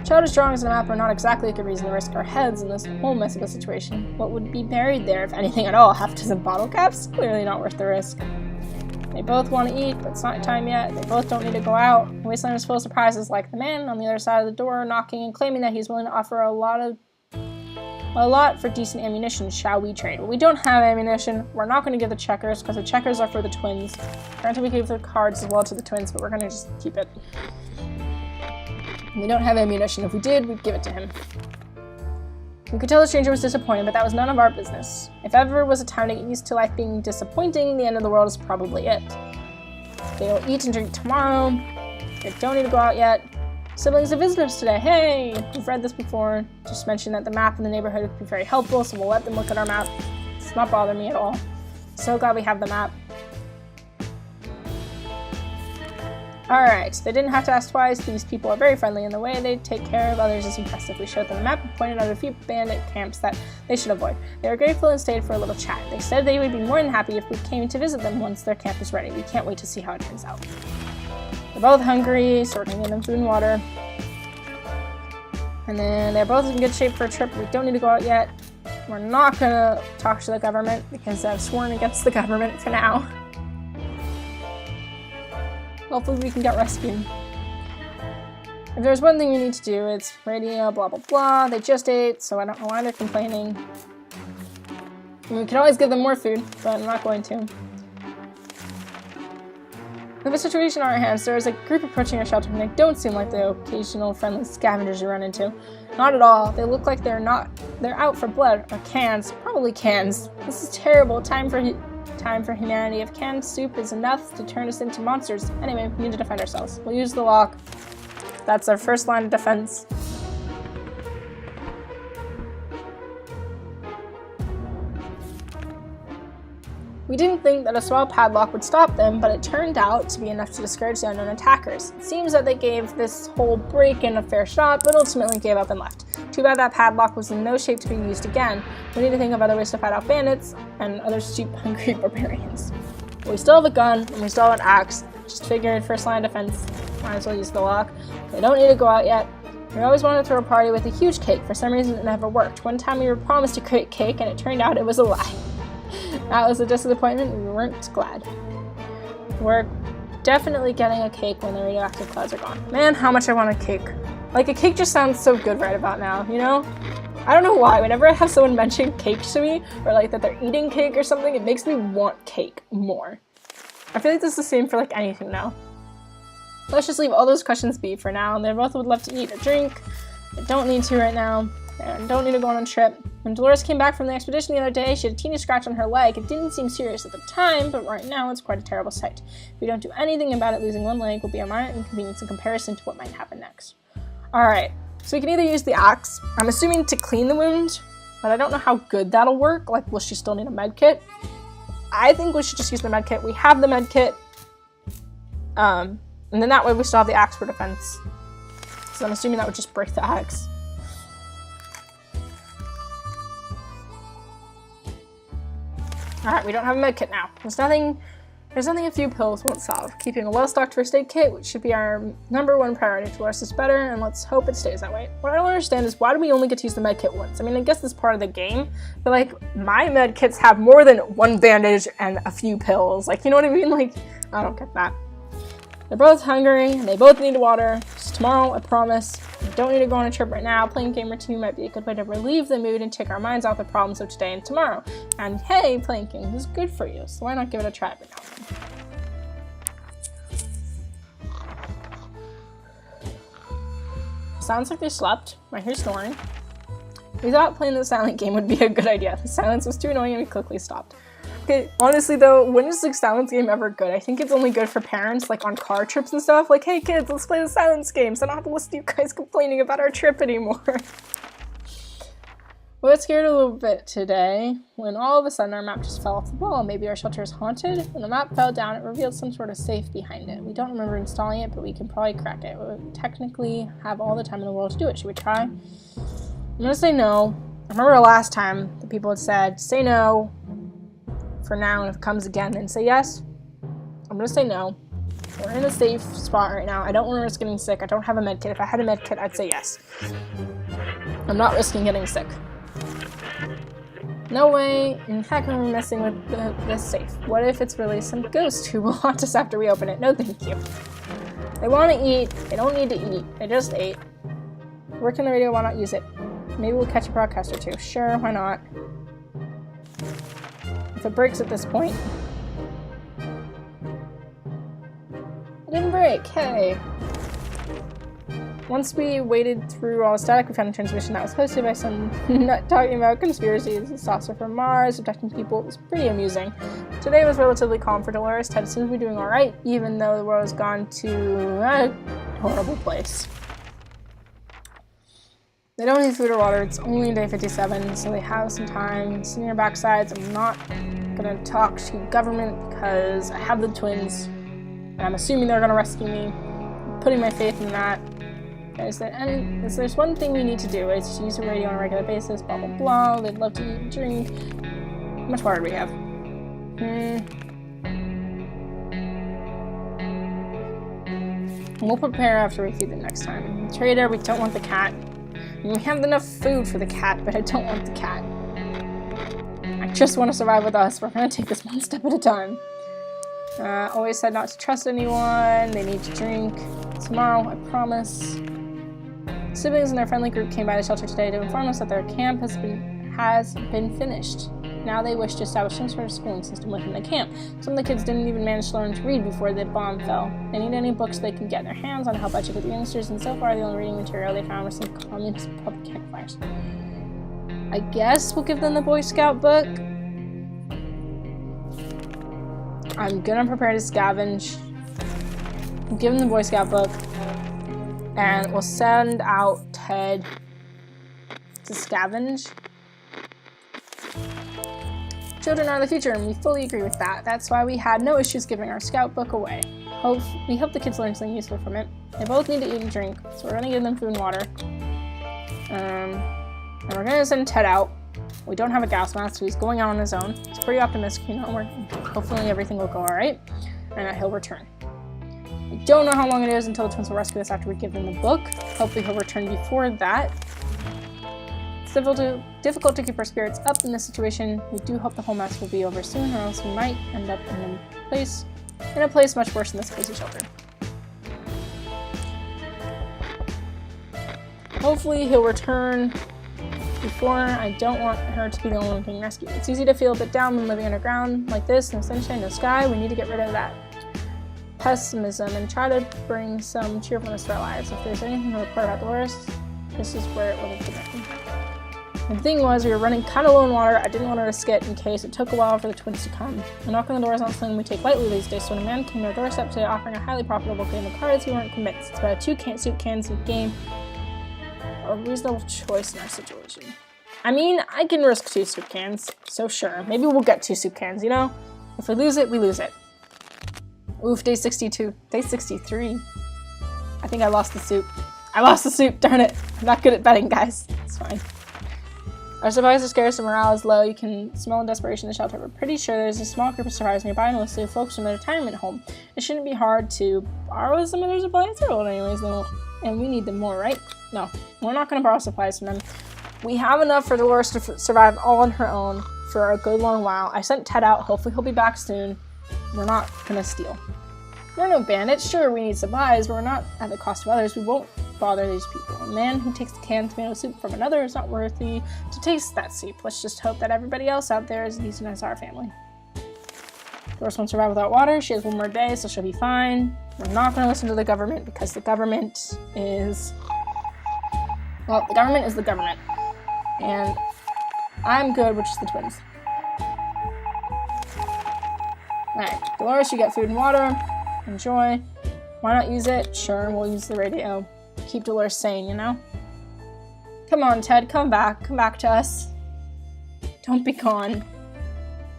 Chowder's drawings on the map are not exactly a good reason to risk our heads in this whole mess of a situation. What would be buried there, if anything at all? Half a dozen bottle caps? Clearly not worth the risk. They both want to eat, but it's not time yet. They both don't need to go out. The wasteland is full of surprises, like the man on the other side of the door knocking and claiming that he's willing to offer a lot for decent ammunition. Shall we trade? Well, we don't have ammunition. We're not going to give the checkers, because the checkers are for the twins. Granted, we gave the cards as well to the twins, but we're going to just keep it. We don't have ammunition. If we did, we'd give it to him. We could tell the stranger was disappointed, but that was none of our business. If ever was a time to get used to life being disappointing, the end of the world is probably it. They'll eat and drink tomorrow. They don't need to go out yet. Siblings have visitors today. Hey! We've read this before. Just mentioned that the map in the neighborhood would be very helpful, so we'll let them look at our map. It's not bothering me at all. So glad we have the map. Alright, they didn't have to ask twice. These people are very friendly, and the way they take care of others is impressive. We showed them the map and pointed out a few bandit camps that they should avoid. They were grateful and stayed for a little chat. They said they would be more than happy if we came to visit them once their camp is ready. We can't wait to see how it turns out. They're both hungry, so we're gonna give them food and water. And then they're both in good shape for a trip. We don't need to go out yet. We're not gonna talk to the government because I've sworn against the government for now. Hopefully we can get rescued. If there's one thing we need to do, it's radio, blah blah blah. They just ate, so I don't know why they're complaining. We can always give them more food, but I'm not going to. We have a situation on our hands. There is a group approaching our shelter, and they don't seem like the occasional friendly scavengers you run into. Not at all. They look like they're out for blood or cans. Probably cans. This is terrible. Time time for humanity. If canned soup is enough to turn us into monsters. Anyway, we need to defend ourselves. We'll use the lock. That's our first line of defense. We didn't think that a small padlock would stop them, but it turned out to be enough to discourage the unknown attackers. It seems that they gave this whole break-in a fair shot, but ultimately gave up and left. Too bad that padlock was in no shape to be used again. We need to think of other ways to fight off bandits and other sheep hungry barbarians. But we still have a gun, and we still have an axe. Just figured first line of defense, might as well use the lock. They don't need to go out yet. We always wanted to throw a party with a huge cake. For some reason, it never worked. One time we were promised a great cake, and it turned out it was a lie. That was a disappointment, and we weren't glad. We're definitely getting a cake when the radioactive clouds are gone. Man, how much I want a cake. Like, a cake just sounds so good right about now, you know? I don't know why, whenever I have someone mention cake to me, or like that they're eating cake or something, it makes me want cake more. I feel like this is the same for like anything now. Let's just leave all those questions be for now, and they both would love to eat or drink. They don't need to right now, and don't need to go on a trip. When Dolores came back from the expedition the other day, she had a teeny scratch on her leg. It didn't seem serious at the time, but right now it's quite a terrible sight. If we don't do anything about it, losing one leg will be a minor inconvenience in comparison to what might happen next. Alright, so we can either use the axe, I'm assuming to clean the wound, but I don't know how good that'll work. Like, will she still need a med kit? I think we should just use the med kit. We have the med kit, and then that way we still have the axe for defense. So I'm assuming that would just break the axe. Alright, we don't have a med kit now. There's nothing a few pills won't solve. Keeping a well-stocked first aid kit, which should be our #1 priority. Dolores is better, and let's hope it stays that way. What I don't understand is why do we only get to use the med kit once? I mean, I guess it's part of the game, but like, my med kits have more than one bandage and a few pills. Like, you know what I mean? Like, I don't get that. They're both hungry, and they both need water. So tomorrow, I promise. We don't need to go on a trip right now. Playing a game or two might be a good way to relieve the mood and take our minds off the problems of today and tomorrow. And hey, playing games is good for you, so why not give it a try every now and then? Sounds like they slept. I hear snoring. We thought playing the silent game would be a good idea. The silence was too annoying and we quickly stopped. Okay, honestly though, when is the silence game ever good? I think it's only good for parents, like on car trips and stuff. Like, hey kids, let's play the silence game so I don't have to listen to you guys complaining about our trip anymore. We got scared a little bit today when all of a sudden our map just fell off the wall. Maybe our shelter is haunted? When the map fell down, it revealed some sort of safe behind it. We don't remember installing it, but we can probably crack it. We would technically have all the time in the world to do it. Should we try? I'm gonna say no. I remember last time the people had said, say no for now, and if it comes again, then say yes. I'm gonna say no. We're in a safe spot right now. I don't want to risk getting sick. I don't have a med kit. If I had a med kit, I'd say yes. I'm not risking getting sick. No way in heck am I messing with this safe. What if it's really some ghost who will haunt us after we open it? No thank you. They want to eat. They don't need to eat. They just ate. Work in the radio, why not use it? Maybe we'll catch a broadcast or two. Sure, why not? If it breaks at this point. It didn't break, hey! Once we waded through all the static, we found a transmission that was hosted by some nut talking about conspiracies, a saucer from Mars, abducting people. It was pretty amusing. Today was relatively calm for Dolores. Ted seems to be doing alright, even though the world has gone to a horrible place. They don't need food or water. It's only day 57, so they have some time. Sitting on their backsides. I'm not gonna talk to government because I have the twins, and I'm assuming they're gonna rescue me. I'm putting my faith in that. Is there's one thing we need to do, is to use the radio on a regular basis, blah blah blah. They'd love to eat and drink. How much water do we have? We'll prepare after we feed them next time. Trader, we don't want the cat. We have enough food for the cat, but I don't want the cat. I just want to survive with us. We're gonna take this one step at a time. Always said not to trust anyone. They need to drink. Tomorrow, I promise. Siblings and their friendly group came by the shelter today to inform us that their camp has been finished. Now they wish to establish some sort of schooling system within the camp. Some of the kids didn't even manage to learn to read before the bomb fell. They need any books they can get their hands on to help educate the youngsters, and so far the only reading material they found was some comments and public campfires. I guess we'll give them the Boy Scout book. I'm gonna prepare to scavenge. Give him the Boy Scout book. And we'll send out Ted to scavenge. Children are the future, and we fully agree with that. That's why we had no issues giving our scout book away. We hope the kids learn something useful from it. They both need to eat and drink, so we're gonna give them food and water. And we're gonna send Ted out. We don't have a gas mask, so he's going out on his own. He's pretty optimistic, you know, hopefully everything will go alright, and he'll return. We don't know how long it is until the twins will rescue us after we give them the book. Hopefully he'll return before that. It's difficult to keep our spirits up in this situation. We do hope the whole mess will be over soon, or else we might end up in a place much worse than this crazy shelter. Hopefully he'll return before. I don't want her to be the only one being rescued. It's easy to feel a bit down when living underground like this, no sunshine, no sky. We need to get rid of that pessimism and try to bring some cheerfulness to our lives. If there's anything to report about Dolores, this is where it would have been. And the thing was, we were running kind of low in water. I didn't want her to skid in case it took a while for the twins to come. A knock on the door is not something we take lightly these days, so when a man came to our doorstep today offering a highly profitable game of cards, we weren't convinced. It's about a 2 soup cans game. A reasonable choice in our situation. I mean, I can risk 2 soup cans, so sure. Maybe we'll get 2 soup cans, you know? If we lose it, we lose it. Oof, day 62. Day 63. I think I lost the soup. I lost the soup, darn it. I'm not good at betting, guys. It's fine. Our supplies are scarce and morale is low. You can smell desperation in the shelter. We're pretty sure there's a small group of survivors nearby, mostly folks from the retirement home. It shouldn't be hard to borrow some of their supplies. They're old anyways, though. And we need them more, right? No, we're not going to borrow supplies from them. We have enough for Dolores to survive all on her own for a good long while. I sent Ted out. Hopefully he'll be back soon. We're not going to steal. We're no bandits. Sure, we need supplies, but we're not at the cost of others. We won't bother these people. A man who takes the canned tomato soup from another is not worthy to taste that soup. Let's just hope that everybody else out there is as decent as our family. Dolores won't survive without water. She has 1 more day, so she'll be fine. We're not going to listen to the government because the government is... Well, the government is the government. And I'm good, which is the twins. Alright, Dolores, you get food and water. Enjoy. Why not use it? Sure, we'll use the radio. Keep Dolores sane, you know? Come on, Ted, come back. Come back to us. Don't be gone.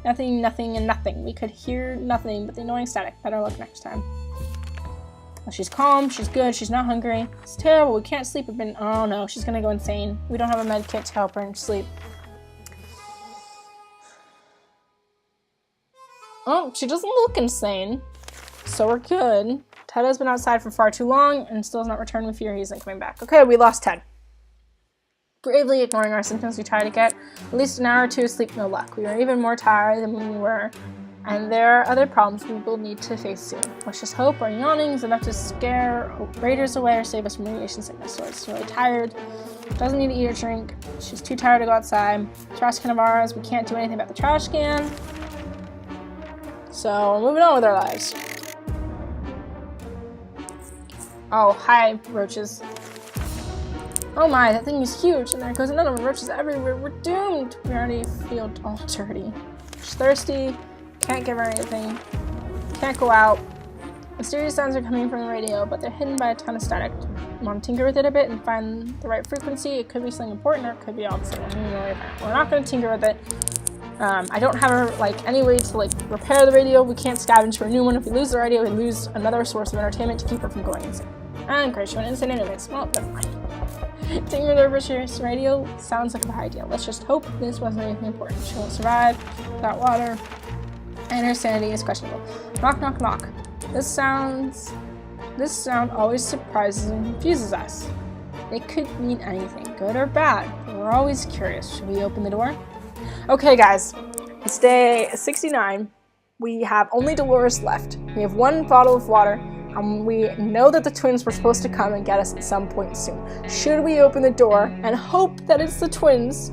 Nothing, nothing, and nothing. We could hear nothing but the annoying static. Better luck next time. Well, she's calm, she's good, she's not hungry. It's terrible, we can't sleep. Oh no, she's gonna go insane. We don't have a med kit to help her sleep. Oh, she doesn't look insane. So we're good. Ted has been outside for far too long and still has not returned. We fear he isn't coming back. Okay, we lost Ted. Bravely ignoring our symptoms, we try to get at least an hour or 2 of sleep, no luck. We are even more tired than we were, and there are other problems we will need to face soon. Let's just hope our yawning is enough to scare raiders away or save us from radiation sickness. So it's really tired, doesn't need to eat or drink, she's too tired to go outside. Trash can of ours, we can't do anything about the trash can. So we're moving on with our lives. Oh, hi, roaches. Oh my, that thing is huge, and there goes another one. Roaches everywhere. We're doomed. We already feel all dirty. She's thirsty. Can't give her anything. Can't go out. Mysterious sounds are coming from the radio, but they're hidden by a ton of static. Want to tinker with it a bit and find the right frequency? It could be something important, or it could be opposite. We're not going to tinker with it. I don't have any way to repair the radio. We can't scavenge for a new one. If we lose the radio, we lose another source of entertainment to keep her from going insane. And crash went insane anyways. Well, never mind. Tinkering with the radio sounds like a bad idea. Let's just hope this wasn't anything important. She won't survive without water, and her sanity is questionable. Knock, knock, knock. This sound always surprises and confuses us. It could mean anything, good or bad, but we're always curious. Should we open the door? Okay, guys, it's day 69. We have only Dolores left. We have 1 bottle of water, and we know that the twins were supposed to come and get us at some point soon. Should we open the door and hope that it's the twins?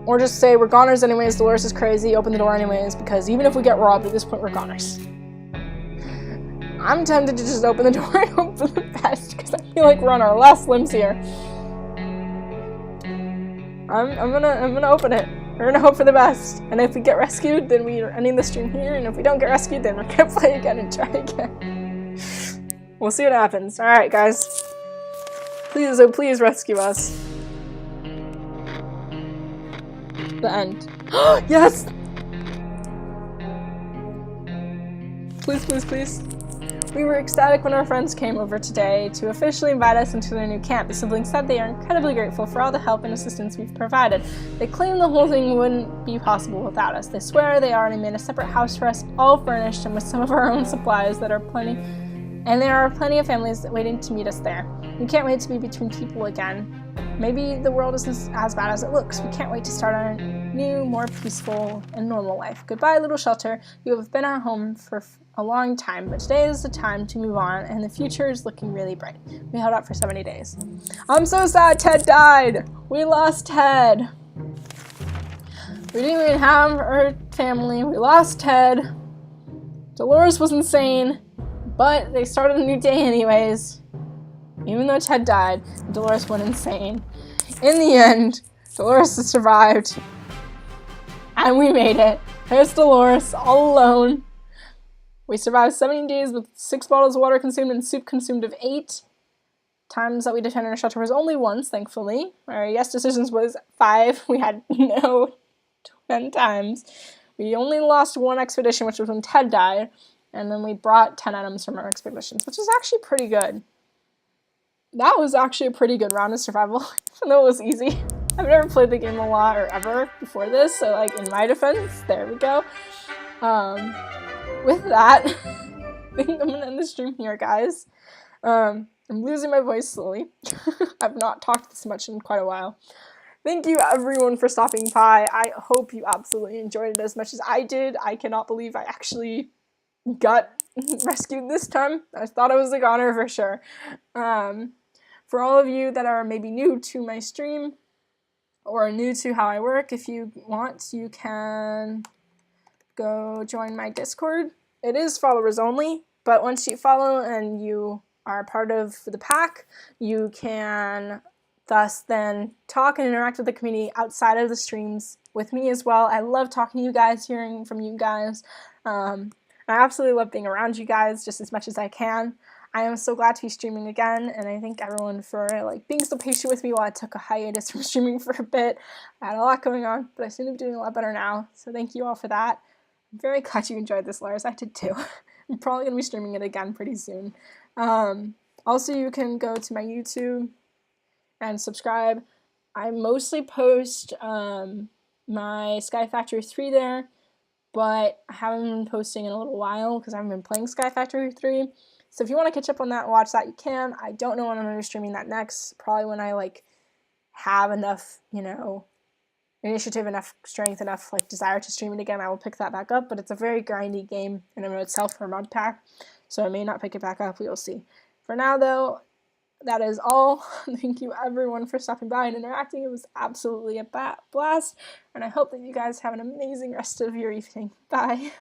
Or just say, we're goners anyways, Dolores is crazy, open the door anyways, because even if we get robbed at this point, we're goners. I'm tempted to just open the door and hope for the best, because I feel like we're on our last limbs here. I'm gonna open it. We're gonna hope for the best. And if we get rescued, then we are ending the stream here. And if we don't get rescued, then we're gonna play again and try again. We'll see what happens. Alright, guys. Please, oh please rescue us. The end. Yes! Please, please, please. We were ecstatic when our friends came over today to officially invite us into their new camp. The siblings said they are incredibly grateful for all the help and assistance we've provided. They claim the whole thing wouldn't be possible without us. They swear they already made a separate house for us, all furnished and with some of our own supplies that are plenty. And there are plenty of families waiting to meet us there. We can't wait to be between people again. Maybe the world isn't as bad as it looks. We can't wait to start our new, more peaceful and normal life. Goodbye, little shelter. You have been our home for a long time, but today is the time to move on, and the future is looking really bright. We held out for 70 days. I'm so sad Ted died. We lost Ted. We didn't even have our family. We lost Ted. Dolores was insane, but they started a new day anyways. Even though Ted died, Dolores went insane. In the end, Dolores survived, and we made it. There's Dolores, all alone. We survived 70 days with 6 bottles of water consumed and soup consumed of 8. Times that we defended our shelter was only once, thankfully. Our yes decisions was 5. We had no 10 times. We only lost 1 expedition, which was when Ted died. And then we brought 10 items from our expeditions, which is actually pretty good. That was actually a pretty good round of survival, even though it was easy. I've never played the game a lot or ever before this, so like in my defense, there we go. With that, I think I'm gonna end the stream here, guys. I'm losing my voice slowly. I've not talked this much in quite a while. Thank you everyone for stopping by. I hope you absolutely enjoyed it as much as I did. I cannot believe I actually got rescued this time. I thought I was a goner for sure. For all of you that are maybe new to my stream or new to how I work, if you want, you can go join my Discord. It is followers only, but once you follow and you are part of the pack, you can thus then talk and interact with the community outside of the streams with me as well. I love talking to you guys, hearing from you guys. I absolutely love being around you guys just as much as I can. I am so glad to be streaming again, and I thank everyone for being so patient with me while I took a hiatus from streaming for a bit. I had a lot going on, but I seem to be doing a lot better now, so thank you all for that. I'm very glad you enjoyed this, Lars. I did too. I'm probably going to be streaming it again pretty soon. Also, you can go to my YouTube and subscribe. I mostly post my Sky Factory 3 there, but I haven't been posting in a little while because I haven't been playing Sky Factory 3. So if you want to catch up on that and watch that, you can. I don't know when I'm going to be streaming that next. Probably when I have enough, initiative, enough strength, enough desire to stream it again, I will pick that back up. But it's a very grindy game in and of itself for mod pack, so I may not pick it back up. We will see. For now, though, that is all. Thank you everyone for stopping by and interacting. It was absolutely a blast, and I hope that you guys have an amazing rest of your evening. Bye.